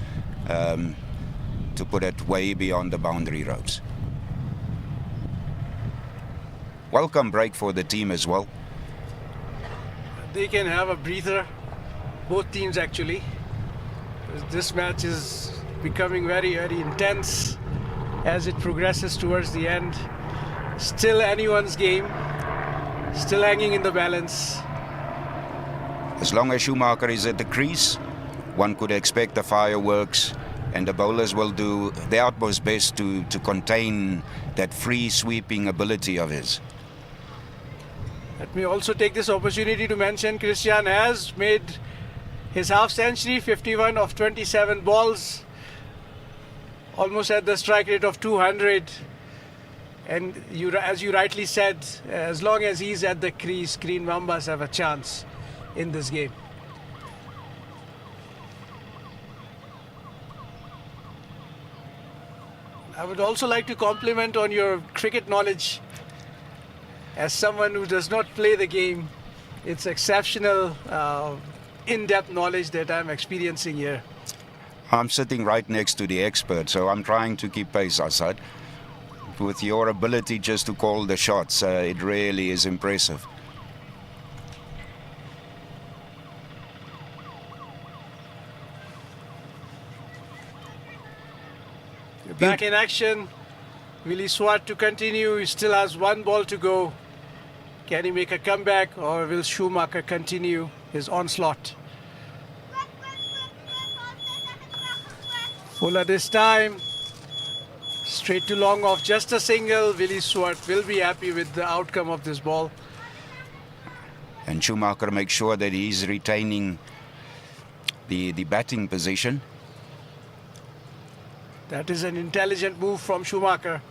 to put it way beyond the boundary ropes. Welcome break for the team as well. They can have a breather, both teams actually. This match is becoming very, very intense as it progresses towards the end. Still anyone's game, still hanging in the balance. As long as Schumacher is at the crease, one could expect the fireworks, and the bowlers will do their utmost best to contain that free sweeping ability of his. Let me also take this opportunity to mention Christian has made his half century, 51 of 27 balls, almost at the strike rate of 200. And as you rightly said, as long as he's at the crease, Green Mambas have a chance in this game. I would also like to compliment on your cricket knowledge. As someone who does not play the game, it's exceptional, in-depth knowledge that I'm experiencing here. I'm sitting right next to the expert, so I'm trying to keep pace, Asad. With your ability just to call the shots, it really is impressive. Back in action. Willie Swart to continue. He still has one ball to go. Can he make a comeback, or will Schumacher continue his onslaught? Fuller this time. Straight to long off, just a single. Willie Swart will be happy with the outcome of this ball. And Schumacher makes sure that he's retaining the batting position. That is an intelligent move from Schumacher.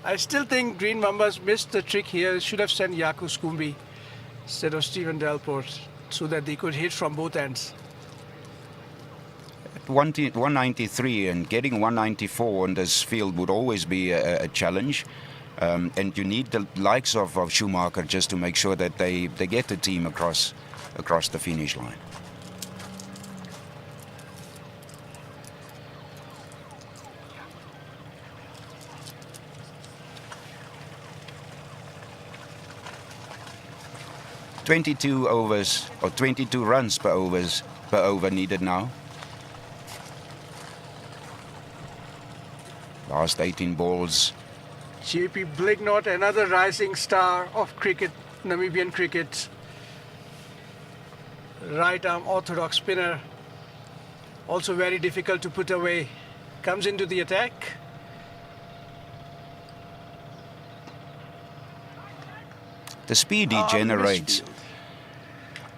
I still think Green Mambas missed the trick here. Should have sent Yaku Skumbi instead of Stephen Delport so that they could hit from both ends. At 193 and getting 194 on this field would always be a challenge. And you need the likes of Schumacher just to make sure that they get the team across the finish line. .22 overs or 22 runs per over needed now. Last 18 balls. JP Blignot, another rising star of cricket, Namibian cricket. Right arm orthodox spinner. Also very difficult to put away. Comes into the attack. The speed he generates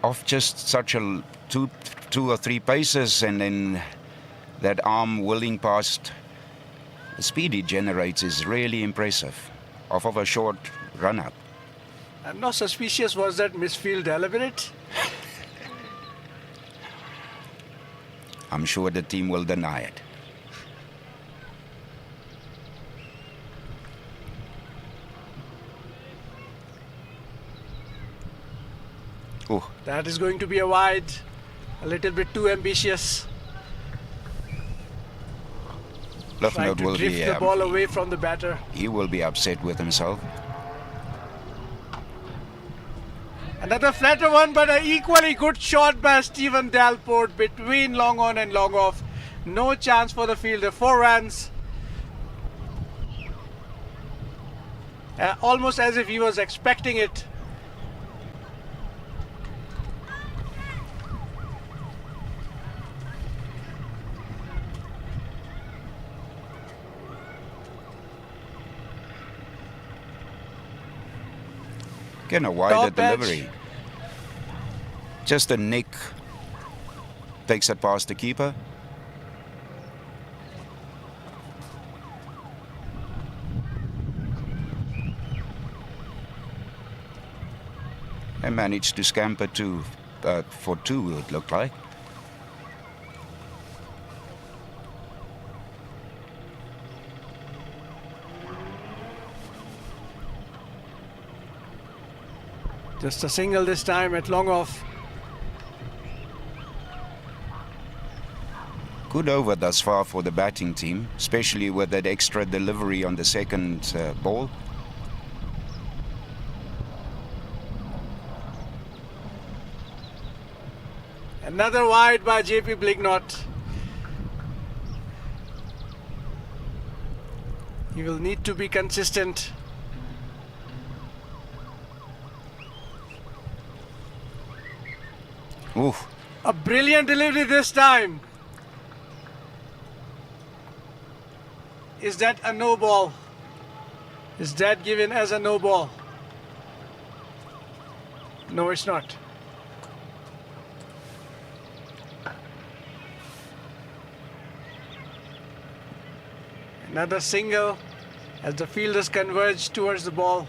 off just such a two or three paces, and then that arm wheeling past, the speed he generates is really impressive off of a short run-up. I'm not suspicious, was that misfield deliberate? I'm sure the team will deny it. Oh, That is going to be a wide, a little bit too ambitious. Trying Lufnout to will drift be the ball away from the batter. he will be upset with himself. Another flatter one, but an equally good shot by Stephen Dalport between long on and long off. No chance for the fielder. 4 runs. Almost as if he was expecting it. Again, a wider Top edge. delivery. Just a nick. Takes it past the keeper. And managed to scamper for 2, it looked like. Just a single this time at long off. Good over thus far for the batting team, especially with that extra delivery on the second ball. Another wide by JP Blignot. He will need to be consistent. Oof. A brilliant delivery this time. Is that a no ball? Is that given as a no ball? No, it's not. Another single as the fielders converge towards the ball.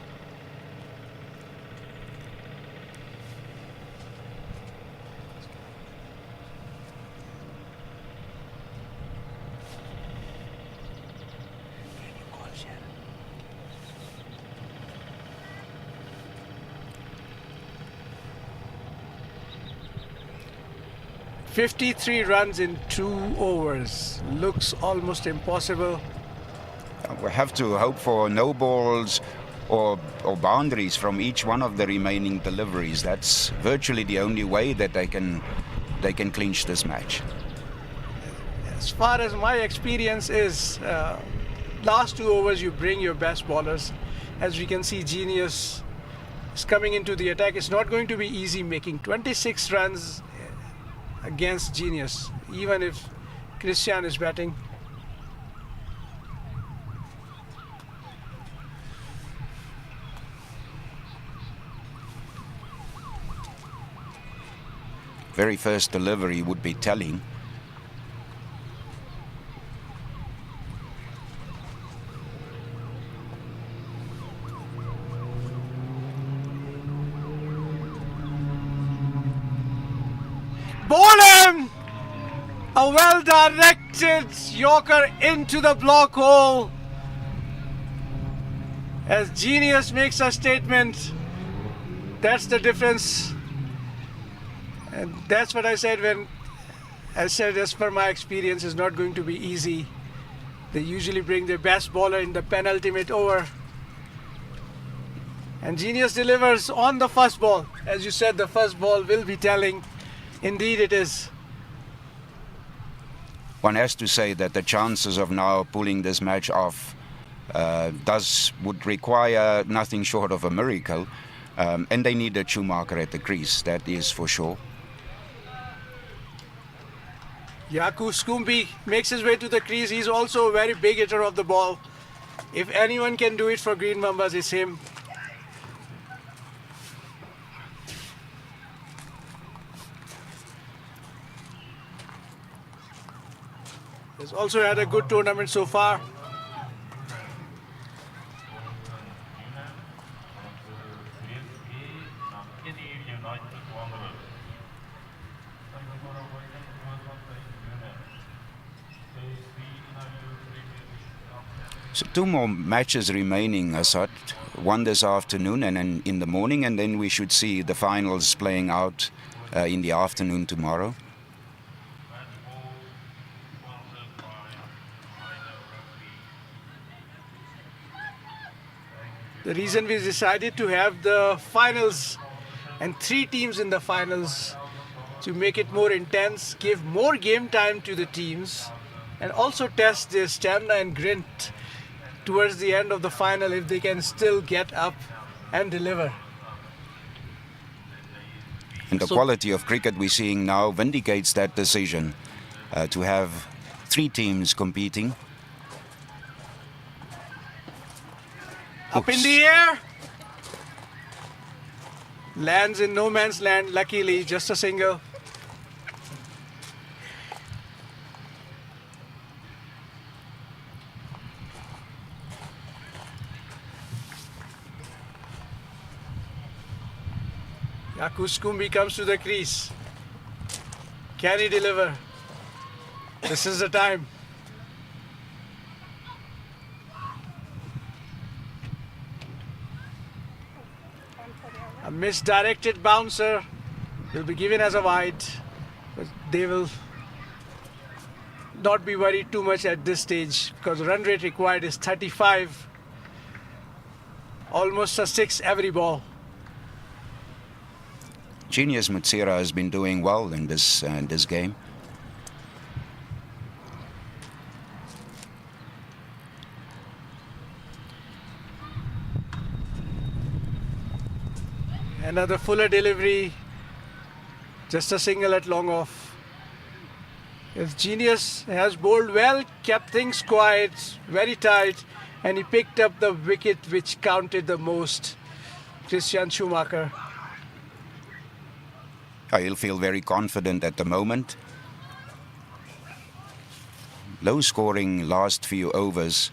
"53 runs in 2 overs. Looks almost impossible. We have to hope for no balls or boundaries from each one of the remaining deliveries. That's virtually the only way that they can clinch this match. As far as my experience is, last 2 overs you bring your best bowlers. As we can see, Genius is coming into the attack. It's not going to be easy making 26 runs against Genius, even if Christian is batting. Very first delivery would be telling. Ball him! A well-directed Yorker into the block hole. As Genius makes a statement, that's the difference. And that's what I said when I said, as per my experience, it's not going to be easy. They usually bring their best bowler in the penultimate over. And Genius delivers on the first ball. As you said, the first ball will be telling. Indeed it is. One has to say that the chances of now pulling this match off would require nothing short of a miracle. And they need a Schumacher at the crease, that is for sure. Yaku Skumbi makes his way to the crease. He's also a very big hitter of the ball. If anyone can do it for Green Mambas, it's him. He's also had a good tournament so far. So 2 more matches remaining, Asad. One this afternoon and then in the morning, and then we should see the finals playing out in the afternoon tomorrow. The reason we decided to have the finals and 3 teams in the finals to make it more intense, give more game time to the teams, and also test their stamina and grit towards the end of the final if they can still get up and deliver. And the quality of cricket we're seeing now vindicates that decision to have 3 teams competing. Up in the air. Lands in no man's land, luckily, just a single. Yakus Kumbi comes to the crease. Can he deliver? This is the time. A misdirected bouncer will be given as a wide, but they will not be worried too much at this stage because the run rate required is 35. Almost a 6 every ball. Genius Mutsira has been doing well in this game. Another fuller delivery, just a single at long off. His Genius has bowled well, kept things quiet, very tight, and he picked up the wicket which counted the most, Christian Schumacher. He'll feel very confident at the moment. Low scoring last few overs,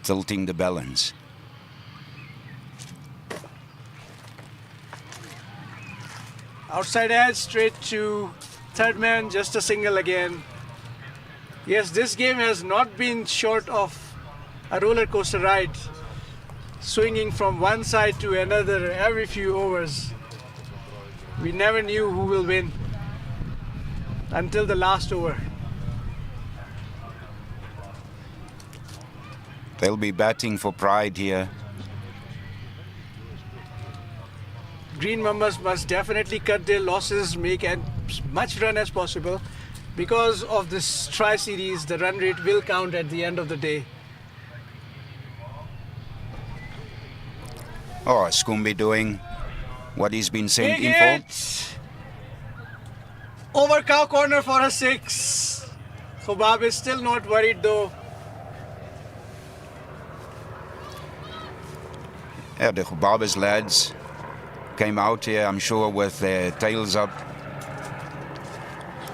tilting the balance. Outside edge, straight to third man, just a single again. Yes, this game has not been short of a roller coaster ride, swinging from one side to another every few overs. We never knew who will win until the last over. They'll be batting for pride here. Green Mambas must definitely cut their losses, make as much run as possible. Because of this tri-series, the run rate will count at the end of the day. Oh, Skumbi doing what he's been sent Big in hit! for. Over cow corner for a 6. Gobabis is still not worried though. Yeah, the Gobabis lads came out here, I'm sure, with their tails up.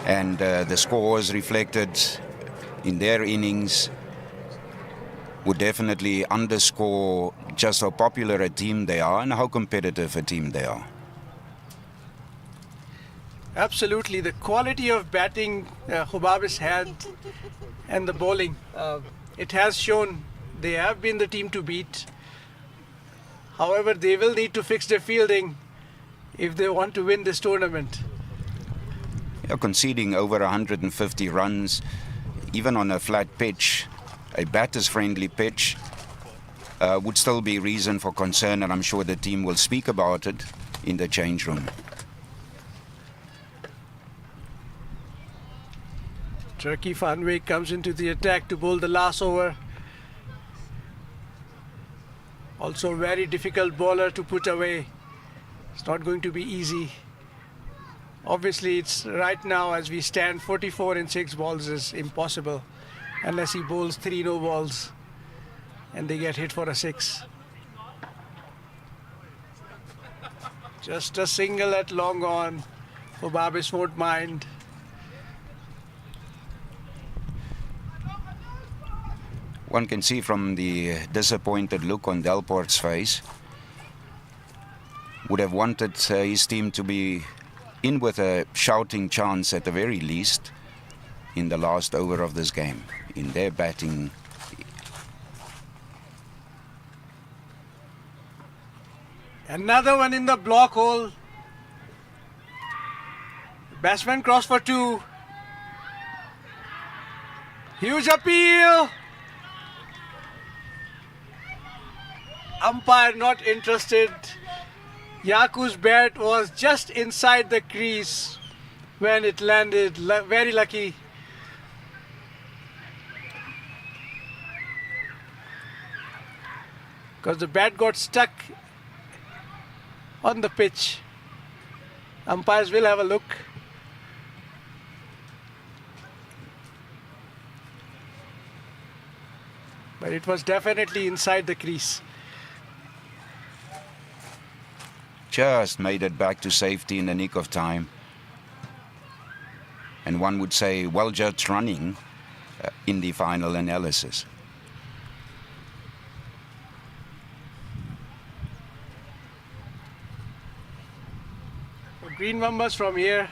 And the scores reflected in their innings would definitely underscore just how popular a team they are and how competitive a team they are. Absolutely, the quality of batting Gobabis had and the bowling, it has shown they have been the team to beat. However, they will need to fix their fielding if they want to win this tournament. Yeah, conceding over 150 runs, even on a flat pitch, a batter's friendly pitch, would still be reason for concern, and I'm sure the team will speak about it in the change room. Turkey Fanway comes into the attack to bowl the last over. Also a very difficult bowler to put away. It's not going to be easy. Obviously, it's right now as we stand 44 in 6 balls is impossible unless he bowls 3 no balls and they get hit for a 6. Just a single at long on. Gobabis won't mind. One can see from the disappointed look on Delport's face, would have wanted his team to be in with a shouting chance at the very least in the last over of this game, in their batting. Another one in the block hole. Batsman cross for 2. Huge appeal. Umpire not interested. Yaku's bat was just inside the crease when it landed. Very lucky. Because the bat got stuck on the pitch. Umpires will have a look. But it was definitely inside the crease. Just made it back to safety in the nick of time. And one would say well judged running in the final analysis. For Green Mambas from here,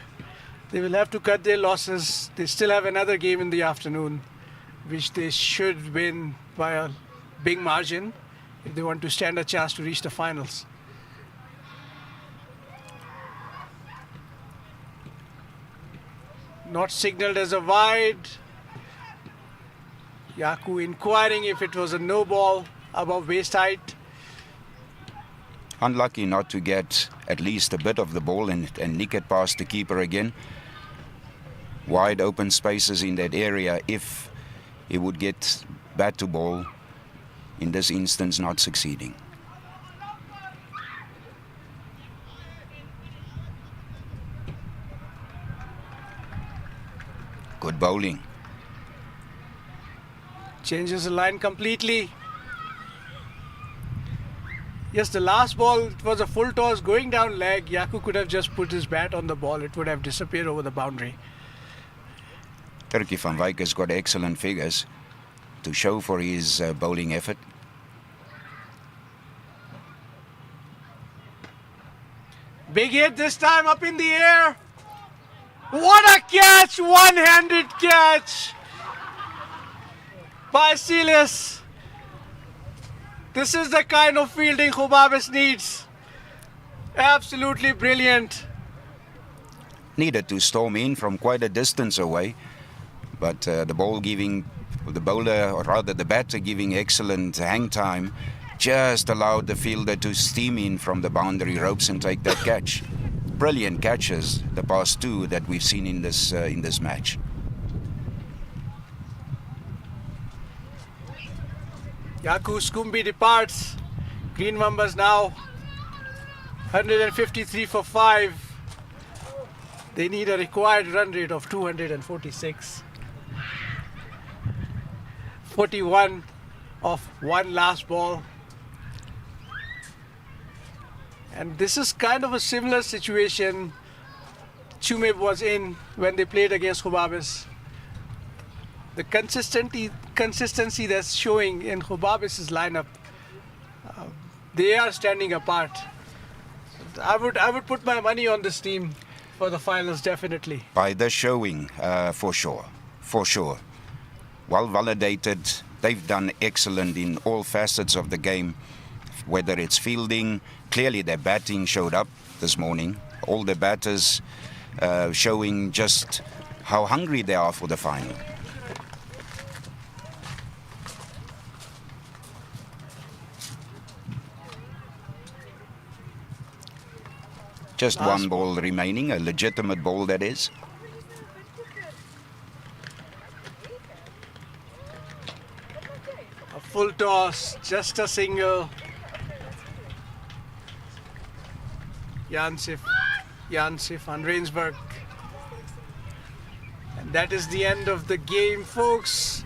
they will have to cut their losses. They still have another game in the afternoon, which they should win by a big margin if they want to stand a chance to reach the finals. Not signaled as a wide. Yaku inquiring if it was a no ball above waist height. Unlucky not to get at least a bit of the ball and nick it past the keeper again. Wide open spaces in that area if he would get bat to ball. In this instance, not succeeding. Good bowling. Changes the line completely. Yes, the last ball, it was a full toss going down leg. Yaku could have just put his bat on the ball. It would have disappeared over the boundary. Turkey van Wyk has got excellent figures to show for his bowling effort. Big hit this time up in the air. What a catch! One-handed catch by Silas. This is the kind of fielding Gobabis needs. Absolutely brilliant. Needed to storm in from quite a distance away, but the bowler, or rather the batter, giving excellent hang time, just allowed the fielder to steam in from the boundary ropes and take that catch. Brilliant catches, the past two that we've seen in this match. Yaku Skumbi departs. Green Mambas now 153 for 5. They need a required run rate of 246. 41 of one last ball. And this is kind of a similar situation Chumeb was in when they played against Gobabis. The consistency that's showing in Gobabis' lineup, they are standing apart. I would put my money on this team for the finals, definitely. By the showing, for sure. Well validated. They've done excellent in all facets of the game, whether it's fielding. Clearly their batting showed up this morning. All the batters showing just how hungry they are for the final. Just one ball remaining, a legitimate ball that is. A full toss, just a single. Jansif van Rensburg. And that is the end of the game, folks.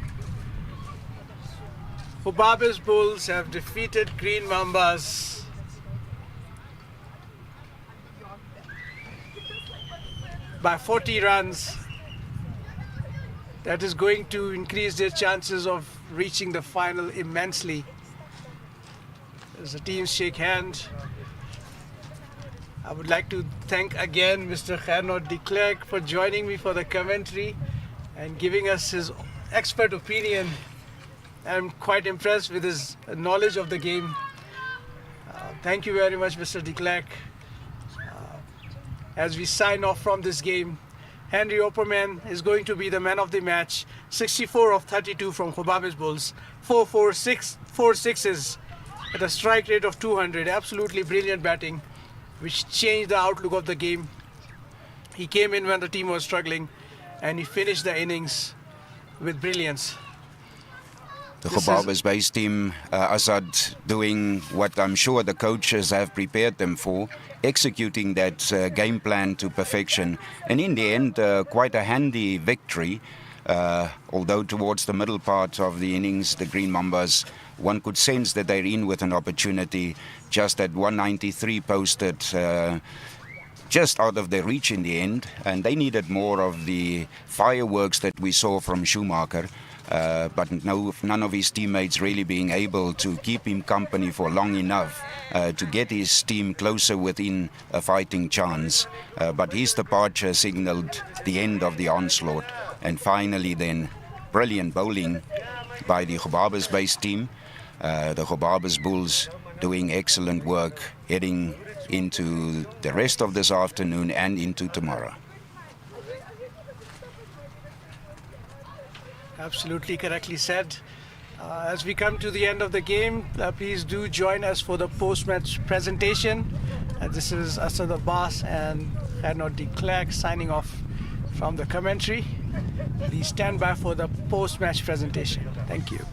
Gobabis Bulls have defeated Green Mambas by 40 runs. That is going to increase their chances of reaching the final immensely. As the teams shake hands, I would like to thank again Mr. Gernot de Klerk for joining me for the commentary and giving us his expert opinion. I'm quite impressed with his knowledge of the game. Thank you very much, Mr. de Klerk. As we sign off from this game, Henry Opperman is going to be the man of the match. 64 of 32 from Gobabis Bulls, 4 sixes at a strike rate of 200. Absolutely brilliant batting, which changed the outlook of the game. He came in when the team was struggling, and he finished the innings with brilliance. The Gobabis base team, Assad, doing what I'm sure the coaches have prepared them for, executing that game plan to perfection. And in the end, quite a handy victory. Although towards the middle part of the innings, the Green Mambas, one could sense that they're in with an opportunity. Just at 193 posted, just out of their reach in the end. And they needed more of the fireworks that we saw from Schumacher. But none of his teammates really being able to keep him company for long enough to get his team closer within a fighting chance. But his departure signaled the end of the onslaught. And finally then, brilliant bowling by the Gobabis base team. The Gobabis Bulls doing excellent work heading into the rest of this afternoon and into tomorrow. Absolutely correctly said. As we come to the end of the game, please do join us for the post-match presentation. This is Asad Abbas and Gernot de Klerk signing off from the commentary. Please stand by for the post-match presentation. Thank you.